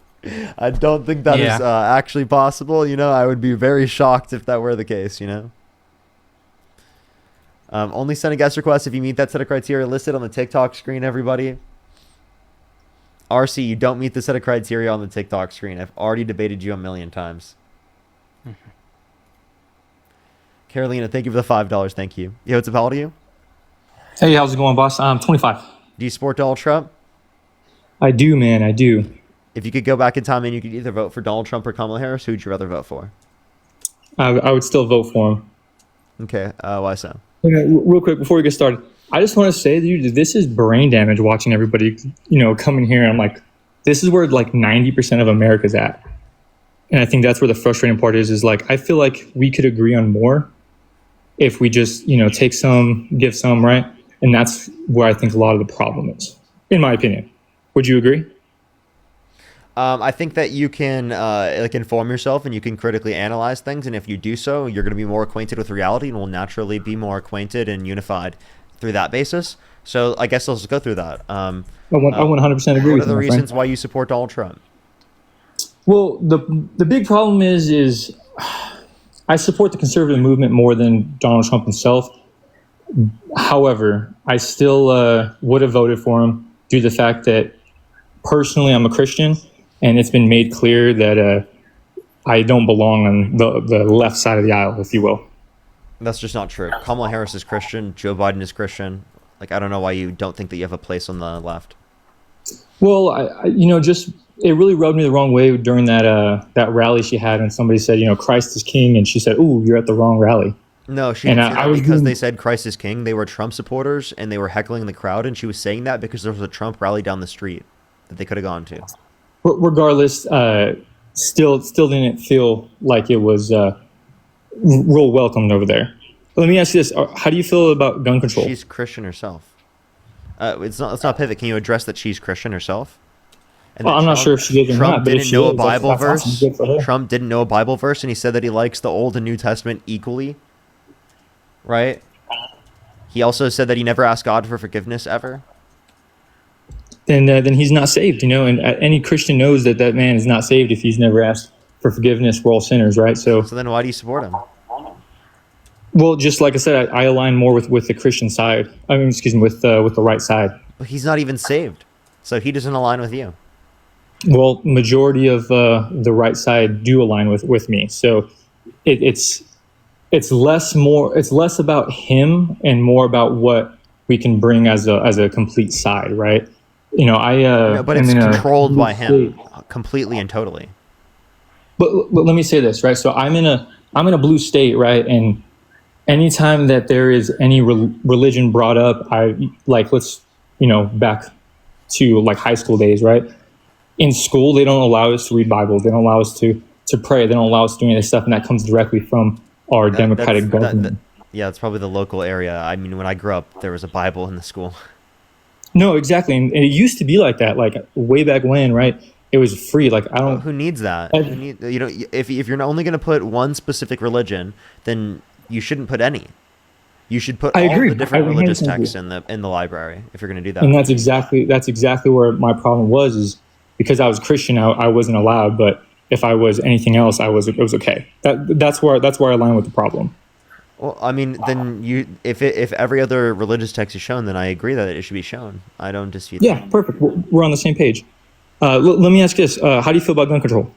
I don't think that is actually possible. You know, I would be very shocked if that were the case, you know. Only send a guest request if you meet that set of criteria listed on the TikTok screen, everybody. RC, you don't meet the set of criteria on the TikTok screen. I've already debated you a million times. Carolina, thank you for the $5. Thank you. Yo, what's up? How old are you?
Hey, how's it going, boss? I'm 25.
Do you support Donald Trump?
I do, man. I do.
If you could go back in time and you could either vote for Donald Trump or Kamala Harris, who would you rather vote for?
I would still vote for him.
Okay, why so?
Real quick before we get started, I just want to say to you that this is brain damage watching everybody, come in here. I'm like, this is where like 90% of America's at. And I think that's where the frustrating part is like, I feel like we could agree on more if we just, take some, give some, right? And that's where I think a lot of the problem is, in my opinion. Would you agree?
I think that you can inform yourself and you can critically analyze things. And if you do so, you're going to be more acquainted with reality and will naturally be more acquainted and unified through that basis. So I guess let's go through that. I
100% agree with you.
What are the reasons why you support Donald Trump?
Well, the big problem is I support the conservative movement more than Donald Trump himself. However, I still would have voted for him due to the fact that personally I'm a Christian, and it's been made clear that I don't belong on the left side of the aisle, if you will.
That's just not true. Kamala Harris is Christian. Joe Biden is Christian. Like, I don't know why you don't think that you have a place on the left.
Well, I it really rubbed me the wrong way during that rally she had, and somebody said, Christ is king, and she said, "Ooh, you're at the wrong rally."
No, she didn't say that because they said Christ is king. They were Trump supporters, and they were heckling the crowd, and she was saying that because there was a Trump rally down the street that they could have gone to.
Regardless, still didn't feel like it was real welcomed over there. Let me ask you this: how do you feel about gun control?
She's Christian herself. Let's not pivot. Can you address that she's Christian herself? And
well, I'm not sure if she is or not.
Trump didn't know a Bible verse. Trump didn't know a Bible verse, and he said that he likes the Old and New Testament equally. Right? He also said that he never asked God for forgiveness ever.
Then he's not saved, and any Christian knows that man is not saved if he's never asked for forgiveness. We're all sinners, right? So
then why do you support him?
Well, just like I said, I align more with the Christian side. I mean, excuse me, with the right side.
But he's not even saved, so he doesn't align with you.
Well, majority of the right side do align with me. So it's less about him and more about what we can bring as a complete side, right?
But it's controlled by him completely and totally.
But let me say this, right? So I'm in a blue state, right? And anytime that there is any religion brought up, let's back to like high school days, right? In school, they don't allow us to read Bible. They don't allow us to pray. They don't allow us to do any of this stuff, and that comes directly from our democratic government.
Yeah, it's probably the local area. I mean, when I grew up, there was a Bible in the school.
No, exactly, and it used to be like that, like way back when, right? It was free. Like I don't.
Who needs that? If you're only going to put one specific religion, then you shouldn't put any. You should put all the different religious texts in the library if you're going to do that.
And that's exactly where my problem was. Is because I was Christian, I wasn't allowed. But if I was anything else, it was okay. That's where I align with the problem.
Well, I mean, then if every other religious text is shown, then I agree that it should be shown. I don't dispute.
Yeah, perfect. We're on the same page. Let me ask you this: how do you feel about gun control?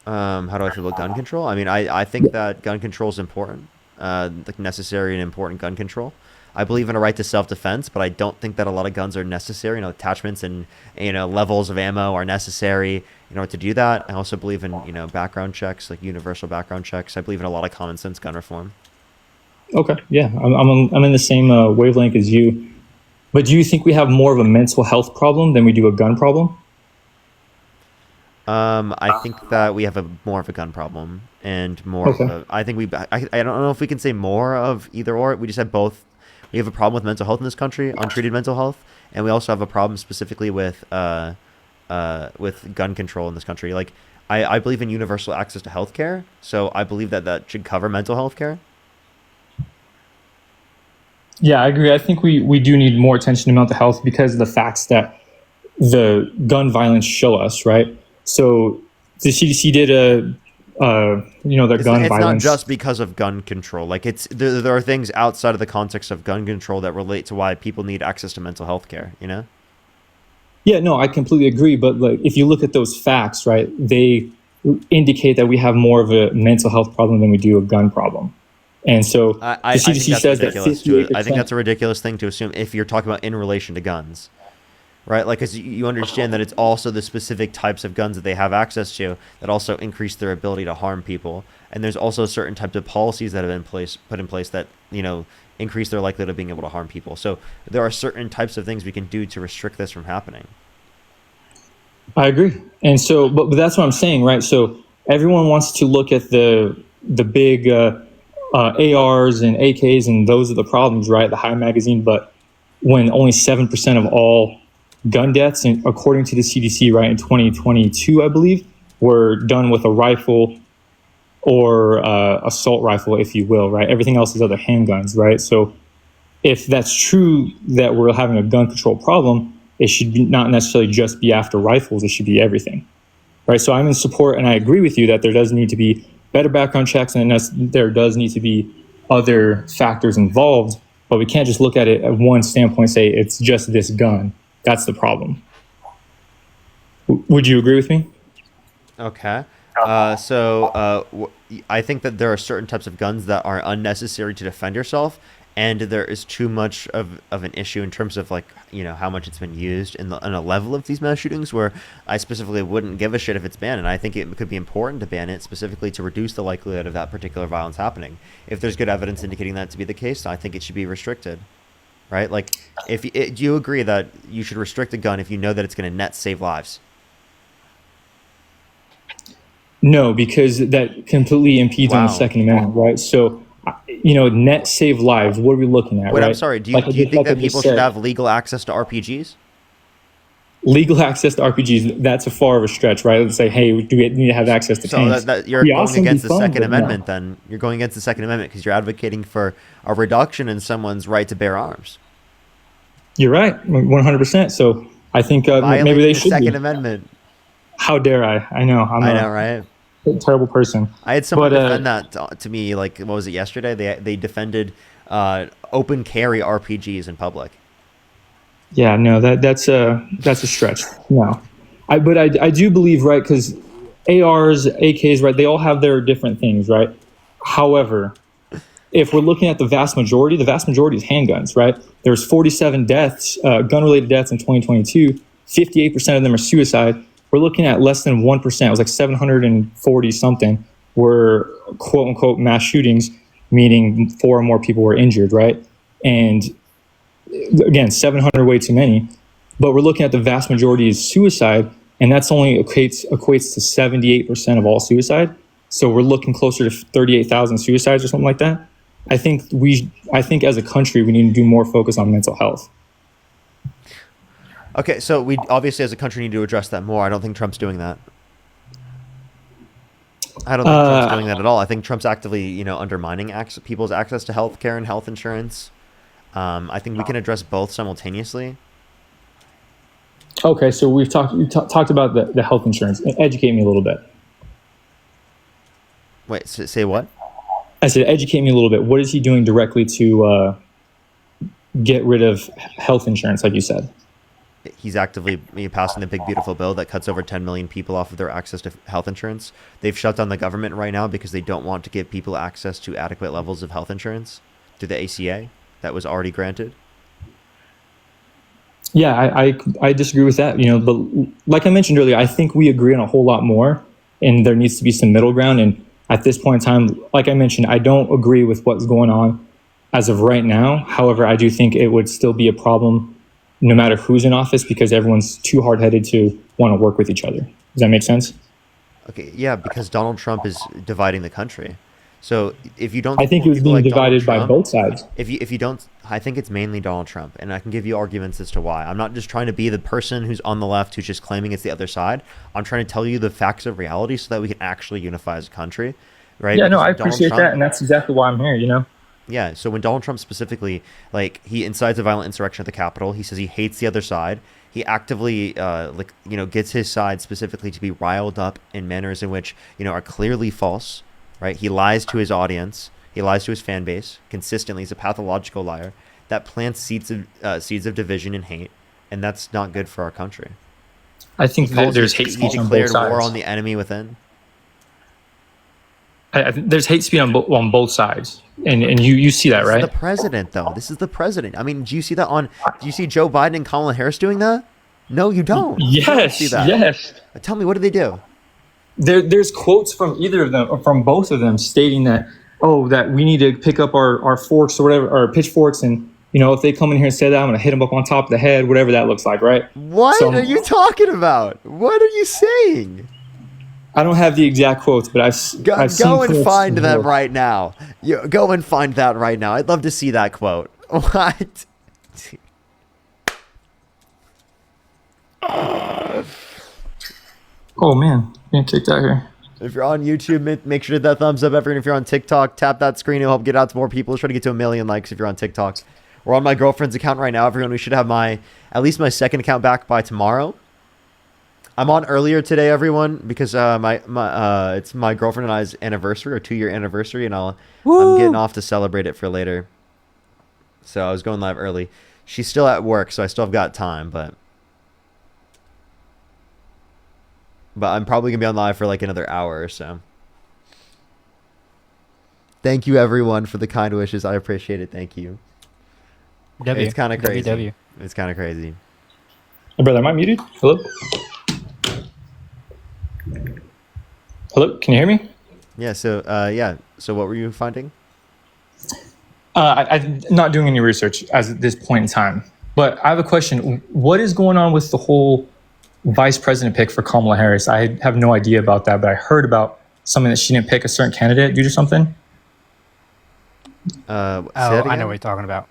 How do I feel about gun control? I mean, I think that gun control is important, like necessary and important gun control. I believe in a right to self-defense, but I don't think that a lot of guns are necessary. Attachments and levels of ammo are necessary in order to do that. I also believe in background checks, like universal background checks. I believe in a lot of common sense gun reform.
Okay, yeah, I'm in the same wavelength as you. But do you think we have more of a mental health problem than we do a gun problem?
I think that we have more of a gun problem and more.
Okay.
I don't know if we can say more of either or. We just have both. We have a problem with mental health in this country, untreated mental health, and we also have a problem specifically with gun control in this country. Like, I believe in universal access to healthcare, so I believe that should cover mental health care.
Yeah, I agree. I think we do need more attention to mental health because of the facts that the gun violence show us, right? So the CDC did gun violence.
It's not just because of gun control. Like there are things outside of the context of gun control that relate to why people need access to mental health care.
Yeah, no, I completely agree. But like, if you look at those facts, right, they indicate that we have more of a mental health problem than we do a gun problem. And so
I
the
think
CDC
that's
says that
ridiculous.
58%.
I think that's a ridiculous thing to assume if you're talking about in relation to guns, right? Like, because you understand that it's also the specific types of guns that they have access to that also increase their ability to harm people. And there's also certain types of policies that have been put in place that, increase their likelihood of being able to harm people. So there are certain types of things we can do to restrict this from happening.
I agree. And so, but that's what I'm saying, right? So everyone wants to look at the big ARs and AKs, and those are the problems, right? The high magazine, but when only 7% of all gun deaths, and according to the CDC, right, in 2022, I believe, were done with a rifle or assault rifle, if you will, right? Everything else is other handguns, right? So if that's true that we're having a gun control problem, it should be not necessarily just be after rifles, it should be everything, right? So I'm in support, and I agree with you that there does need to be better background checks, and there does need to be other factors involved, but we can't just look at it at one standpoint and say it's just this gun. That's the problem. Would you agree with me?
Okay. I think that there are certain types of guns that are unnecessary to defend yourself, and there is too much of an issue in terms of how much it's been used in a level of these mass shootings where I specifically wouldn't give a shit if it's banned, and I think it could be important to ban it specifically to reduce the likelihood of that particular violence happening. If there's good evidence indicating that to be the case, I think it should be restricted, right? Like, do you agree that you should restrict a gun if you know that it's going to net save lives?
No, because that completely impedes on the Second Amendment, right? So, net save lives, what are we looking at,
Wait,
right?
I'm sorry. Do you think that people should have legal access to RPGs?
Legal access to RPGs, that's a far of a stretch, right? Let's say, hey, do we need to have access to tanks?
So you're going against the Second Amendment then. You're going against the Second Amendment because you're advocating for a reduction in someone's right to bear arms.
You're right, 100%. So I think maybe they should
Second Amendment.
How dare I? I know.
I know, right?
Terrible person.
I had someone defend that to me, like, what was it, yesterday? They defended open carry RPGs in public.
Yeah, no, that's a stretch. No, but I do believe, right, because ARs, AKs, right, they all have their different things, right? However, if we're looking at the vast majority is handguns, right? There's 47 deaths, gun-related deaths in 2022. 58% of them are suicide. We're looking at less than 1%. It was like 740 something were quote unquote mass shootings, meaning 4 or more people were injured, right? And again, 700 way too many. But we're looking at the vast majority is suicide, and that's only equates to 78% of all suicide. So we're looking closer to 38,000 suicides or something like that. I think as a country we need to do more focus on mental health.
Okay, so we obviously as a country need to address that more. I don't think Trump's doing that. I don't think Trump's doing that at all. I think Trump's actively, undermining people's access to health care and health insurance. I think we can address both simultaneously.
Okay, so we've talked about the health insurance. Educate me a little bit.
Wait, say what?
I said, educate me a little bit. What is he doing directly to get rid of health insurance, like you said?
He's actively passing the big beautiful bill that cuts over 10 million people off of their access to health insurance. They've shut down the government right now because they don't want to give people access to adequate levels of health insurance through the ACA that was already granted.
Yeah, I disagree with that. But like I mentioned earlier, I think we agree on a whole lot more, and there needs to be some middle ground. And at this point in time, like I mentioned, I don't agree with what's going on as of right now. However, I do think it would still be a problem no matter who's in office, because everyone's too hard-headed to want to work with each other. Does that make sense?
Okay, yeah, because Donald Trump is dividing the country. So if you don't,
I think it was being divided by both sides.
If you don't, I think it's mainly Donald Trump, and I can give you arguments as to why. I'm not just trying to be the person who's on the left who's just claiming it's the other side. I'm trying to tell you the facts of reality so that we can actually unify as a country, right?
Yeah, no, I
Donald
appreciate
Trump,
that, and that's exactly why I'm here.
Yeah, so when Donald Trump specifically, he incites a violent insurrection at the Capitol, he says he hates the other side. He actively, gets his side specifically to be riled up in manners in which, are clearly false, right? He lies to his audience. He lies to his fan base consistently. He's a pathological liar that plants seeds of division and hate. and that's not good for our country.
I think there's hate speech on both
declared
sides.
war on the enemy within.
There's hate speech on both sides, and you see that, right?
This is the president, though. This is the president. I mean, do you see that do you see Joe Biden and Kamala Harris doing that? No, you don't.
Yes,
you don't see that.
yes.
Tell me, what did they do?
There's quotes from either of them, or from both of them, stating that that we need to pick up our forks or whatever, our pitchforks, and if they come in here and say that, I'm gonna hit them up on top of the head, whatever that looks like, right?
What are you talking about? What are you saying?
I don't have the exact quotes, but I've
go and find them right now. Go and find that right now. I'd love to see that quote. What?
Oh man, getting kicked out here.
If you're on YouTube, make sure to hit that thumbs up. Everyone, if you're on TikTok, tap that screen. It'll help get out to more people. Let's try to get to 1 million likes if you're on TikTok. We're on my girlfriend's account right now. Everyone, we should have at least my second account back by tomorrow. I'm on earlier today, everyone, because it's my girlfriend and I's anniversary, or 2-year anniversary, and I'm getting off to celebrate it for later. So I was going live early. She's still at work, so I still have got time, but I'm probably gonna be on live for like another hour or so. Thank you, everyone, for the kind wishes. I appreciate it. Thank you. It's kind of crazy. It's kind of crazy.
Hey, brother, am I muted? Hello? Hello, can you hear me?
Yeah, so so what were you finding?
I'm not doing any research at this point in time, but I have a question. What is going on with the whole vice president pick for Kamala Harris? I have no idea about that, but I heard about something that she didn't pick a certain candidate due to something.
I know what you're talking about.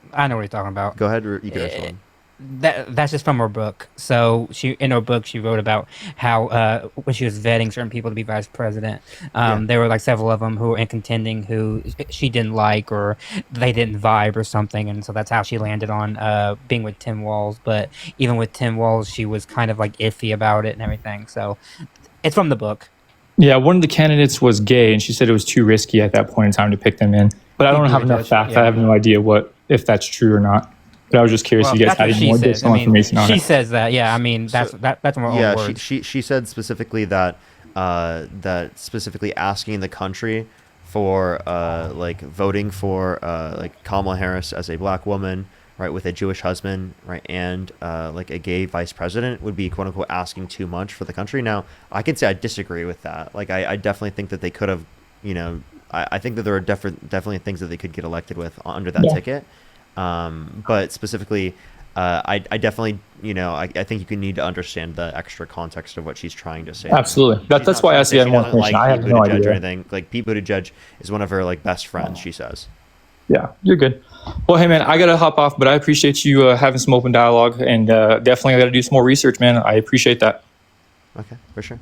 Go ahead, you can respond.
That's just from her book. So in her book she wrote about how when she was vetting certain people to be vice president, there were like several of them who were in contending who she didn't like, or they didn't vibe or something, and so that's how she landed on being with Tim Walz. But even with Tim Walz, she was kind of like iffy about it and everything. So it's from the book.
Yeah, one of the candidates was gay, and she said it was too risky at that point in time to pick them in. But I don't have enough facts. I have no idea if that's true or not. But I was just curious if you guys had any more additional information on it.
She says that, yeah. I mean, that's more own words.
She said specifically that specifically asking the country for like voting for like Kamala Harris as a black woman, right, with a Jewish husband, right, and like a gay vice president would be quote unquote asking too much for the country. Now, I can say I disagree with that. Like, I definitely think that they could have, I think that there are definitely things that they could get elected with under that ticket. But specifically, I definitely, I think you need to understand the extra context of what she's trying to say.
Absolutely. That's why I see more information. I have no idea.
Or anything. Like, Pete Buttigieg is one of her like best friends, she says.
Yeah, you're good. Well, hey man, I gotta hop off, but I appreciate you having some open dialogue, and definitely I gotta do some more research, man. I appreciate that.
Okay, for sure.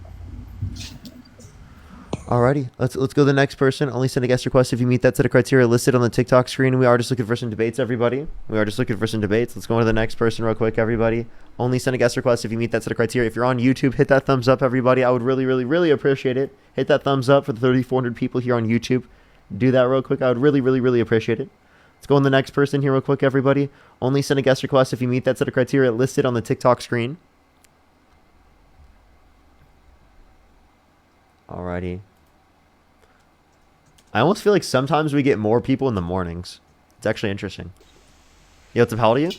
Alrighty, let's go to the next person. Only send a guest request if you meet that set of criteria listed on the TikTok screen. We are just looking for some debates, everybody. We are just looking for some debates. Let's go on to the next person real quick, everybody. Only send a guest request if you meet that set of criteria. If you're on YouTube, hit that thumbs up, everybody. I would really, really, really appreciate it. Hit that thumbs up for the 3,400 people here on YouTube. Do that real quick. I would really, really, really appreciate it. Let's go on the next person here real quick, everybody. Only send a guest request if you meet that set of criteria listed on the TikTok screen. Alrighty. I almost feel like sometimes we get more people in the mornings. It's actually interesting. Yo, what's up? How old are you?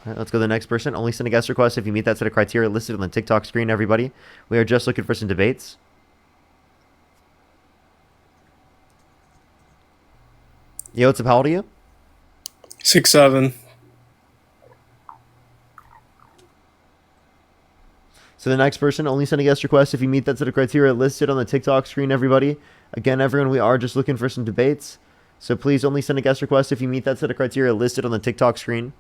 Alright, let's go to the next person. Only send a guest request if you meet that set of criteria listed on the TikTok screen, everybody. We are just looking for some debates. Yo, what's up? How old are you?
6'7".
So the next person, only send a guest request if you meet that set of criteria listed on the TikTok screen, everybody. Again, everyone, we are just looking for some debates. So please only send a guest request if you meet that set of criteria listed on the TikTok screen.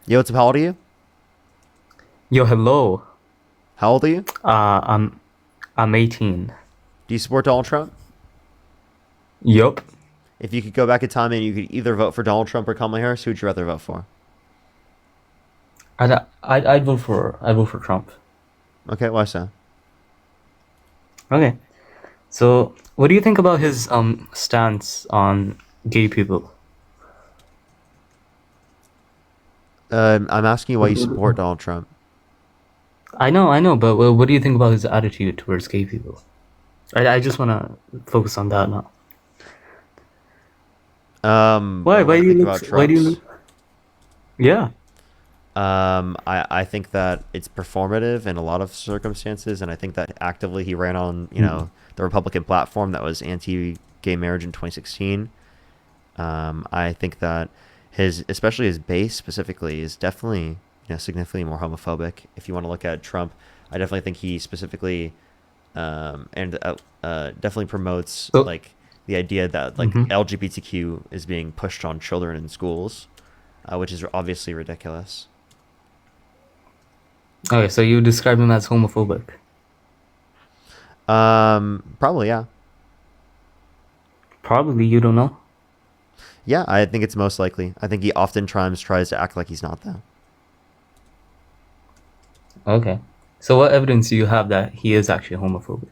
Yo, what's up? How old are you?
Yo, hello.
How old are you?
I'm 18.
Do you support Donald Trump?
Yup.
If you could go back in time and you could either vote for Donald Trump or Kamala Harris, who would you rather vote for?
I'd vote for Trump.
Okay, why so?
Okay. So, what do you think about his stance on gay people?
I'm asking you why you support Donald Trump.
I know, but what do you think about his attitude towards gay people? I just want to focus on that now. Why? Why do you look? Why do you look? Yeah.
I think that it's performative in a lot of circumstances, and I think that actively he ran on, the Republican platform that was anti-gay marriage in 2016. I think that especially his base specifically, is definitely, significantly more homophobic. If you want to look at Trump, I definitely think he specifically, definitely promotes like the idea that like LGBTQ is being pushed on children in schools, which is obviously ridiculous.
Okay, so you describe him as homophobic.
Probably, yeah.
Probably, you don't know?
Yeah, I think it's most likely. I think he oftentimes tries to act like he's not that.
Okay. So what evidence do you have that he is actually homophobic?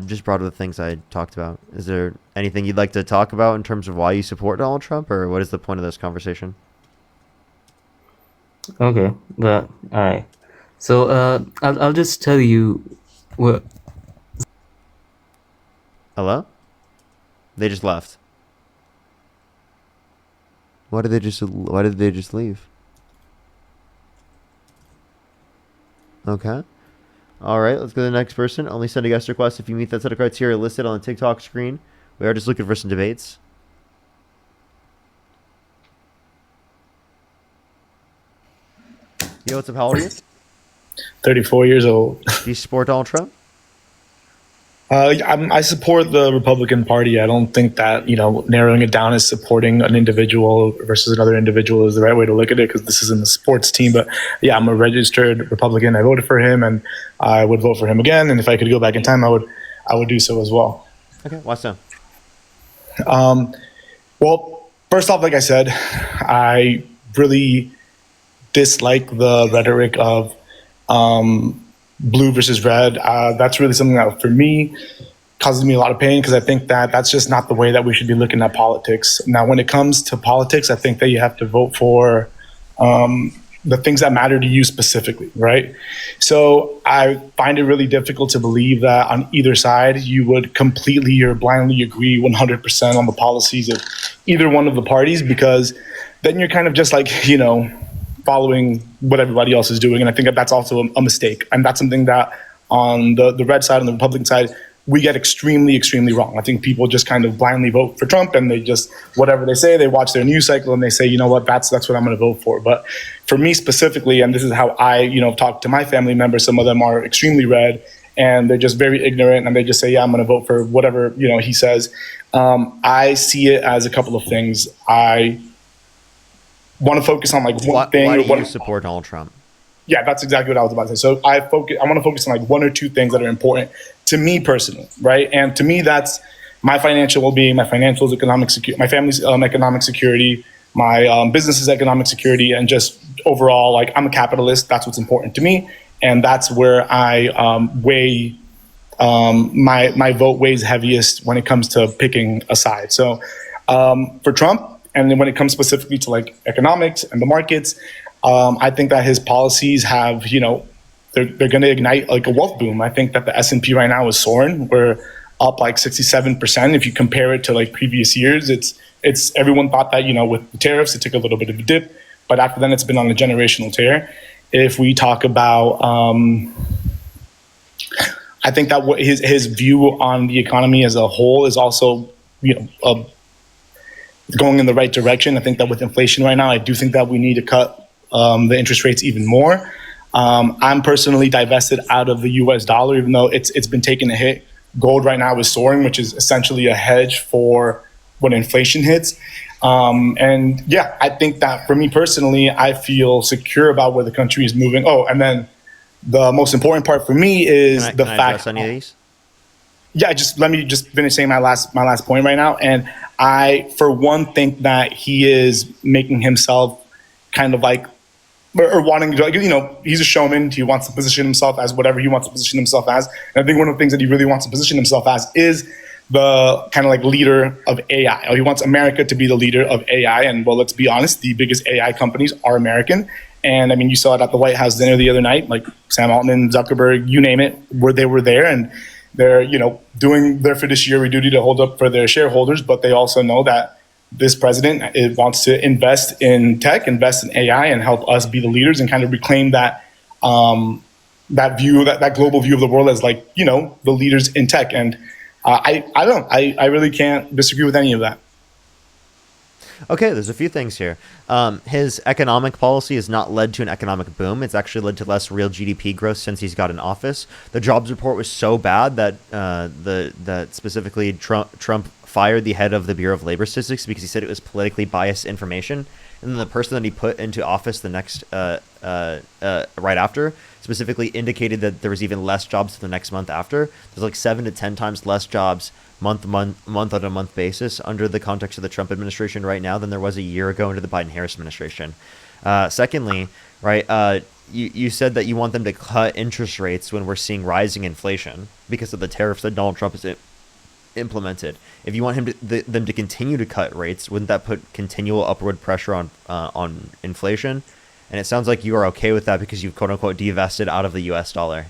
Just brought up the things I talked about. Is there anything you'd like to talk about in terms of why you support Donald Trump, or what is the point of this conversation?
Okay, but all right. So I'll just tell you what.
Hello? They just left. Why did they just leave? Okay. All right, let's go to the next person. Only send a guest request if you meet that set of criteria listed on the TikTok screen. We are just looking for some debates. Yo, what's up? How old are you?
34 years old.
Do you support Donald Trump?
I support the Republican Party. I don't think that, narrowing it down as supporting an individual versus another individual is the right way to look at it, because this isn't a sports team. But yeah, I'm a registered Republican. I voted for him, and I would vote for him again. And if I could go back in time, I would do so as well.
Okay, why so?
Well, first off, like I said, I really dislike the rhetoric of blue versus red. That's really something that, for me, causes me a lot of pain, because I think that that's just not the way that we should be looking at politics. Now, when it comes to politics, I think that you have to vote for the things that matter to you specifically, right? So I find it really difficult to believe that on either side, you would completely or blindly agree 100% on the policies of either one of the parties, because then you're kind of just like, following what everybody else is doing. And I think that that's also a mistake. And that's something that on the red side, on the Republican side, we get extremely, extremely wrong. I think people just kind of blindly vote for Trump, and they just, whatever they say, they watch their news cycle and they say, you know what, that's what I'm going to vote for. But for me specifically, and this is how I, talk to my family members, some of them are extremely red and they're just very ignorant, and they just say, yeah, I'm going to vote for whatever, he says. I see it as a couple of things. I want to focus on one thing.
Why do you support Donald Trump?
Yeah, that's exactly what I was about to say. So I want to focus on one or two things that are important to me personally, right? And to me, that's my financial well-being, my financial economic security, my family's economic security, my business's economic security, and just overall, I'm a capitalist. That's what's important to me, and that's where I weigh my vote weighs heaviest when it comes to picking a side. So for Trump, and then when it comes specifically to economics and the markets, I think that his policies have, they're going to ignite a wealth boom. I think that the S&P right now is soaring. We're up 67%. If you compare it to previous years, it's everyone thought that, with the tariffs, it took a little bit of a dip, but after then it's been on a generational tear. If we talk about, I think that his view on the economy as a whole is also, going in the right direction. I think that with inflation right now, I do think that we need to cut the interest rates even more. I'm personally divested out of the US dollar, even though it's been taking a hit. Gold right now is soaring, which is essentially a hedge for when inflation hits. And yeah, I think that for me personally, I feel secure about where the country is moving. Oh, and then the most important part for me is the fact.
Any of these?
Yeah, let me finish saying my last point right now. And I, for one, think that he is making himself kind of or wanting to, he's a showman. He wants to position himself as whatever he wants to position himself as. And I think one of the things that he really wants to position himself as is the kind of like leader of AI. Or he wants America to be the leader of AI. And well, let's be honest, the biggest AI companies are American. And I mean, you saw it at the White House dinner the other night, like Sam Altman, Zuckerberg, you name it, where they were there, and they're, doing their fiduciary duty to hold up for their shareholders. But they also know that this president wants to invest in tech, invest in AI, and help us be the leaders and kind of reclaim that that view, that global view of the world as like, the leaders in tech. And I don't know. I really can't disagree with any of that.
Okay, there's a few things here. His economic policy has not led to an economic boom. It's actually led to less real GDP growth since he's got in office. The jobs report was so bad that that specifically Trump fired the head of the Bureau of Labor Statistics because he said it was politically biased information. And then the person that he put into office the next right after specifically indicated that there was even less jobs the next month after. There's like 7 to 10 times less jobs month on a month basis under the context of the Trump administration right now than there was a year ago under the Biden-Harris administration. Secondly, right, you said that you want them to cut interest rates when we're seeing rising inflation because of the tariffs that Donald Trump has implemented. If you want them to continue to cut rates, wouldn't that put continual upward pressure on inflation? And it sounds like you are okay with that because you've quote unquote divested out of the U.S. dollar.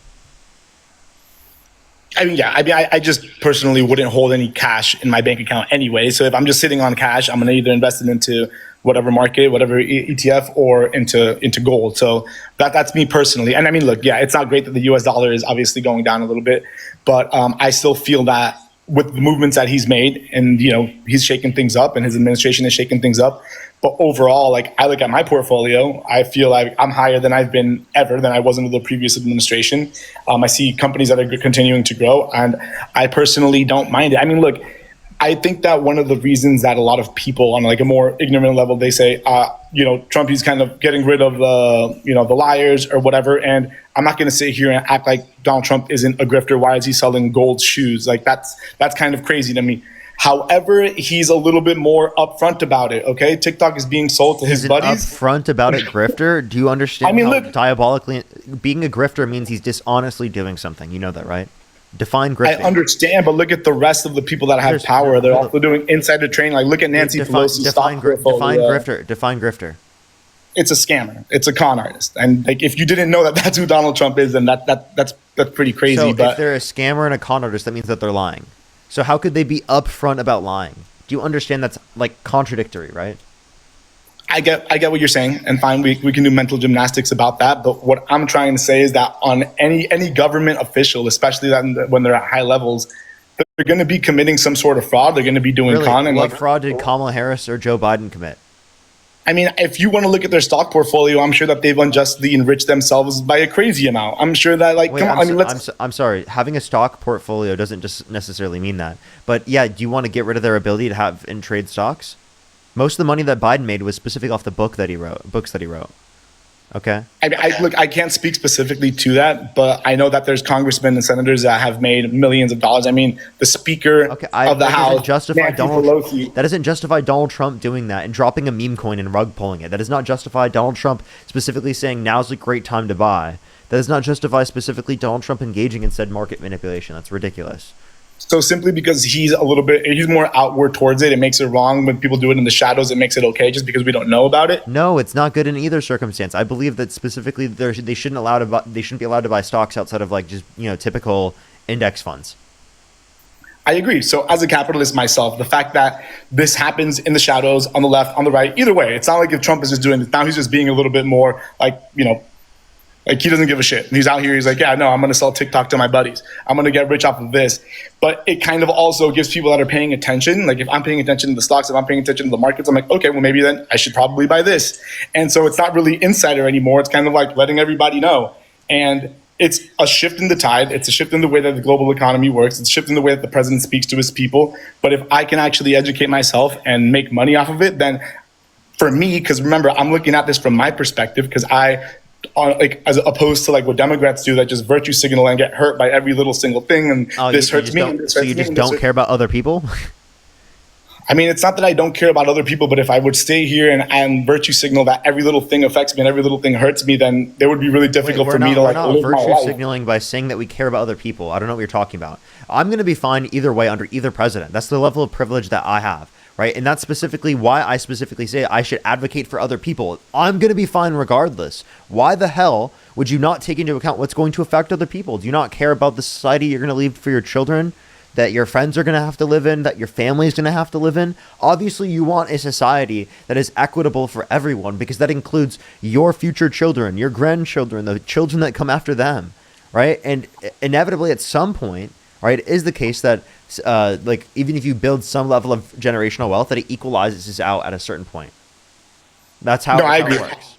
I mean, yeah. I just personally wouldn't hold any cash in my bank account anyway. So if I'm just sitting on cash, I'm going to either invest it into whatever market, whatever ETF, or into gold. So that's me personally. And I mean, look, yeah, it's not great that the U.S. dollar is obviously going down a little bit, but I still feel that with the movements that he's made, and he's shaking things up, and his administration is shaking things up. But overall, like I look at my portfolio, I feel like I'm higher than I've been ever than I was under the previous administration. I see companies that are continuing to grow, and I personally don't mind it. I mean, look, I think that one of the reasons that a lot of people on like a more ignorant level, they say, Trump, he's kind of getting rid of the liars or whatever. And I'm not going to sit here and act like Donald Trump isn't a grifter. Why is he selling gold shoes? Like that's kind of crazy to me. However, he's a little bit more upfront about it. Okay, TikTok is being sold to his buddies.
Upfront about it, grifter. Do you understand?
I mean,
how
look,
diabolically being a grifter means he's dishonestly doing something. You know that, right? Define grifting.
I understand, but look at the rest of the people that have power. They're also doing insider trading. Like, look at Nancy Pelosi's stock portfolio.
Define grifter.
It's a scammer. It's a con artist. And like, if you didn't know that that's who Donald Trump is, then that's pretty crazy.
So
but
if they're a scammer and a con artist, that means that they're lying. So how could they be upfront about lying? Do you understand that's like contradictory, right?
I get what you're saying, and fine, we can do mental gymnastics about that. But what I'm trying to say is that on any government official, especially when they're at high levels, they're going to be committing some sort of fraud. They're going to be doing con. And
what fraud did Kamala Harris or Joe Biden commit?
I mean, if you want to look at their stock portfolio, I'm sure that they've unjustly enriched themselves by a crazy amount. I'm sure that, like,
I'm sorry. Having a stock portfolio doesn't just necessarily mean that. But yeah, do you want to get rid of their ability to have and trade stocks? Most of the money that Biden made was specific off the books that he wrote. Okay.
I can't speak specifically to that, but I know that there's congressmen and senators that have made millions of dollars. I mean, the Speaker of the House,
that doesn't justify Donald Trump doing that and dropping a meme coin and rug pulling it. That does not justify Donald Trump specifically saying now's a great time to buy. That does not justify specifically Donald Trump engaging in said market manipulation. That's ridiculous.
So simply because he's more outward towards it, it makes it wrong. When people do it in the shadows, it makes it okay just because we don't know about it?
No, it's not good in either circumstance. I believe that specifically they shouldn't be allowed to buy stocks outside of like just, typical index funds.
I agree. So as a capitalist myself, the fact that this happens in the shadows, on the left, on the right, either way, it's not like if Trump is just doing this now, he's just being a little bit more like, like he doesn't give a shit. He's out here. He's like, yeah, no, I'm going to sell TikTok to my buddies. I'm going to get rich off of this. But it kind of also gives people that are paying attention. Like if I'm paying attention to the stocks, if I'm paying attention to the markets, I'm like, okay, well, maybe then I should probably buy this. And so it's not really insider anymore. It's kind of like letting everybody know. And it's a shift in the tide. It's a shift in the way that the global economy works. It's a shift in the way that the president speaks to his people. But if I can actually educate myself and make money off of it, then for me, because remember, I'm looking at this from my perspective, because as opposed to like what Democrats do, that just virtue signal and get hurt by every little single thing, and this hurts me.
So you just don't care about other people?
I mean, it's not that I don't care about other people, but if I would stay here and virtue signal that every little thing affects me and every little thing hurts me, then it would be really difficult for me to
we're not
live my
virtue
life.
signaling by saying that we care about other people. I don't know what you're talking about. I'm going to be fine either way under either president. That's the level of privilege that I have, right? And that's specifically why I specifically say I should advocate for other people. I'm going to be fine regardless. Why the hell would you not take into account what's going to affect other people? Do you not care about the society you're going to leave for your children, that your friends are going to have to live in, that your family is going to have to live in? Obviously, you want a society that is equitable for everyone, because that includes your future children, your grandchildren, the children that come after them, right? And inevitably, at some point, right, it is the case that like, even if you build some level of generational wealth, that it equalizes out at a certain point. That's how,
I agree.
It works.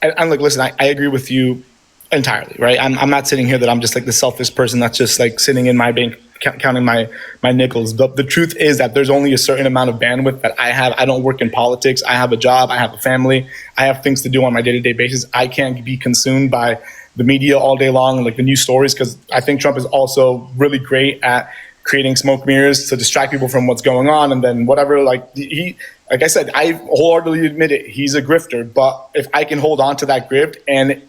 And look, listen, I agree with you entirely, right? I'm not sitting here that I'm just like the selfish person that's just like sitting in my bank counting my nickels. But the truth is that there's only a certain amount of bandwidth that I have. I don't work in politics. I have a job. I have a family. I have things to do on my day-to-day basis. I can't be consumed by the media all day long and like the news stories, because I think Trump is also really great at creating smoke mirrors to distract people from what's going on. And then whatever, like like I said, I wholeheartedly admit it. He's a grifter. But if I can hold on to that grift and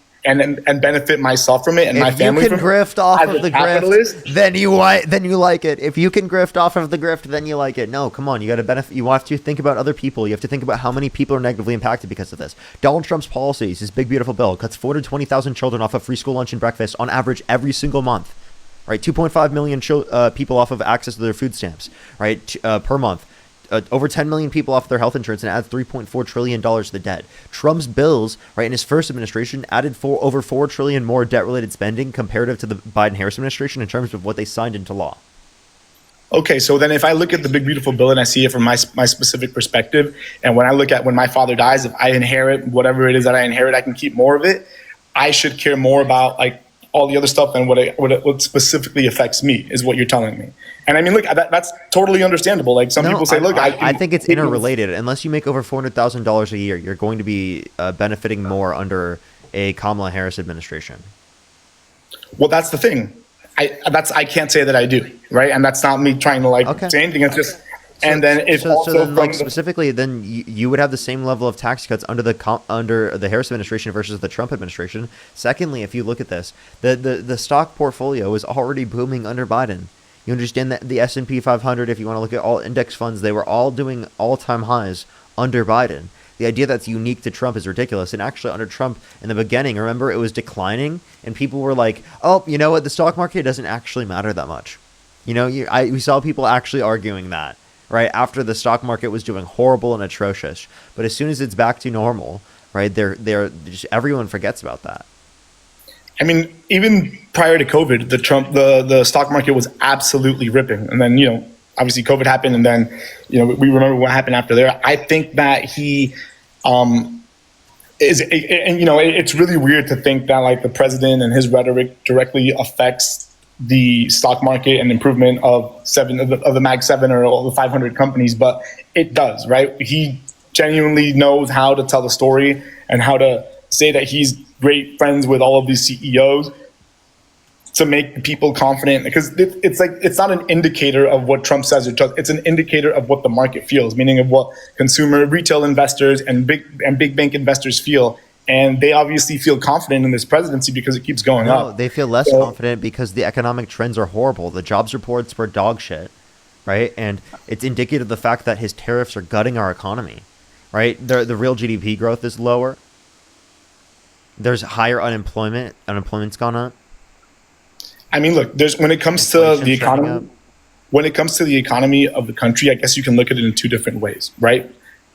benefit myself from it and my family from it,
if you can grift off of the
capitalist,
grift, then you like it. If you can grift off of the grift, then you like it. No, come on, you got to benefit. You have to think about other people. You have to think about how many people are negatively impacted because of this. Donald Trump's policies, his big beautiful bill, cuts 420,000 children off of free school lunch and breakfast on average every single month. Right, 2.5 million people off of access to their food stamps, right, per month. Over 10 million people off their health insurance, and adds $3.4 trillion to the debt. Trump's bills, right, in his first administration, added over $4 trillion more debt-related spending comparative to the Biden-Harris administration in terms of what they signed into law.
Okay, so then if I look at the big beautiful bill and I see it from my specific perspective, and when I look at when my father dies, if I inherit whatever it is that I inherit, I can keep more of it. I should care more about like all the other stuff than what specifically affects me, is what you're telling me. And I mean, look, that's totally understandable. Like some people say, look,
I think it's interrelated. Unless you make over $400,000 a year, you're going to be benefiting more under a Kamala Harris administration.
Well, that's the thing. I can't say that I do, right? And that's not me trying to say anything. It's just, and then it's
specifically, then you would have the same level of tax cuts under the Harris administration versus the Trump administration. Secondly, if you look at this, the stock portfolio is already booming under Biden. You understand that the S&P 500, if you want to look at all index funds, they were all doing all-time highs under Biden. The idea that's unique to Trump is ridiculous. And actually, under Trump, in the beginning, remember, it was declining, and people were like, oh, you know what, the stock market doesn't actually matter that much. You know, we saw people actually arguing that, right, after the stock market was doing horrible and atrocious. But as soon as it's back to normal, right, just everyone forgets about that.
I mean, even prior to COVID, the stock market was absolutely ripping. And then, you know, obviously COVID happened, and then, you know, we remember what happened after there. I think that he and you know, it's really weird to think that like the president and his rhetoric directly affects the stock market and improvement of the Mag 7 or all the 500 companies, but it does, right? He genuinely knows how to tell the story and how to say that he's great friends with all of these CEOs to make people confident, because it's like, it's not an indicator of what Trump says or does. It's an indicator of what the market feels, meaning of what retail investors and big bank investors feel. And they obviously feel confident in this presidency because it keeps going up.
No, they feel less confident because the economic trends are horrible. The jobs reports were dog shit, right? And it's indicative of the fact that his tariffs are gutting our economy, right? The real GDP growth is lower. There's higher unemployment. Unemployment's gone up.
I mean, look, when it comes to the economy of the country, I guess you can look at it in two different ways, right?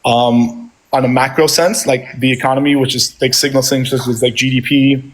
On a macro sense, like the economy, which is like signal things such as like GDP,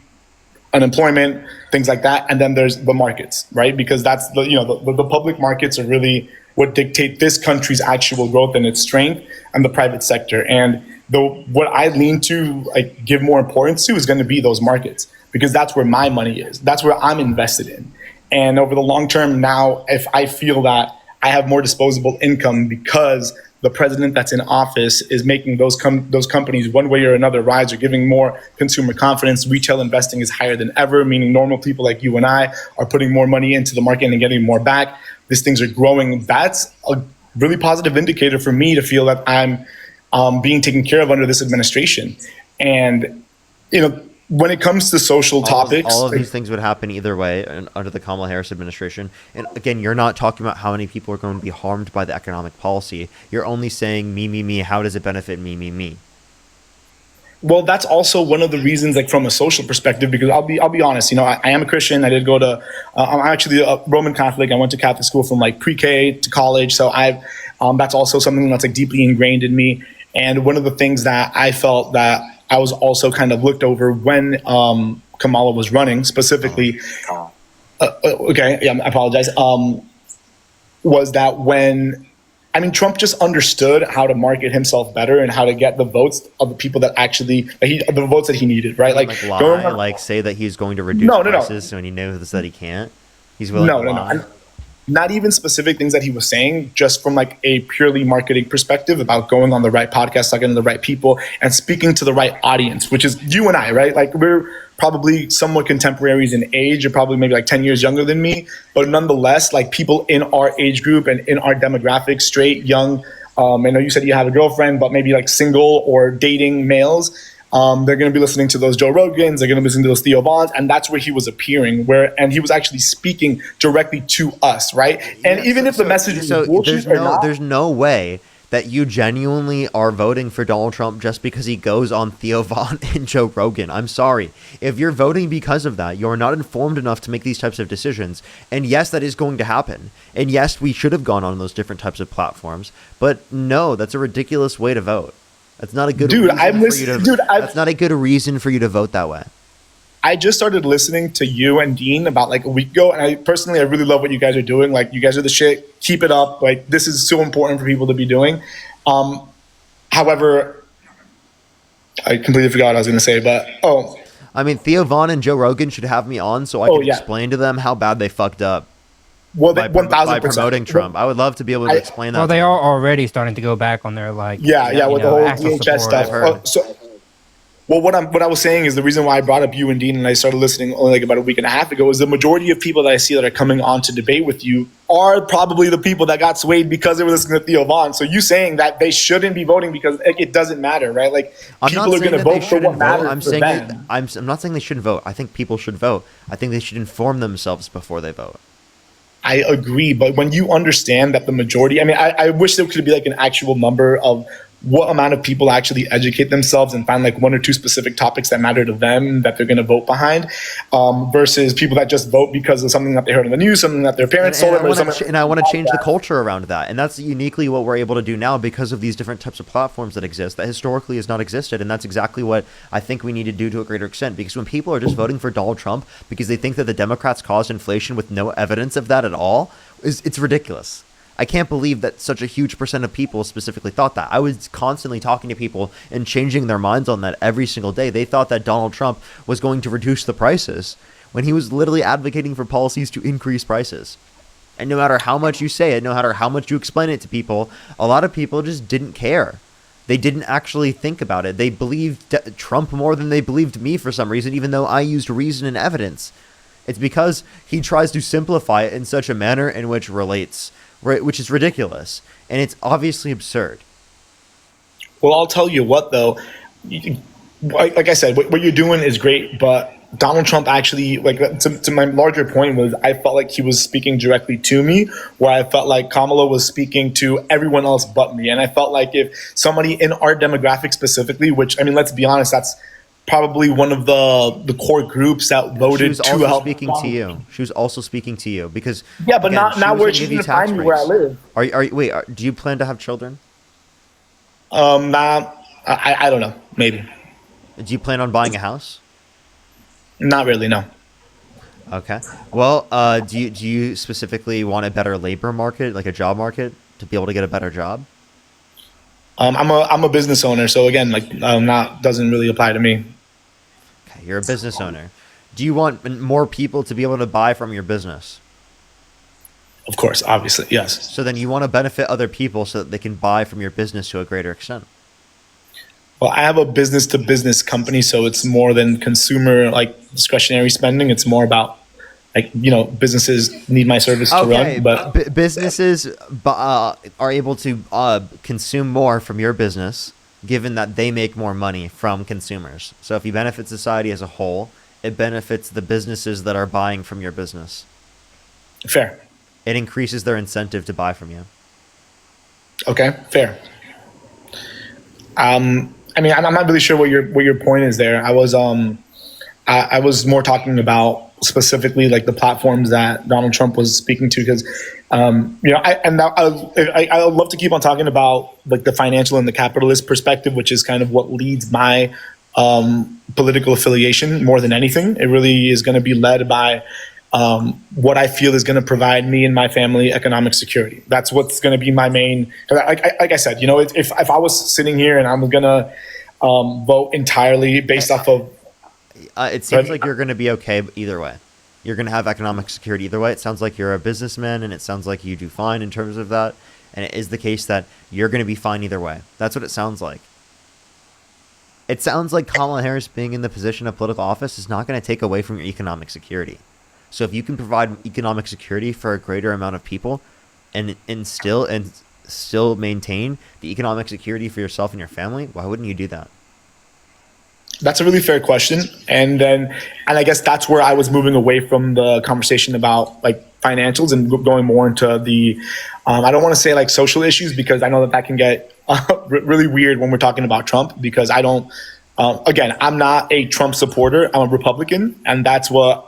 unemployment, things like that. And then there's the markets, right? Because that's the public markets are really what dictate this country's actual growth and its strength, and the private sector. And what I lean to, like, give more importance to is going to be those markets, because that's where my money is. That's where I'm invested in. And over the long term now, if I feel that I have more disposable income because the president that's in office is making those companies one way or another rise, or giving more consumer confidence, retail investing is higher than ever, meaning normal people like you and I are putting more money into the market and getting more back. These things are growing. That's really positive indicator for me to feel that I'm being taken care of under this administration. And, when it comes to social topics,
all of these things would happen either way under the Kamala Harris administration. And again, you're not talking about how many people are going to be harmed by the economic policy. You're only saying me, me, me. How does it benefit me, me, me?
Well, that's also one of the reasons, like from a social perspective, because I'll be honest, I am a Christian. I did go to, I'm actually a Roman Catholic. I went to Catholic school from like pre-K to college. So that's also something that's like deeply ingrained in me. And one of the things that I felt that I was also kind of looked over when Kamala was running, specifically, I apologize, was that Trump just understood how to market himself better and how to get the votes of the people that the votes that he needed, right?
Like say that he's going to reduce prices when he knows that he can't. He's willing to lie.
Not even specific things that he was saying, just from like a purely marketing perspective about going on the right podcast, talking to the right people, and speaking to the right audience, which is you and I, right? Like we're probably somewhat contemporaries in age. You're probably maybe like 10 years younger than me, but nonetheless, like people in our age group and in our demographic, straight, young. I know you said you have a girlfriend, but maybe like single or dating males. They're going to be listening to those Joe Rogans. They're going to be listening to those Theo Vons, and that's where he was appearing. And he was actually speaking directly to us, right? And even if the message is bullshit
there's no way that you genuinely are voting for Donald Trump just because he goes on Theo Von and Joe Rogan. I'm sorry. If you're voting because of that, you're not informed enough to make these types of decisions. And yes, that is going to happen. And yes, we should have gone on those different types of platforms. But no, that's a ridiculous way to vote. That's not a good that's not a good reason for you to vote that way.
I just started listening to you and Dean about like a week ago, and I really love what you guys are doing. Like, you guys are the shit. Keep it up. Like, this is so important for people to be doing. However, I completely forgot what I was going to say, but
Theo Vaughn and Joe Rogan should have me on so I can explain to them how bad they fucked up.
Well,
by promoting Trump. I would love to be able to explain that.
Well, they are already starting to go back on their
with the whole DHS stuff. What I was saying is the reason why I brought up you and Dean and I started listening only like about a week and a half ago is the majority of people that I see that are coming on to debate with you are probably the people that got swayed because they were listening to Theo Vaughn. So you saying that they shouldn't be voting because it doesn't matter, right? Like, people are going to vote for what matters for them.
I'm not saying they shouldn't vote. I think people should vote. I think they should inform themselves before they vote.
I agree, but when you understand that the majority, I wish there could be like an actual number of what amount of people actually educate themselves and find like one or two specific topics that matter to them that they're going to vote behind, versus people that just vote because of something that they heard on the news, something that their parents told them.
And I want to change the culture around that. And that's uniquely what we're able to do now because of these different types of platforms that exist that historically has not existed. And that's exactly what I think we need to do to a greater extent, because when people are just voting for Donald Trump because they think that the Democrats caused inflation with no evidence of that at all, it's ridiculous. I can't believe that such a huge percent of people specifically thought that. I was constantly talking to people and changing their minds on that every single day. They thought that Donald Trump was going to reduce the prices when he was literally advocating for policies to increase prices. And no matter how much you say it, no matter how much you explain it to people, a lot of people just didn't care. They didn't actually think about it. They believed Trump more than they believed me for some reason, even though I used reason and evidence. It's because he tries to simplify it in such a manner in which relates, which is ridiculous, and it's obviously absurd.
Well, I'll tell you what, though. Like I said, what you're doing is great, but Donald Trump actually, to my larger point was, I felt like he was speaking directly to me, where I felt like Kamala was speaking to everyone else but me. And I felt like if somebody in our demographic specifically, which, let's be honest, that's probably one of the core groups that voted to help.
She was also speaking to you because
but again, not where she didn't find me where I live.
Do you plan to have children?
I don't know, maybe.
Do you plan on buying a house?
Not really, no.
Okay. Well, do you specifically want a better labor market, like a job market, to be able to get a better job?
I'm a business owner, so again, doesn't really apply to me.
Okay, you're a business owner. Do you want more people to be able to buy from your business?
Of course, obviously, yes.
So then you want to benefit other people so that they can buy from your business to a greater extent.
Well, I have a business-to-business company, so it's more than consumer, discretionary spending. It's more about like, businesses need my service to run. But
businesses are able to consume more from your business, given that they make more money from consumers. So if you benefit society as a whole, it benefits the businesses that are buying from your business.
Fair.
It increases their incentive to buy from you.
Okay, fair. I mean, I'm not really sure what your point is there. I was more talking about specifically like the platforms that Donald Trump was speaking to, because I love to keep on talking about like the financial and the capitalist perspective, which is kind of what leads my political affiliation more than anything. It really is going to be led by what I feel is going to provide me and my family economic security. That's what's going to be my main. Like I said, if I was sitting here and I'm going to vote entirely based off of.
It seems like you're going to be okay either way. You're going to have economic security either way. It sounds like you're a businessman, and it sounds like you do fine in terms of that. And it is the case that you're going to be fine either way. That's what it sounds like. It sounds like Kamala Harris being in the position of political office is not going to take away from your economic security. So if you can provide economic security for a greater amount of people and still maintain the economic security for yourself and your family, why wouldn't you do that?
That's a really fair question. And I guess that's where I was moving away from the conversation about like financials and going more into the, I don't want to say like social issues, because I know that can get really weird when we're talking about Trump, because I don't, again, I'm not a Trump supporter. I'm a Republican. And that's what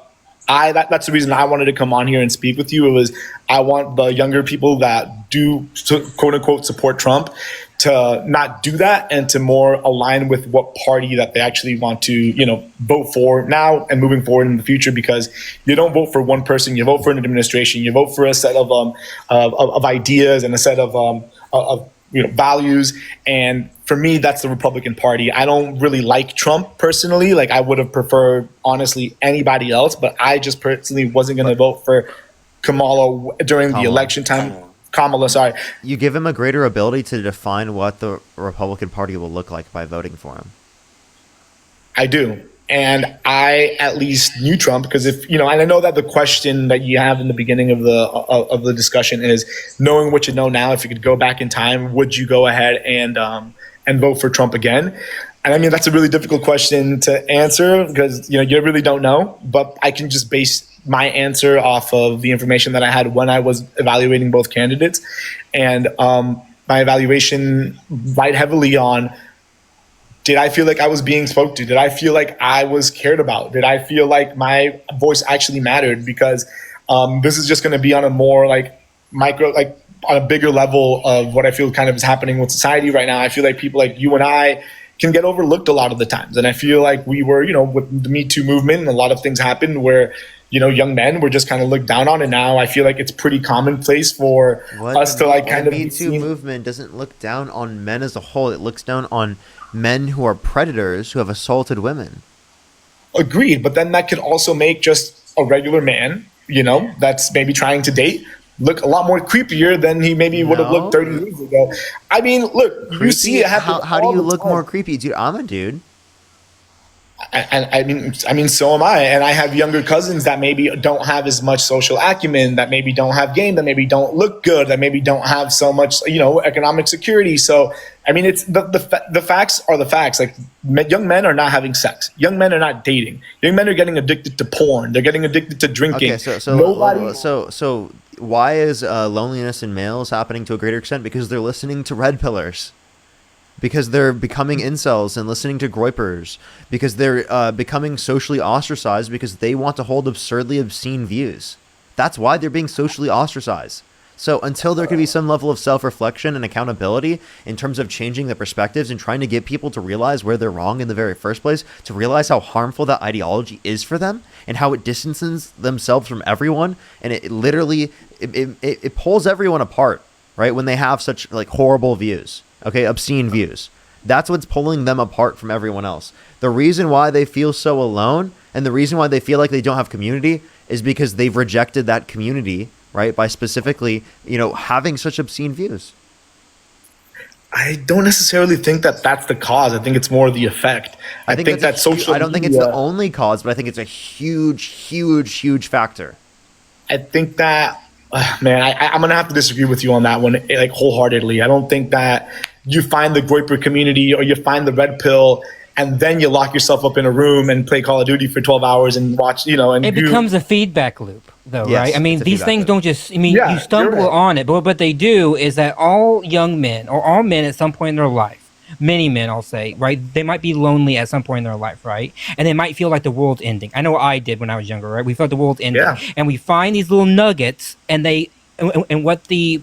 that's the reason I wanted to come on here and speak with you. It was, I want the younger people that do quote unquote support Trump to not do that and to more align with what party that they actually want to, vote for now and moving forward in the future, because you don't vote for one person, you vote for an administration, you vote for a set of ideas and a set of values. And for me, that's the Republican Party. I don't really like Trump personally. Like I would have preferred, honestly, anybody else, but I just personally wasn't going to vote for Kamala during the election time. Kamala, sorry.
You give him a greater ability to define what the Republican Party will look like by voting for him.
I do. And I at least knew Trump because and I know that the question that you have in the beginning of the discussion is, knowing what you know now, if you could go back in time, would you go ahead and vote for Trump again? And I mean, that's a really difficult question to answer because, you really don't know, but I can just base my answer off of the information that I had when I was evaluating both candidates. And my evaluation relied heavily on, did I feel like I was being spoke to? Did I feel like I was cared about? Did I feel like my voice actually mattered? Because this is just going to be on a more on a bigger level of what I feel kind of is happening with society right now. I feel like people like you and I can get overlooked a lot of the times. And I feel like we were, with the Me Too movement, a lot of things happened where, young men were just kind of looked down on. And now I feel like it's pretty commonplace for us to kind of.
The Me Too movement doesn't look down on men as a whole. It looks down on men who are predators who have assaulted women.
Agreed. But then that could also make just a regular man, that's maybe trying to date, look a lot more creepier than he maybe would have looked 30 years ago. I mean, look, creepy? You see it happen.
How do you look more creepy? Dude, I'm a dude.
And I mean, so am I. And I have younger cousins that maybe don't have as much social acumen, that maybe don't have game, that maybe don't look good, that maybe don't have so much, economic security. So, I mean, it's the facts are the facts. Like young men are not having sex. Young men are not dating. Young men are getting addicted to porn. They're getting addicted to drinking.
Okay, so why is loneliness in males happening to a greater extent? Because they're listening to red pillars. Because they're becoming incels and listening to groypers. Because they're becoming socially ostracized because they want to hold absurdly obscene views. That's why they're being socially ostracized. So until there can be some level of self-reflection and accountability in terms of changing the perspectives and trying to get people to realize where they're wrong in the very first place, to realize how harmful that ideology is for them and how it distances themselves from everyone, and it literally it pulls everyone apart, right? When they have such horrible views. Okay, obscene views. That's what's pulling them apart from everyone else. The reason why they feel so alone and the reason why they feel like they don't have community is because they've rejected that community, right? By specifically, having such obscene views.
I don't necessarily think that that's the cause. I think it's more the effect. I think that social
I don't think it's the only cause, but I think it's a huge factor.
I think that, man, I'm going to have to disagree with you on that one, like wholeheartedly. I don't think that you find the Groyper community or you find the red pill and then you lock yourself up in a room and play Call of Duty for 12 hours and watch, and
it becomes a feedback loop, though,
Yes,
right? I mean,
it's a
these
feedback
things
loop.
don't just, you stumble on it, but what they do is that all young men, or all men at some point in their life, many men, I'll say, right? They might be lonely at some point in their life, right? And they might feel like the world's ending. I know I did when I was younger, right? We felt the world's ending.
Yeah.
And we find these little nuggets, and what the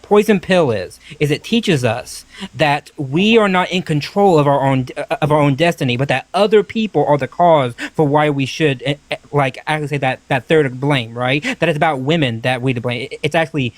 poison pill is it teaches us that we are not in control of our own destiny, but that other people are the cause for why we should actually say that third of blame, right? That it's about women that we to blame. It's actually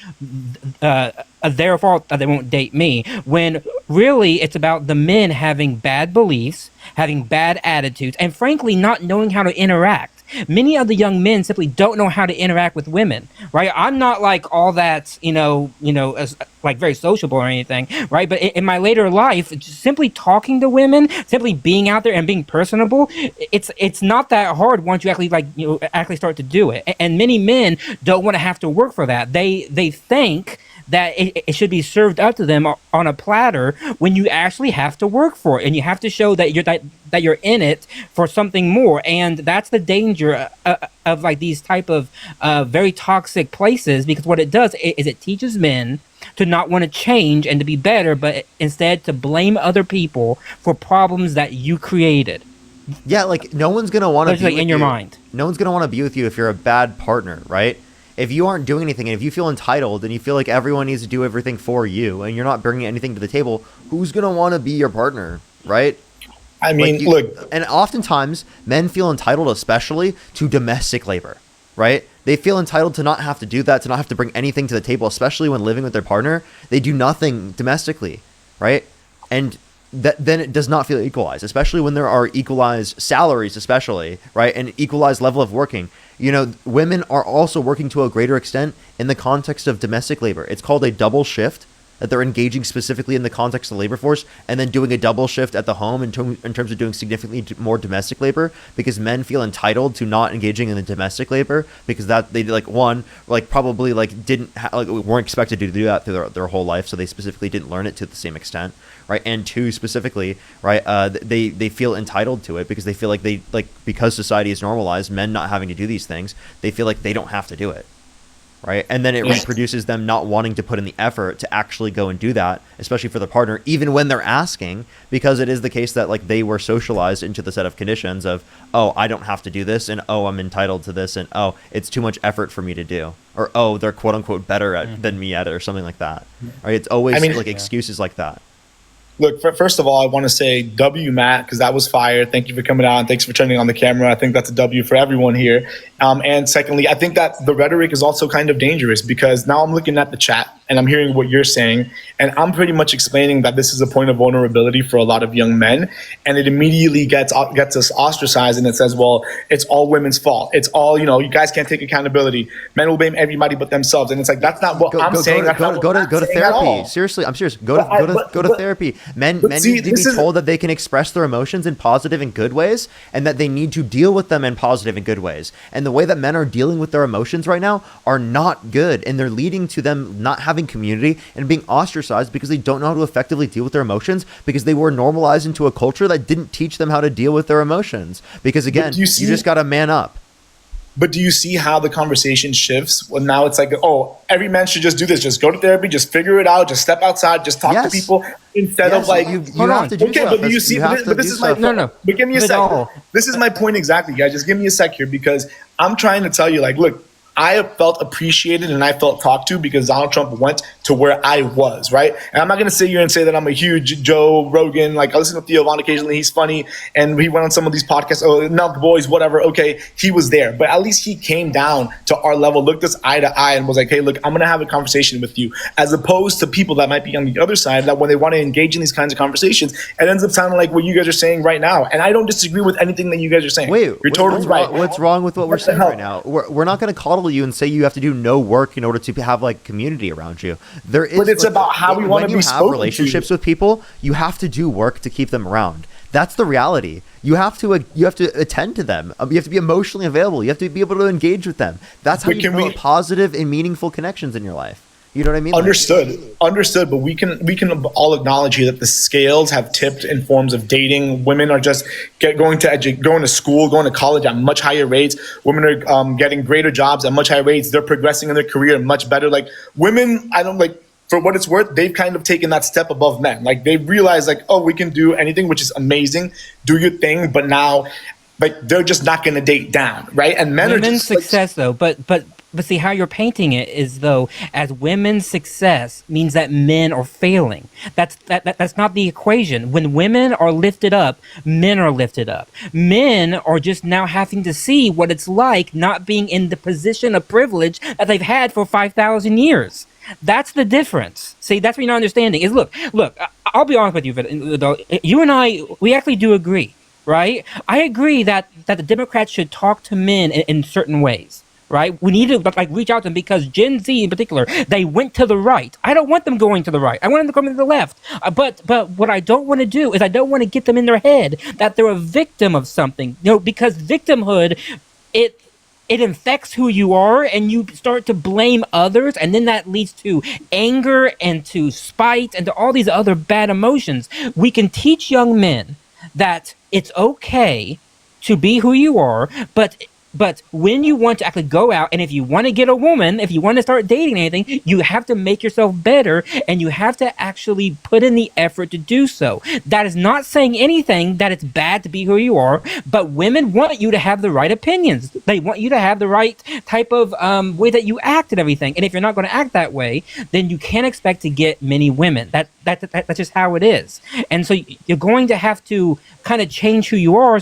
their fault that they won't date me, when really it's about the men having bad beliefs, having bad attitudes, and frankly not knowing how to interact. Many of the young men simply don't know how to interact with women, right? I'm not like all that, like very sociable or anything, right? But in my later life, just simply talking to women, simply being out there and being personable, it's not that hard once you actually start to do it. And many men don't want to have to work for that. They think that it should be served up to them on a platter, when you actually have to work for it and you have to show that you're in it for something more. And that's the danger of like these type of very toxic places, because what it does is it teaches men to not want to change and to be better, but instead to blame other people for problems that you created.
Yeah, like no one's gonna want to be
like
with
in your
you.
mind.
No one's gonna want to be with you if you're a bad partner, right? If you aren't doing anything, and if you feel entitled, and you feel like everyone needs to do everything for you, and you're not bringing anything to the table, who's gonna want to be your partner, right?
I mean, look.
And oftentimes men feel entitled, especially to domestic labor, right? They feel entitled to not have to do that, to not have to bring anything to the table, especially when living with their partner. They do nothing domestically, right? And then it does not feel equalized, especially when there are equalized salaries, especially, right? And equalized level of working. Women are also working to a greater extent in the context of domestic labor. It's called a double shift, that they're engaging specifically in the context of the labor force and then doing a double shift at the home in terms of doing significantly more domestic labor, because men feel entitled to not engaging in the domestic labor because that they probably weren't expected to do that through their whole life, so they specifically didn't learn it to the same extent, right? And two, specifically, right, they feel entitled to it because they feel because society is normalized men not having to do these things, they feel like they don't have to do it. Right. And then it reproduces them not wanting to put in the effort to actually go and do that, especially for their partner, even when they're asking, because it is the case that they were socialized into the set of conditions of, oh, I don't have to do this, and oh, I'm entitled to this, and oh, it's too much effort for me to do, or oh, they're quote unquote better than me at it, or something like that. Right. It's always excuses like that.
Look, first of all, I want to say W, Matt, because that was fire. Thank you for coming out, and thanks for turning on the camera. I think that's a W for everyone here. And secondly, I think that the rhetoric is also kind of dangerous, because now I'm looking at the chat and I'm hearing what you're saying, and I'm pretty much explaining that this is a point of vulnerability for a lot of young men, and it immediately gets us ostracized, and it says, well, it's all women's fault. It's all, you guys can't take accountability. Men will blame everybody but themselves, and it's like, that's not what I'm saying.
Go to therapy. Seriously, I'm serious. Go to therapy. Men need to be told that they can express their emotions in positive and good ways, and that they need to deal with them in positive and good ways. And the way that men are dealing with their emotions right now are not good, and they're leading to them not having community and being ostracized because they don't know how to effectively deal with their emotions, because they were normalized into a culture that didn't teach them how to deal with their emotions. Because again, you just got to man up.
But do you see how the conversation shifts? Well, now it's like, oh, every man should just do this. Just go to therapy. Just figure it out. Just step outside. Just talk to people instead of
you have to do
okay,
stuff.
but do you see? But this is my
no.
But give me a second. This is my point exactly, guys. Just give me a sec here, because I'm trying to tell you, look, I have felt appreciated and I felt talked to because Donald Trump went to where I was, right? And I'm not going to sit here and say that I'm a huge Joe Rogan. I listen to Theo Von occasionally. He's funny. And he went on some of these podcasts. Oh, Milk Boys, whatever. Okay, he was there. But at least he came down to our level, looked us eye to eye, and was like, hey, look, I'm going to have a conversation with you. As opposed to people that might be on the other side, that when they want to engage in these kinds of conversations, it ends up sounding like what you guys are saying right now. And I don't disagree with anything that you guys are saying.
Wait,
you're totally right.
What's wrong with what we're saying right now? We're not going to coddle coddle you and say you have to do no work in order to have like community around you. There is,
but it's about how we want to be
when you have
spoken
relationships
to.
with people, you have to do work to keep them around. That's the reality. You have to attend to them. You have to be emotionally available. You have to be able to engage with them. That's how you develop positive and meaningful connections in your life. You know what I mean?
Understood. But we can all acknowledge here that the scales have tipped in forms of dating. Women are just going to school, going to college at much higher rates. Women are getting greater jobs at much higher rates. They're progressing in their career much better. Like women, for what it's worth, they've kind of taken that step above men. Like they've realized like, oh, we can do anything, which is amazing. Do your thing. But now, like they're just not going to date down, right? And men
women's
are just
success though, but see how you're painting it is though as women's success means that men are failing. That's not the equation. When women are lifted up, men are lifted up. Men are just now having to see what it's like not being in the position of privilege that they've had for 5,000 years. That's the difference. See, that's what you're not understanding. Is look. I'll be honest with you, you and I, we actually do agree, right? I agree that the Democrats should talk to men in certain ways. Right, we need to reach out to them because Gen Z in particular, they went to the right. I don't want them going to the right. I want them to come to the left. But what I don't want to do is I don't want to get them in their head that they're a victim of something. Because victimhood, it infects who you are, and you start to blame others, and then that leads to anger and to spite and to all these other bad emotions. We can teach young men that it's okay to be who you are, but when you want to actually go out, and if you want to get a woman, if you want to start dating anything, you have to make yourself better, and you have to actually put in the effort to do so. That is not saying anything that it's bad to be who you are, but women want you to have the right opinions. They want you to have the right type of way that you act and everything. And if you're not going to act that way, then you can't expect to get many women. That's just how it is. And so you're going to have to kind of change who you are,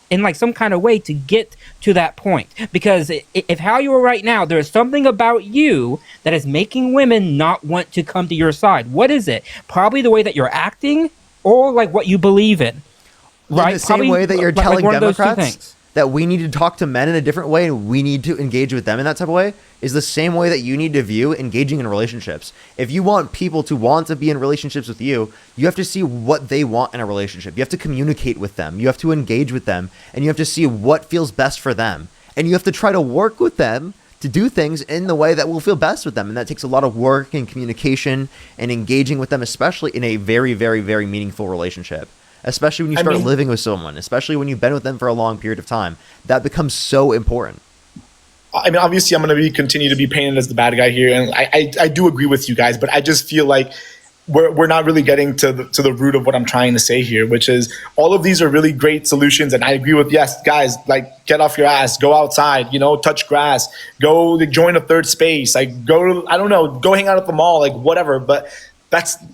in like some kind of way to get to that point. Because if how you are right now, there's something about you that is making women not want to come to your side. What is it? Probably the way that you're acting, or like what you believe in. Right?
In the same way that you're telling
one of those two
Democrats
things.
that we need to talk to men in a different way and we need to engage with them in that type of way, is the same way that you need to view engaging in relationships. If you want people to want to be in relationships with you, you have to see what they want in a relationship. You have to communicate with them. You have to engage with them, and you have to see what feels best for them. And you have to try to work with them to do things in the way that will feel best with them. And that takes a lot of work and communication and engaging with them, especially in a very, very, very meaningful relationship. Especially when you start living with someone, especially when you've been with them for a long period of time. That becomes so important.
I mean, obviously, I'm going to continue to be painted as the bad guy here, and I do agree with you guys, but I just feel like we're not really getting to the root of what I'm trying to say here, which is all of these are really great solutions, and I agree with, yes, guys, like get off your ass, go outside, touch grass, go join a third space, like go hang out at the mall, like whatever, but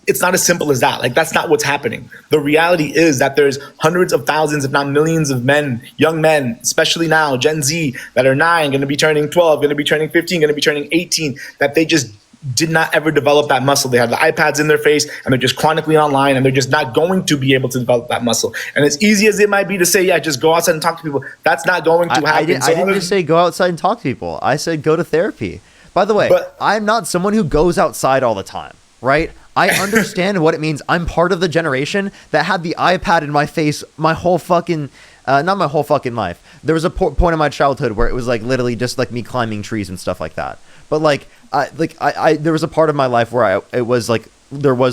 it's not as simple as that. Like that's not what's happening. The reality is that there's hundreds of thousands, if not millions of men, young men, especially now, Gen Z, that are 9, going to be turning 12, going to be turning 15, going to be turning 18, that they just did not ever develop that muscle. They have the iPads in their face and they're just chronically online, and they're just not going to be able to develop that muscle. And as easy as it might be to say, yeah, just go outside and talk to people, that's not going to happen.
I didn't just say go outside and talk to people. I said go to therapy. By the way, I'm not someone who goes outside all the time, right? I understand what it means. I'm part of the generation that had the iPad in my face my whole fucking, not my whole fucking life. There was a point in my childhood where it was like literally just like me climbing trees and stuff like that. But there was a part of my life where there was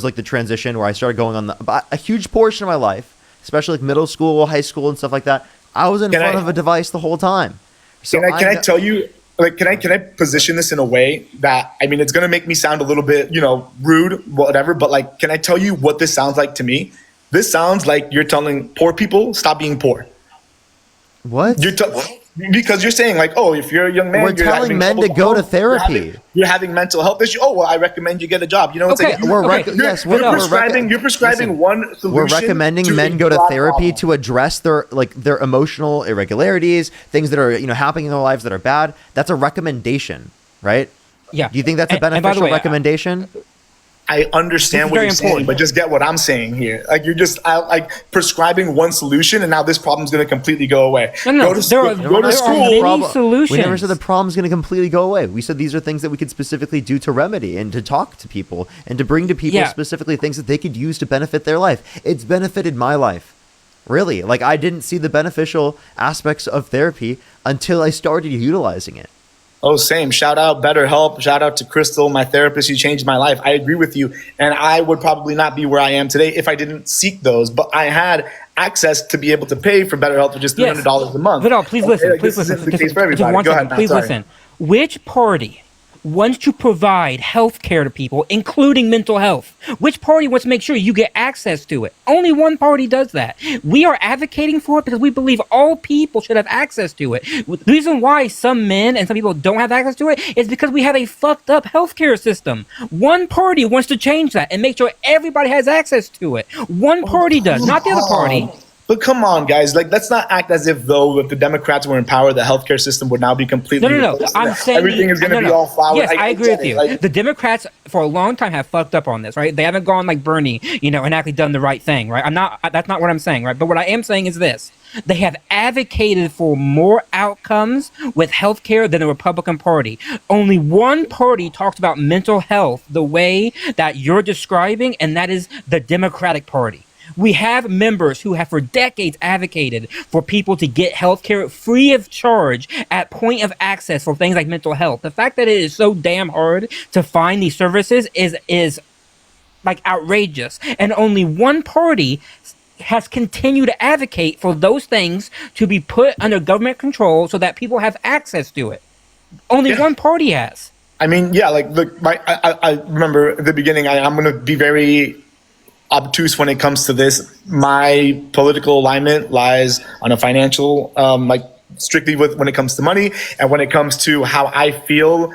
the transition where I started going on a huge portion of my life, especially like middle school, high school and stuff like that. I was in front of a device the whole time. So
can I tell you? Like, can I position this in a way that, I mean, it's going to make me sound a little bit, rude, whatever, but like, can I tell you what this sounds like to me? This sounds like you're telling poor people, stop being poor.
What?
Because you're saying like, oh, if you're a young man,
we're telling men to go to therapy.
You're having mental health issues. Oh, well, I recommend you get a job. It's like you're prescribing one solution.
We're recommending men go to therapy to address their emotional irregularities, things that are happening in their lives that are bad. That's a recommendation, right?
Yeah.
Do you think that's a beneficial recommendation?
I understand what you're saying, but just get what I'm saying here. Like you're just like prescribing one solution, and now this problem's going to completely go away.
No, there are many solutions.
We never said the problem's going to completely go away. We said these are things that we could specifically do to remedy and to talk to people and to bring to people specifically things that they could use to benefit their life. It's benefited my life. Really. Like I didn't see the beneficial aspects of therapy until I started utilizing it.
Oh, same. Shout out BetterHelp. Shout out to Crystal, my therapist. She changed my life. I agree with you. And I would probably not be where I am today if I didn't seek those. But I had access to be able to pay for BetterHelp for just $300 a month.
Vidal, please listen. Please listen.
Just one
second. Please listen. Which party wants to provide health care to people, including mental health? Which party wants to make sure you get access to it? Only one party does that. We are advocating for it because we believe all people should have access to it. The reason why some men and some people don't have access to it is because we have a fucked up healthcare system. One party wants to change that and make sure everybody has access to it. One party does, not the other party.
But come on, guys. Like, let's not act as if, though, if the Democrats were in power, the healthcare system would now be completely...
No. I'm saying...
Everything is going to be all flowers.
Yes, I agree with you. Like, the Democrats, for a long time, have fucked up on this, right? They haven't gone like Bernie, and actually done the right thing, right? That's not what I'm saying, right? But what I am saying is this. They have advocated for more outcomes with healthcare than the Republican Party. Only one party talks about mental health the way that you're describing, and that is the Democratic Party. We have members who have for decades advocated for people to get healthcare free of charge at point of access for things like mental health. The fact that it is so damn hard to find these services is like outrageous. And only one party has continued to advocate for those things to be put under government control so that people have access to it. Only one party has.
I mean, yeah, like, look, I remember at the beginning, I'm going to be very obtuse when it comes to this. My political alignment lies on a financial, strictly when it comes to money and when it comes to how I feel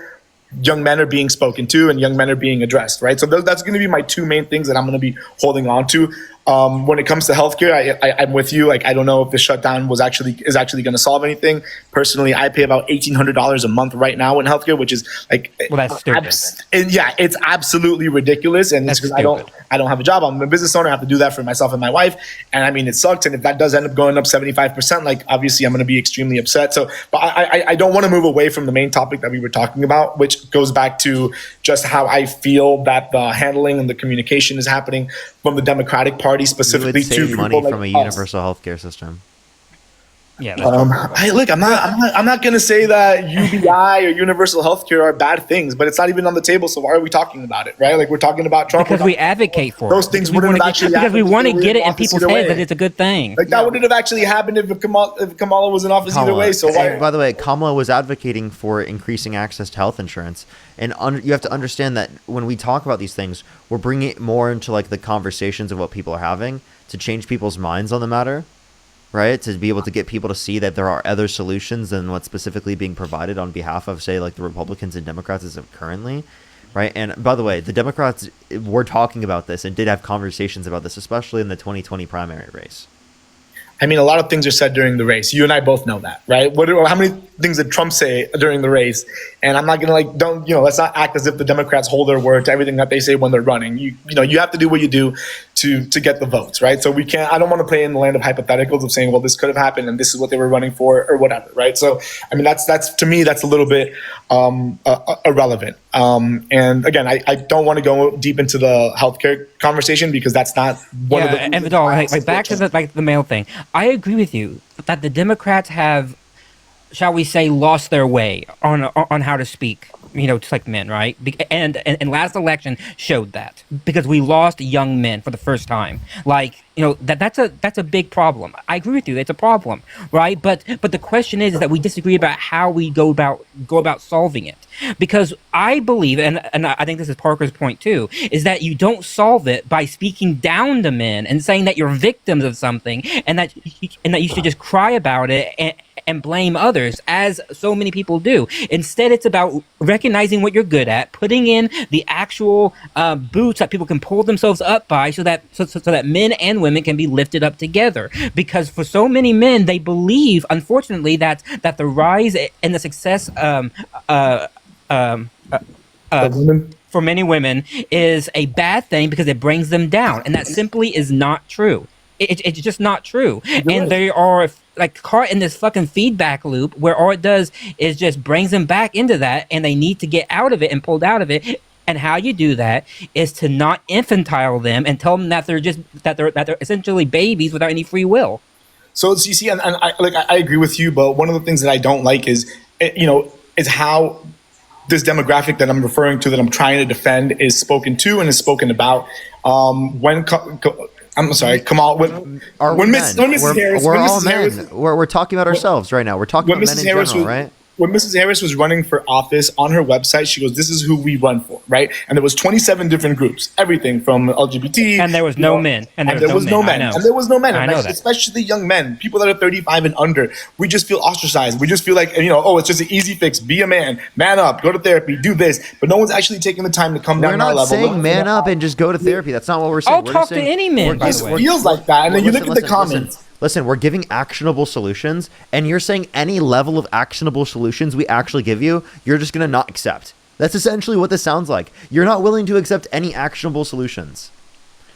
young men are being spoken to and young men are being addressed, right? So that's going to be my two main things that I'm going to be holding on to. When it comes to healthcare, I'm with you. Like, I don't know if the shutdown is actually going to solve anything. Personally, I pay about $1,800 a month right now in healthcare, which is like,
well, that's stupid.
It's absolutely ridiculous. And it's because I don't have a job. I'm a business owner. I have to do that for myself and my wife. And I mean, it sucks. And if that does end up going up 75%, like, obviously I'm going to be extremely upset. So, but I don't want to move away from the main topic that we were talking about, which goes back to just how I feel that the handling and the communication is happening from the Democratic Party, specifically to people
money
like
from a
us.
universal healthcare system.
Yeah.
I'm not going to say that UBI or universal healthcare are bad things, but it's not even on the table. So why are we talking about it, right? Like, we're talking about Trump
because we advocate for
those things. Wouldn't have actually
because we want to get it in people's heads that it's a good thing.
Like, that wouldn't have actually happened if Kamala was in office either way. So why?
By the way, Kamala was advocating for increasing access to health insurance, and you have to understand that when we talk about these things, we're bringing it more into like the conversations of what people are having to change people's minds on the matter. Right, to be able to get people to see that there are other solutions than what's specifically being provided on behalf of, say, like the Republicans and Democrats as of currently, right? And by the way, the Democrats were talking about this and did have conversations about this, especially in the 2020 primary race.
I mean, a lot of things are said during the race. You and I both know that, right? How many things did Trump say during the race? And I'm not going to let's not act as if the Democrats hold their word to everything that they say when they're running. You have to do what you do to get the votes, right? So I don't want to play in the land of hypotheticals of saying, well, this could have happened and this is what they were running for or whatever, right? So, I mean, that's to me, that's a little bit irrelevant. And again, I don't want to go deep into the healthcare conversation because that's not one of the...
And back to the male thing. I agree with you that the Democrats have, shall we say, lost their way on how to speak, just like men, right? And last election showed that because we lost young men for the first time. Like, that's a big problem. I agree with you. It's a problem, right? But the question is that we disagree about how we go about solving it. Because I believe, and I think this is Parker's point too, is that you don't solve it by speaking down to men and saying that you're victims of something and that you should just cry about it and blame others, as so many people do. Instead, it's about recognizing what you're good at, putting in the actual boots that people can pull themselves up by, so that men and women can be lifted up together. Because for so many men, they believe, unfortunately, that the rise and the success for many women is a bad thing because it brings them down, and that simply is not true. It's just not true. And they are like caught in this fucking feedback loop where all it does is just brings them back into that, and they need to get out of it and pulled out of it. And how you do that is to not infantile them and tell them that they're essentially babies without any free will.
So you see, and I agree with you, but one of the things that I don't like is how this demographic that I'm referring to, that I'm trying to defend, is spoken to and is spoken about. I'm sorry, Kamal. When Mrs. Harris,
we're all men. We're talking about ourselves right now. We're talking about men in general, right?
When Mrs. Harris was running for office, on her website, she goes, "This is who we run for," right? And there was 27 different groups, everything from LGBT,
and there was no men,
and there was no men, and there was no men,
I know that.
Especially young men, people that are 35 and under. We just feel ostracized. We just feel like, oh, it's just an easy fix. Be a man, man up, go to therapy, do this. But no one's actually taking the time to come down to our level.
We're not saying man up and just go to therapy. That's not what we're saying.
I'll talk to any man.
It feels like that, and then you look at the comments.
Listen, we're giving actionable solutions, and you're saying any level of actionable solutions we actually give you, you're just going to not accept. That's essentially what this sounds like. You're not willing to accept any actionable solutions.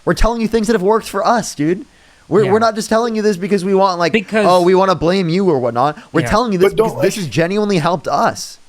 We're telling you things that have worked for us, dude. We're not just telling you this because we want, we want to blame you or whatnot. We're telling you this because this has genuinely helped us.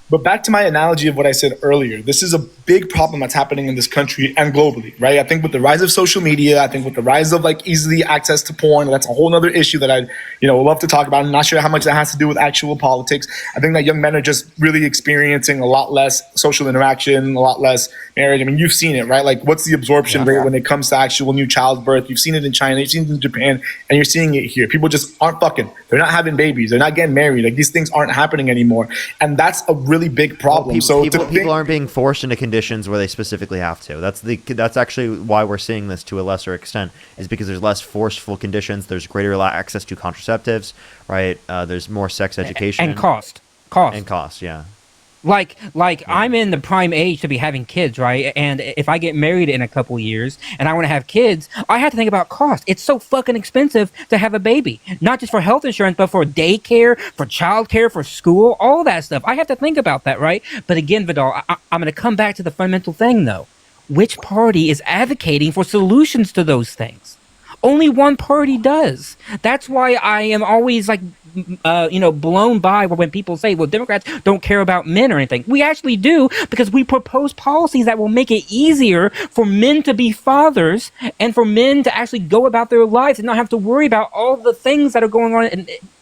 But back to my analogy of what I said earlier, this is a big problem that's happening in this country and globally, right? I think with the rise of social media, I think with the rise of easily access to porn, that's a whole other issue that I'd love to talk about. I'm not sure how much that has to do with actual politics. I think that young men are just really experiencing a lot less social interaction, a lot less marriage. I mean, you've seen it, right? What's the absorption rate when it comes to actual new childbirth? You've seen it in China, you've seen it in Japan, and you're seeing it here. People just aren't fucking. They're not having babies. They're not getting married. These things aren't happening anymore. And that's a really big problem.
People aren't being forced into conditions where they specifically have to. That's actually why we're seeing this to a lesser extent, is because there's less forceful conditions. There's greater access to contraceptives, right? There's more sex education
and cost,
yeah.
Like I'm in the prime age to be having kids, right? And if I get married in a couple years and I want to have kids, I have to think about cost. It's so fucking expensive to have a baby, not just for health insurance, but for daycare, for childcare, for school, all that stuff. I have to think about that, right? But again, Vidal, I'm going to come back to the fundamental thing, though. Which party is advocating for solutions to those things? Only one party does. That's why I am always blown by when people say, well, Democrats don't care about men or anything. We actually do, because we propose policies that will make it easier for men to be fathers and for men to actually go about their lives and not have to worry about all the things that are going on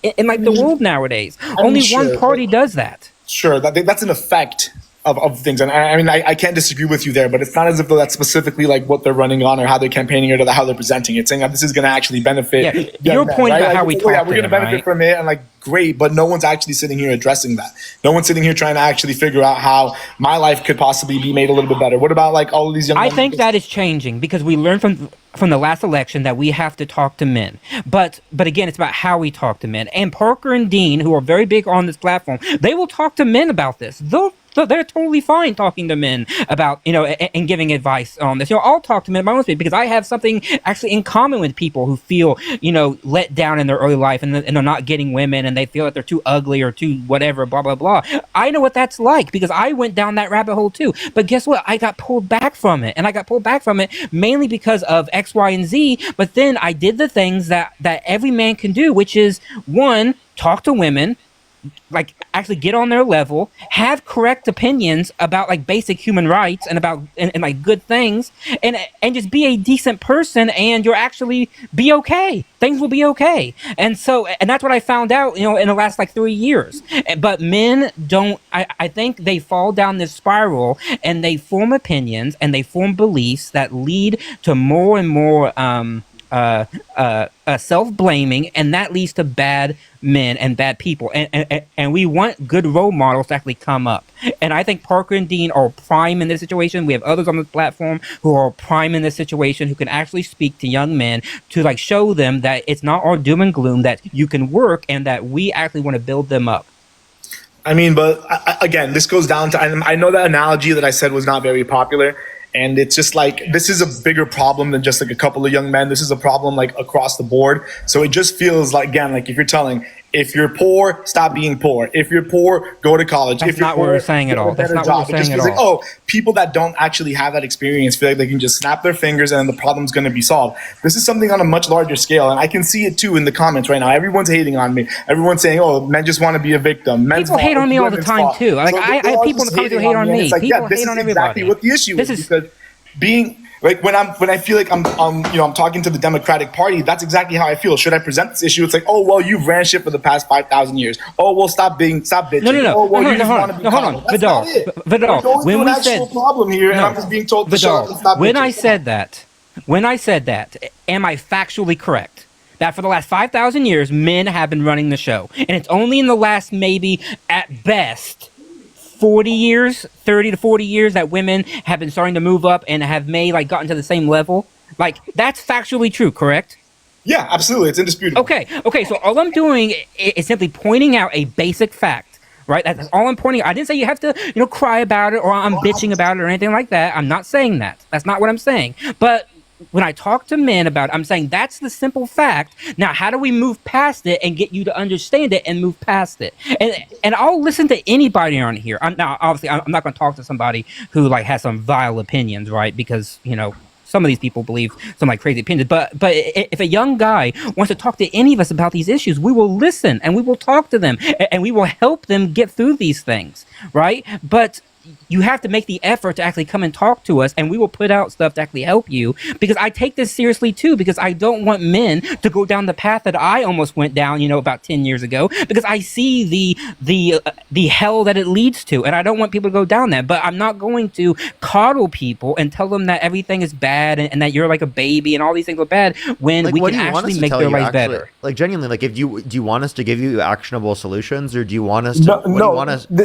in the world nowadays. Only one party does that.
Sure, that's an effect of things. And I mean, I can't disagree with you there, but it's not as if though that's specifically what they're running on or how they're campaigning or how they're presenting it, saying that this is going to actually benefit.
Your point about how we talk
we're going to benefit from it, and great, but no one's actually sitting here addressing that. No one's sitting here trying to actually figure out how my life could possibly be made a little bit better. What about all of these young men?
I think that is changing, because we learned from the last election that we have to talk to men. But again, it's about how we talk to men. And Parker and Dean, who are very big on this platform, they will talk to men about this. They're totally fine talking to men about, and giving advice on this. I'll talk to men about this because I have something actually in common with people who feel, let down in their early life and they're not getting women and they feel that they're too ugly or too whatever, blah, blah, blah. I know what that's like because I went down that rabbit hole too. But guess what? I got pulled back from it. And I got pulled back from it mainly because of X, Y, and Z. But then I did the things that every man can do, which is, one, talk to women, actually get on their level, have correct opinions about basic human rights and about and good things, and just be a decent person, and you'll actually be okay. Things will be okay. And that's what I found out, in the last 3 years. But men don't. I think they fall down this spiral and they form opinions and they form beliefs that lead to more and more self-blaming, and that leads to bad men and bad people, and we want good role models to actually come up. And I think Parker and Dean are prime in this situation. We have others on the platform who are prime in this situation, who can actually speak to young men to show them that it's not all doom and gloom, that you can work, and that we actually want to build them up.
I mean, but again, this goes down to, I know that analogy that I said was not very popular. And it's just this is a bigger problem than just a couple of young men. This is a problem across the board. So it just feels again, if you're telling If you're poor, stop being poor. If you're poor, go to college.
That's
If you're
not
poor,
what we're saying at
get a
all. That's
better
not what
job.
we're
It just
saying
feels
at
like,
all.
people that don't actually have that experience feel like they can just snap their fingers and then the problem's going to be solved. This is something on a much larger scale, and I can see it too in the comments right now. Everyone's hating on me. Everyone's saying, "Oh, men just want to be a victim." Men's
People hate
fault,
on me all the
women's
time
fault.
too. Like
So
I
they're
have
all
people in
just
the comments who
hating
hate on
and
me.
it's like,
People
this
hate
is
on
exactly
everybody.
what the issue is, because being like when I feel like I'm talking to the Democratic Party, that's exactly how I feel. Should I present this issue? It's like, oh well, you've ran shit for the past 5,000 years. Oh well, stop bitching.
No.
Oh well,
Hold
you
on,
just
hold
want
on.
to be
No, hold on.
coddled. That's not it. We're
Vidal,
going
when
through an
we
actual
said
problem here, and
no,
I'm just being told to shut up and stop
when
bitching.
I said that, am I factually correct? That for the last 5,000 years, men have been running the show. And it's only in the last maybe, at best, 40 years, 30 to 40 years that women have been starting to move up and have gotten to the same level. Like, that's factually true, correct?
Yeah, absolutely. It's indisputable.
Okay, so all I'm doing is simply pointing out a basic fact. Right, that's all I'm pointing out. I didn't say you have to, cry about it or I'm bitching about it or anything like that. I'm not saying that. That's not what I'm saying. But when I talk to men about it, I'm saying that's the simple fact. Now, how do we move past it and get you to understand it and move past it? And I'll listen to anybody on here. Obviously, I'm not going to talk to somebody who has some vile opinions, right? Because some of these people believe some crazy opinions. But if a young guy wants to talk to any of us about these issues, we will listen and we will talk to them and we will help them get through these things, right? But you have to make the effort to actually come and talk to us, and we will put out stuff to actually help you, because I take this seriously too, because I don't want men to go down the path that I almost went down, about 10 years ago, because I see the hell that it leads to, and I don't want people to go down that. But I'm not going to coddle people and tell them that everything is bad and that you're like a baby and all these things are bad when we can actually make their lives better.
Like, genuinely, do you want us to give you actionable solutions, or do you want us to?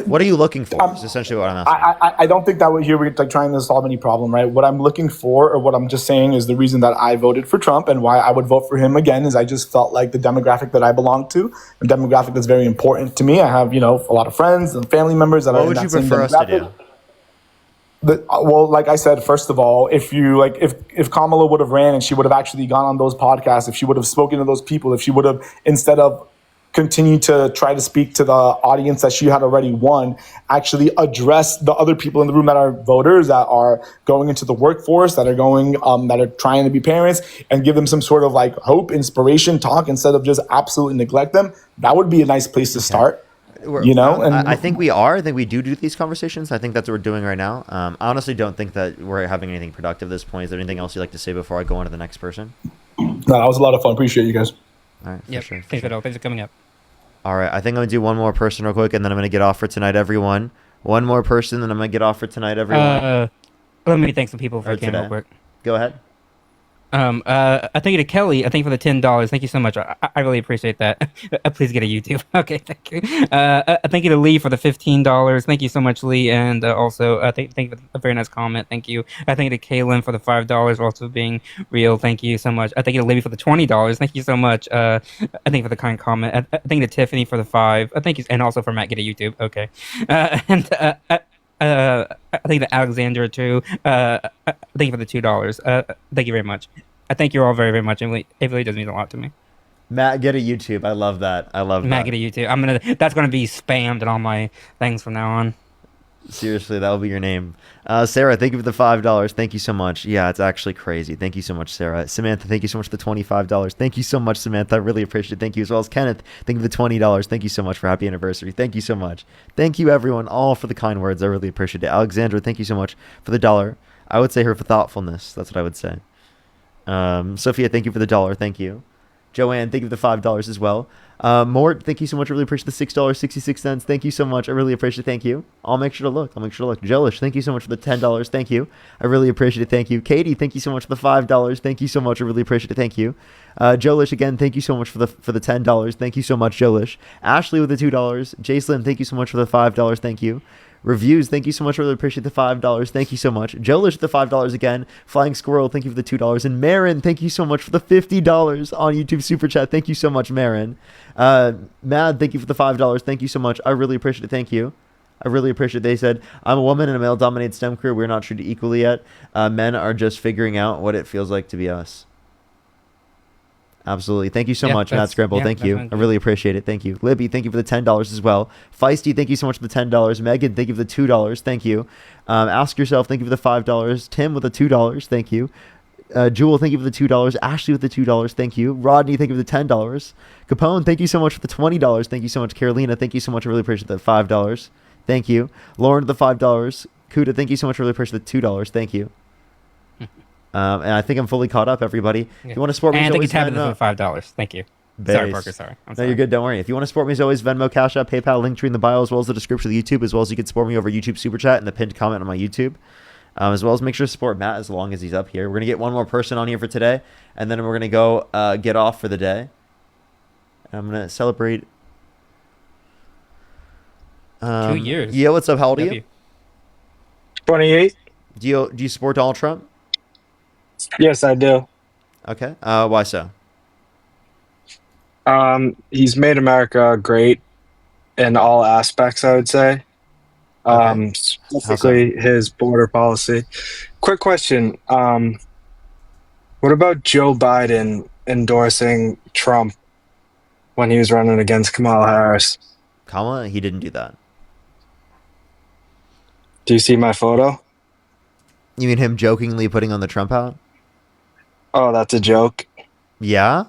What are you looking for? Is essentially what I'm asking.
I don't think that we're trying to solve any problem, right? What I'm looking for, or what I'm just saying, is the reason that I voted for Trump and why I would vote for him again is I just felt like the demographic that I belong to, a demographic that's very important to me. I have, a lot of friends and family members that are in that same demographic. What would you prefer us to do? Well, like I said, first of all, if Kamala would have ran and she would have actually gone on those podcasts, if she would have spoken to those people, if she would have, instead of continue to try to speak to the audience that she had already won, actually address the other people in the room that are voters, that are going into the workforce, that are going, that are trying to be parents, and give them some sort of hope, inspiration, talk, instead of just absolutely neglect them. That would be a nice place to start. And
I think we are. I think we do these conversations. I think that's what we're doing right now. I honestly don't think that we're having anything productive at this point. Is there anything else you'd like to say before I go on to the next person?
No, that was a lot of fun. Appreciate you guys.
All right,
yep.
Sure.
Thanks for coming up.
All right, I think I'm going to do one more person real quick, and then I'm going to get off for tonight, everyone. One more person, then I'm going to get off for tonight, everyone.
Let me thank some people for real quick.
Go ahead.
I thank you to Kelly. I thank you for the $10. Thank you so much. I really appreciate that. Please get a YouTube. Okay, thank you. Thank you to Lee for the $15. Thank you so much, Lee. And also, thank you for a very nice comment. Thank you. I thank you to Kaylin for the $5 for also being real. Thank you so much. I thank you to Libby for the $20. Thank you so much. I thank you for the kind comment. I thank you to Tiffany for the $5. I thank you, and also for Matt get a YouTube. Okay. I think the Alexandra too. Thank you for the $2. Thank you very much. I thank you all very, very much. It really does mean a lot to me.
Matt, get a YouTube. I love that.
Matt, get a YouTube. That's gonna be spammed in all my things from now on.
Seriously, that will be your name. Sarah, thank you for the $5. Thank you so much. Yeah, it's actually crazy. Thank you so much, Sarah. Samantha, thank you so much for the $25. Thank you so much, Samantha. I really appreciate it. Thank you, as well as Kenneth. Thank you for the $20. Thank you so much for happy anniversary. Thank you so much. Thank you, everyone, all for the kind words. I really appreciate it. Alexandra, thank you so much for the $1. I would say her for thoughtfulness. That's what I would say. Sophia, thank you for the $1. Thank you. Joanne, thank you for the $5 as well. Mort, thank you so much. I really appreciate the $6.66. Thank you so much. I really appreciate it. Thank you. I'll make sure to look. Jelish, thank you so much for the $10. Thank you. I really appreciate it. Thank you. Katie, thank you so much for the $5. Thank you so much. I really appreciate it. Thank you. Jolish, again, thank you so much for the $10. Thank you so much, Jolish. Ashley with the $2. J Slim, thank you so much for the $5. Thank you. Reviews, thank you so much. I really appreciate the $5. Thank you so much. Jolish, the $5 again. Flying Squirrel, thank you for the $2. And Marin, thank you so much for the $50 on YouTube Super Chat. Thank you so much, Marin. Mad, thank you for the $5. Thank you so much. I really appreciate it. Thank you. I really appreciate it. They said, I'm a woman in a male-dominated STEM career. We're not treated equally yet. Men are just figuring out what it feels like to be us. Absolutely. Thank you so
Yeah,
much, Matt
that's-
Scramble.
yeah,
Thank
that's
you.
fine.
I really appreciate it. Thank you. Libby, thank you for the $10 as well. Feisty, thank you so much for the $10. Megan, thank you for the $2. Thank you. Ask Yourself, thank you for the $5. Tim with the $2. Thank you. Jewel, thank you for the $2. Ashley with the $2. Thank you. Rodney, thank you for the $10. Capone, thank you so much for the $20. Thank you so much. Carolina, thank you so much. I really appreciate the $5. Thank you. Lauren, the $5. Kuda, thank you so much. I really appreciate the $2. Thank you. And I think I'm fully caught up, everybody. If you want to support me,
And
as
thank you,
always,
Tabitha,
Venmo.
for $5. Thank you. Sorry,
Base.
Parker. Sorry. I'm
No,
sorry.
you're good. Don't worry. If you want to support me, as always, Venmo, Cash App, PayPal, link tree in the bio, as well as the description of the YouTube, as well as you can support me over YouTube Super Chat and the pinned comment on my YouTube. As well as make sure to support Matt as long as he's up here. We're going to get one more person on here for today, and then we're going to go get off for the day. And I'm going to celebrate.
2 years.
Yeah, what's up? How old are you?
W.
28.
Do you support Donald Trump?
Yes, I do.
Okay. Why so?
He's made America great in all aspects, I would say. Specifically his border policy. Quick question. What about Joe Biden endorsing Trump when he was running against Kamala Harris?
Kamala, he didn't do that.
Do you see my photo?
You mean him jokingly putting on the Trump hat?
Oh, that's a joke.
Yeah?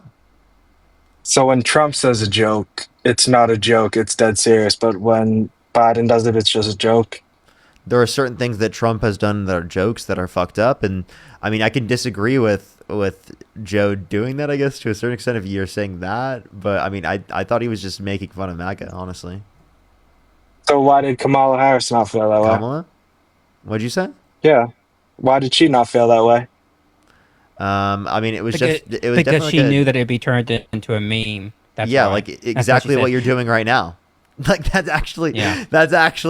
So when Trump says a joke, it's not a joke, it's dead serious. But when Biden does it, it's just a joke.
There are certain things that Trump has done that are jokes that are fucked up, and I mean I can disagree with Joe doing that, I guess, to a certain extent if you're saying that, but I mean I thought he was just making fun of MAGA, honestly.
So why did Kamala Harris not feel that way?
Kamala? What'd you say?
Yeah. Why did she not feel that way?
I mean it was
Because
definitely
she
like
knew that it'd be turned into a meme. That's
yeah,
why.
like
That's
exactly
she
what
said.
you're doing right now. Like that's actually
Yeah.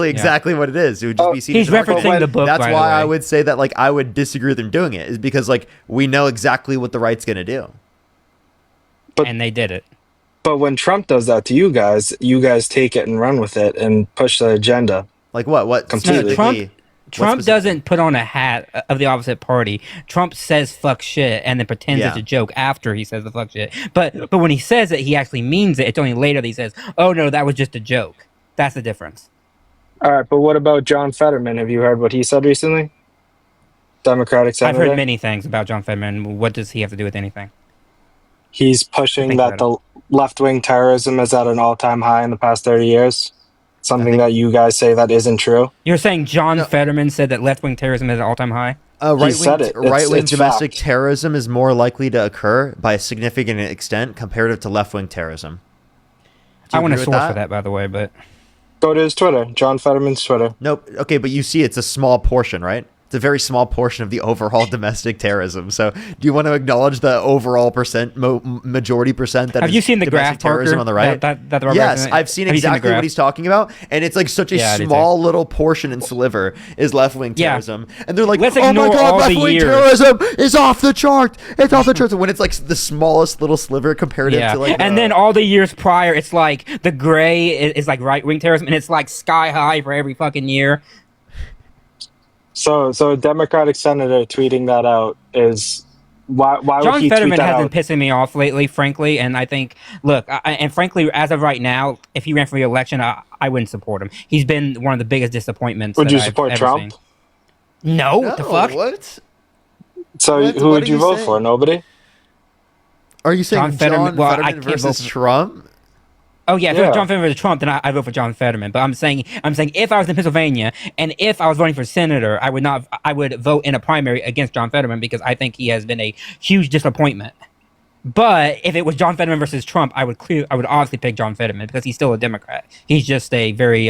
exactly what it is. It would just be seen
He's
as an
referencing the book,
That's
by the
why I
way.
would say that like I would disagree with him doing it, is because like we know exactly what the right's gonna do.
And they did it.
But when Trump does that to you guys take it and run with it and push the agenda.
Like what? What
completely?
Trump doesn't put on a hat of the opposite party. Trump says fuck shit and then pretends
Yeah.
it's a joke after he says the fuck shit. But when he says it, he actually means it. It's only later that he says, "Oh no, that was just a joke." That's the difference.
All right, but what about John Fetterman? Have you heard what he said recently? Democratic
I've
senator.
heard many things about John Fetterman. What does he have to do with anything?
He's pushing
Think
that
about
the left-wing terrorism is at an all-time high in the past 30 years. Something that you guys say that isn't true.
You're saying John Fetterman said that left-wing terrorism is at an all-time high?
said it.
Right-wing
It's
domestic
fact.
terrorism is more likely to occur by a significant extent comparative to left-wing terrorism. Do
I
you
want a
agree with
source for that, by the way, but
Go to his Twitter, John Fetterman's Twitter.
Nope. Okay, but you see, it's a small portion, right? It's a very small portion of the overall domestic terrorism. So, do you want to acknowledge the overall majority percent that
Have
is
you seen the
domestic
graph,
terrorism
Parker,
on the right?
that the
Yes,
representative-
I've seen
Have you seen the
exactly what
graph?
he's talking about, and it's like such a
Yeah, I do too.
small little portion and sliver is left-wing
Yeah.
terrorism, and they're like,
Let's
"Oh my
ignore
god,
all the
left-wing
years."
terrorism is off the chart. It's off the chart." When it's like the smallest little sliver comparative
yeah.
to like,
And then all the years prior, it's like the gray is like right-wing terrorism, and it's like sky high for every fucking year.
So a Democratic senator tweeting that out is why would
John
he
Fetterman
tweet that
has been
out?
pissing me off lately, frankly, and I think, look, and frankly, as of right now, if he ran for re-election, I wouldn't support him. He's been one of the biggest disappointments.
Would
that
you
I've
support
ever
Trump?
seen. No, what the fuck?
What?
So
What-
who
what
would
are
you
you
vote
saying?
for? Nobody?
Are you saying
John Fetterman- well, I
Fetterman
can't
versus
vote for-
Trump?
Oh yeah, if it
Yeah.
was John Fetterman versus Trump, then I vote for John Fetterman. But I'm saying if I was in Pennsylvania and if I was voting for senator, I would vote in a primary against John Fetterman because I think he has been a huge disappointment. But if it was John Fetterman versus Trump, I would obviously pick John Fetterman because he's still a Democrat. He's just a very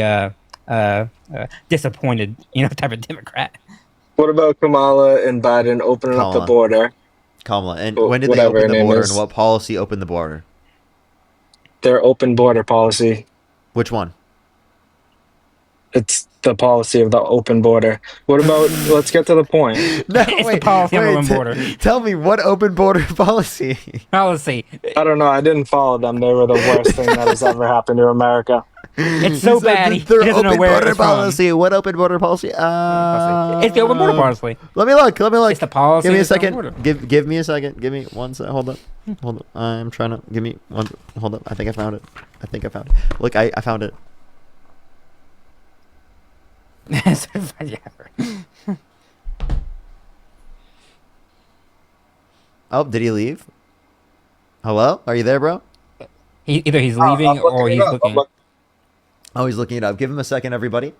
disappointed, type of Democrat.
What about Kamala and Biden opening up the
Kamala.
border?
Kamala. And
Wh-
when did they
whatever
open
her
the
name
border,
is.
and what policy opened the border?
Their open border policy.
Which one?
It's the policy of the open border. What about? Let's get to the point.
No,
It's the policy of open border.
Tell me what open border policy.
Policy.
I don't know. I didn't follow them. They were the worst thing that has ever happened to America.
It's so bad. He
Their
doesn't know
open
where
border
it's from.
policy. What open border policy?
It's the open border policy.
Let me look.
It's the policy.
Give me a
of the open
second.
border.
Give me a second. Give me one second. Hold up. Hold up. I'm trying to. Give me one. Hold up. I think I found it. Look, I found it. Oh, did he leave? Hello? Are you there, bro?
Either he's leaving or he's looking.
Oh, he's looking it up. Give him a second, everybody.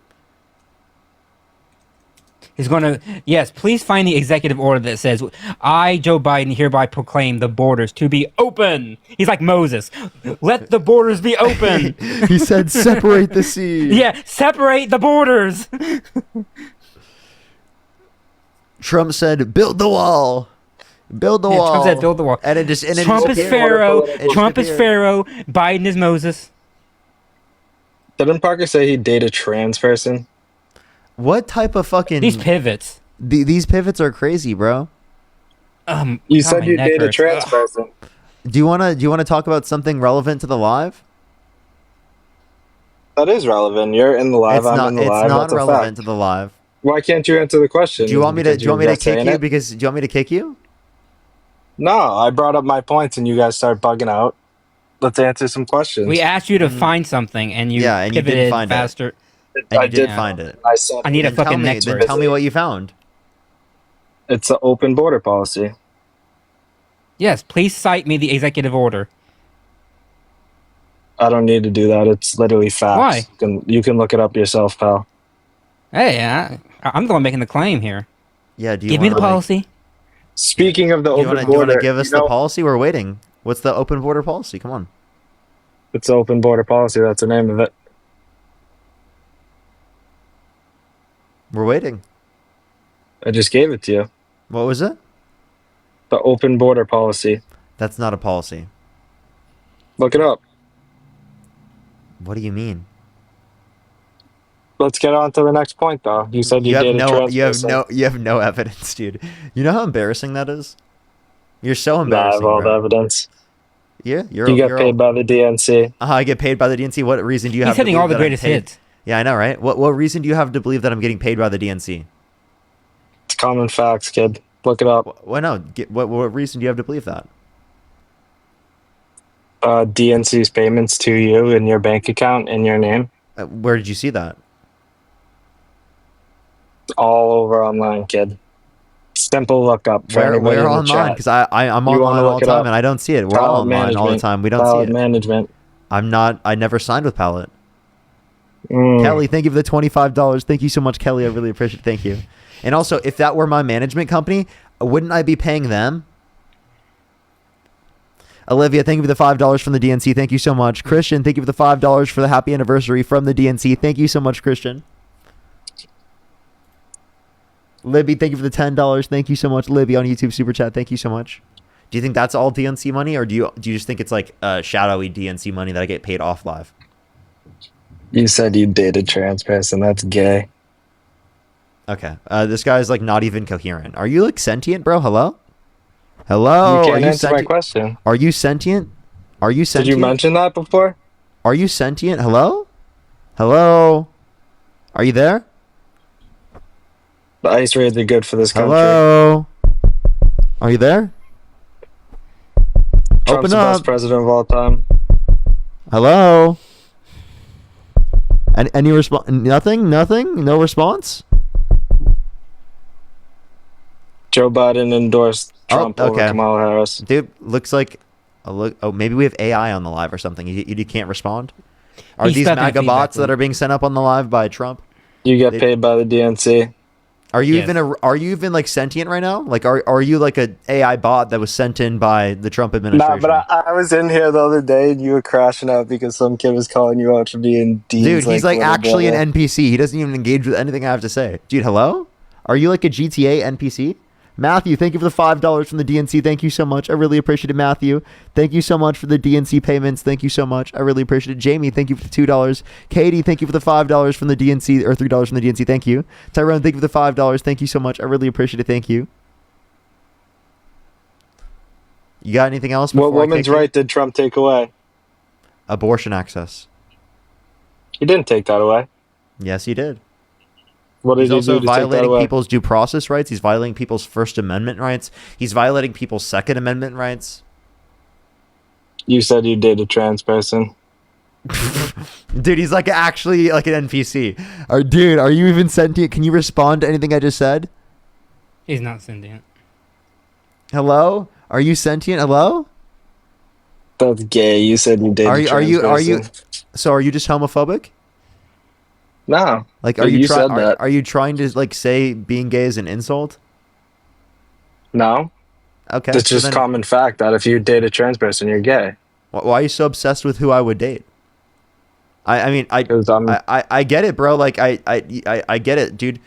He's going to, yes, please find the executive order that says, I, Joe Biden, hereby proclaim the borders to be open. He's like Moses. Let the borders be open.
He said, separate the sea.
Yeah, separate the borders.
Trump said, build the wall. Build the wall.
Trump said, build the wall.
And it just,
Trump is Pharaoh. Trump is Pharaoh. Biden is Moses.
Didn't Parker say he dated a trans person?
What type of fucking...
These pivots.
These pivots are crazy, bro.
You said you dated a trans person.
Do you wanna talk about something relevant to the live?
That is relevant. You're in the live. I'm in the live.
It's not
That's a
relevant
fact.
to the live.
Why can't you answer the question?
Do you want me to? Do you want me to kick you?
It?
Because do you want me to kick you?
No, I brought up my points and you guys start bugging out. Let's answer some questions.
We asked you to find something and you
and you
pivoted
didn't find
faster.
it. And you did find it.
I need a
Then
fucking next
Then
verse.
tell me what you found.
It's an open border policy.
Yes, please cite me the executive order.
I don't need to do that. It's literally facts.
Why?
You can look it up yourself, pal.
Hey, I'm the one making the claim here.
Yeah, do you
give me the policy?
Speaking of the open border,
do you want to give us the policy? We're waiting. What's the open border policy? Come on.
It's open border policy. That's the name of it.
We're waiting.
I just gave it to you.
What was it?
The open border policy.
That's not a policy.
Look it up.
What do you mean?
Let's get on to the next point, though. You said you dated a trans person.
You have no evidence, dude. You know how embarrassing that is? You're so
Nah, I
embarrassing.
have all
bro.
the evidence.
Yeah,
You get paid by the DNC.
I get paid by the DNC. What reason do you have?
He's hitting
to
all the
believe that I'm
greatest
paid?
hits.
Yeah, I know, right? What reason do you have to believe that I'm getting paid by the DNC?
It's common facts, kid. Look it up.
Why no? What reason do you have to believe that?
DNC's payments to you in your bank account in your name.
Where did you see that?
All over online, kid. Simple lookup for anybody
Where
in the
online?
chat.
Because I'm
You wanna
online all
look
the
it
time
up?
and I don't see it. We're all
Pallet
online all the
management.
time. We don't
Pallet
see it.
management.
I never signed with Pallet. Kelly, thank you for the $25. Thank you so much, Kelly. I really appreciate it. Thank you. And also, if that were my management company, wouldn't I be paying them? Olivia, thank you for the $5 from the DNC. Thank you so much. Christian, thank you for the $5 for the happy anniversary from the DNC. Thank you so much, Christian. Libby, thank you for the $10. Thank you so much, Libby, on YouTube Super Chat. Thank you so much. Do you think that's all DNC money, or do you just think it's like shadowy DNC money that I get paid off live?
You said you dated a trans person. That's gay.
Okay. This guy's like not even coherent. Are you like sentient, bro? Hello? Hello?
You can't
Are you
answer my
sentient?
question.
Are you sentient? Are you
Did
sentient?
you mention that before?
Are you sentient? Hello? Hello? Are you there?
The ice raids are good for this country.
Hello? Are you there?
Trump's
Open
the
up.
best president of all time.
Hello? Any response? Nothing? Nothing? No response?
Joe Biden endorsed Trump over Kamala Harris.
Dude, looks like maybe we have AI on the live or something. You can't respond? Are
He's
these
stuck in
MAGA
feedback
bots that are being sent up on the live by Trump?
You get paid by the DNC.
Are you
Yes.
are you even like sentient right now? Like are you like a AI bot that was sent in by the Trump
Nah,
administration?
but I was in here the other day and you were crashing out because some kid was calling you out for being Dean's.
Dude, he's like
little
actually
brother.
an NPC. He doesn't even engage with anything I have to say. Dude, hello? Are you like a GTA NPC? Matthew, thank you for the $5 from the DNC. Thank you so much. I really appreciate it, Matthew. Thank you so much for the DNC payments. Thank you so much. I really appreciate it. Jamie, thank you for the $2. Katie, thank you for the $5 from the DNC, or $3 from the DNC. Thank you. Tyrone, thank you for the $5. Thank you so much. I really appreciate it. Thank you. You got anything else?
What
before I
woman's
kick you?
right did Trump take away?
Abortion access.
He didn't take that away.
Yes, he did.
What did
He's
he
also
do to take that
violating
away?
people's due process rights. He's violating people's First Amendment rights. He's violating people's Second Amendment rights.
You said you dated a trans person.
Dude, he's like actually like an NPC. Dude, are you even sentient? Can you respond to anything I just said?
He's not sentient.
Hello? Are you sentient? Hello?
That's gay. You said you dated a trans person.
So are you just homophobic?
No.
Like,
but you said that.
Are you trying to like say being gay is an insult?
No.
Okay.
It's just common fact that if you date a trans person, you're gay.
Why are you so obsessed with who I would date? I mean, I get it, bro. Like, I get it, dude.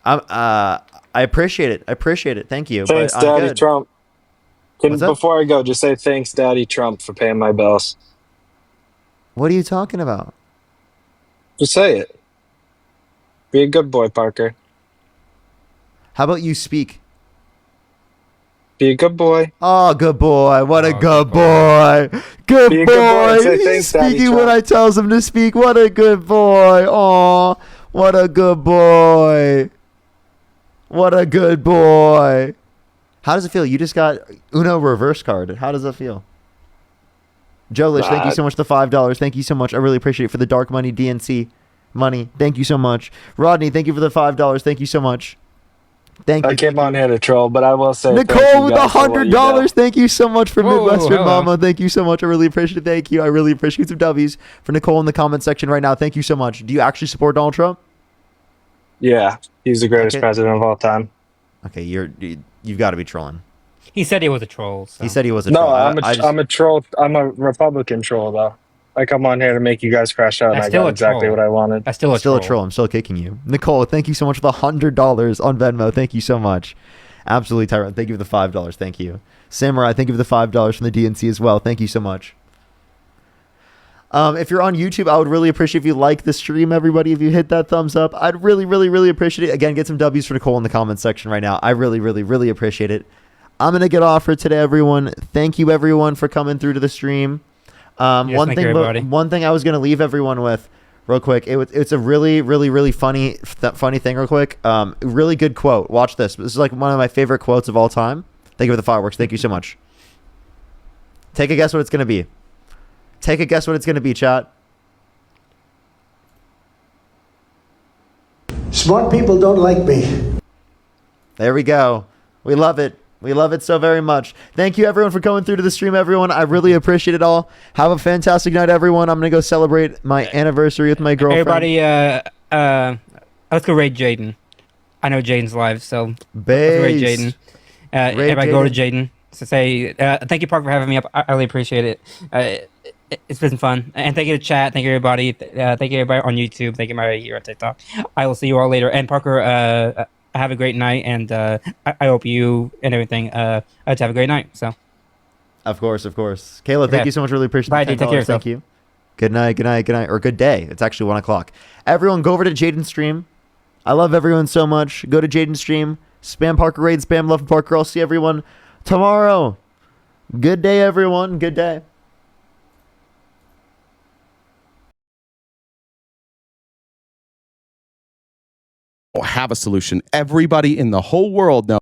I appreciate it. I appreciate it. Thank you.
Thanks,
but
Daddy Trump. Before I go, just say thanks, Daddy Trump, for paying my bills.
What are you talking about?
Just say it. Be a good boy, Parker.
How about you speak?
Be a good boy.
Oh, good boy. What a good boy. Good
Be a
boy.
good boy and say
He's
thanks, Daddy
speaking when
Trump.
I tells him to speak. What a good boy. Oh, what a good boy. What a good boy. How does it feel? You just got Uno reverse card. How does that feel? Joe Lish, thank you so much for the $5. Thank you so much. I really appreciate it for the dark money DNC money. Thank you so much. Rodney, thank you for the $5. Thank you so much. Thank you.
I came on here to troll, but I will say
Nicole with $100. Thank you so much for Midwestern
hello.
Mama. Thank you so much. I really appreciate it. Thank you. I really appreciate some W's for Nicole in the comment section right now. Thank you so much. Do you actually support Donald Trump?
Yeah, he's the greatest president of all time.
Okay, you've got to be trolling.
He said he was a troll. So.
He said he was a
No,
troll.
I'm a troll. I'm a Republican troll, though. I come on here to make you guys crash out, and I got exactly what I wanted.
That's still a troll.
I'm still kicking you. Nicole, thank you so much for the $100 on Venmo. Thank you so much. Absolutely, Tyrone. Thank you for the $5. Thank you. Samurai, thank you for the $5 from the DNC as well. Thank you so much. If you're on YouTube, I would really appreciate if you like the stream, everybody. If you hit that thumbs up, I'd really, really, really appreciate it. Again, get some W's for Nicole in the comments section right now. I really, really, really appreciate it. I'm going to get off for today, everyone. Thank you, everyone, for coming through to the stream. One thing I was going to leave everyone with real quick. It's a really, really, really funny thing real quick. Really good quote. Watch this. This is like one of my favorite quotes of all time. Thank you for the fireworks. Thank you so much. Take a guess what it's going to be. Take a guess what it's going to be, chat.
Smart people don't like me.
There we go. We love it. We love it so very much. Thank you, everyone, for coming through to the stream, everyone. I really appreciate it all. Have a fantastic night, everyone. I'm going to go celebrate my anniversary with my girlfriend.
Everybody, let's go raid Jaden. I know Jaden's live, so let's raid Jaden. Everybody go to Jaden. So say, thank you, Park, for having me up. I really appreciate it. It's been fun. And thank you to chat. Thank you, everybody. Thank you, everybody on YouTube. Thank you, everybody here on TikTok. I will see you all later. And Parker, have a great night, and I hope you and everything have a great night. So,
of course. Kayla, thank you so much. Really appreciate it.
Bye, dude. Take care of yourself.
Thank you. Good night, or good day. It's actually 1 o'clock. Everyone, go over to Jaden's stream. I love everyone so much. Go to Jaden's stream. Spam Parker raid. Spam love Parker. I'll see everyone tomorrow. Good day, everyone. Good day.
Have a solution. Everybody in the whole world knows.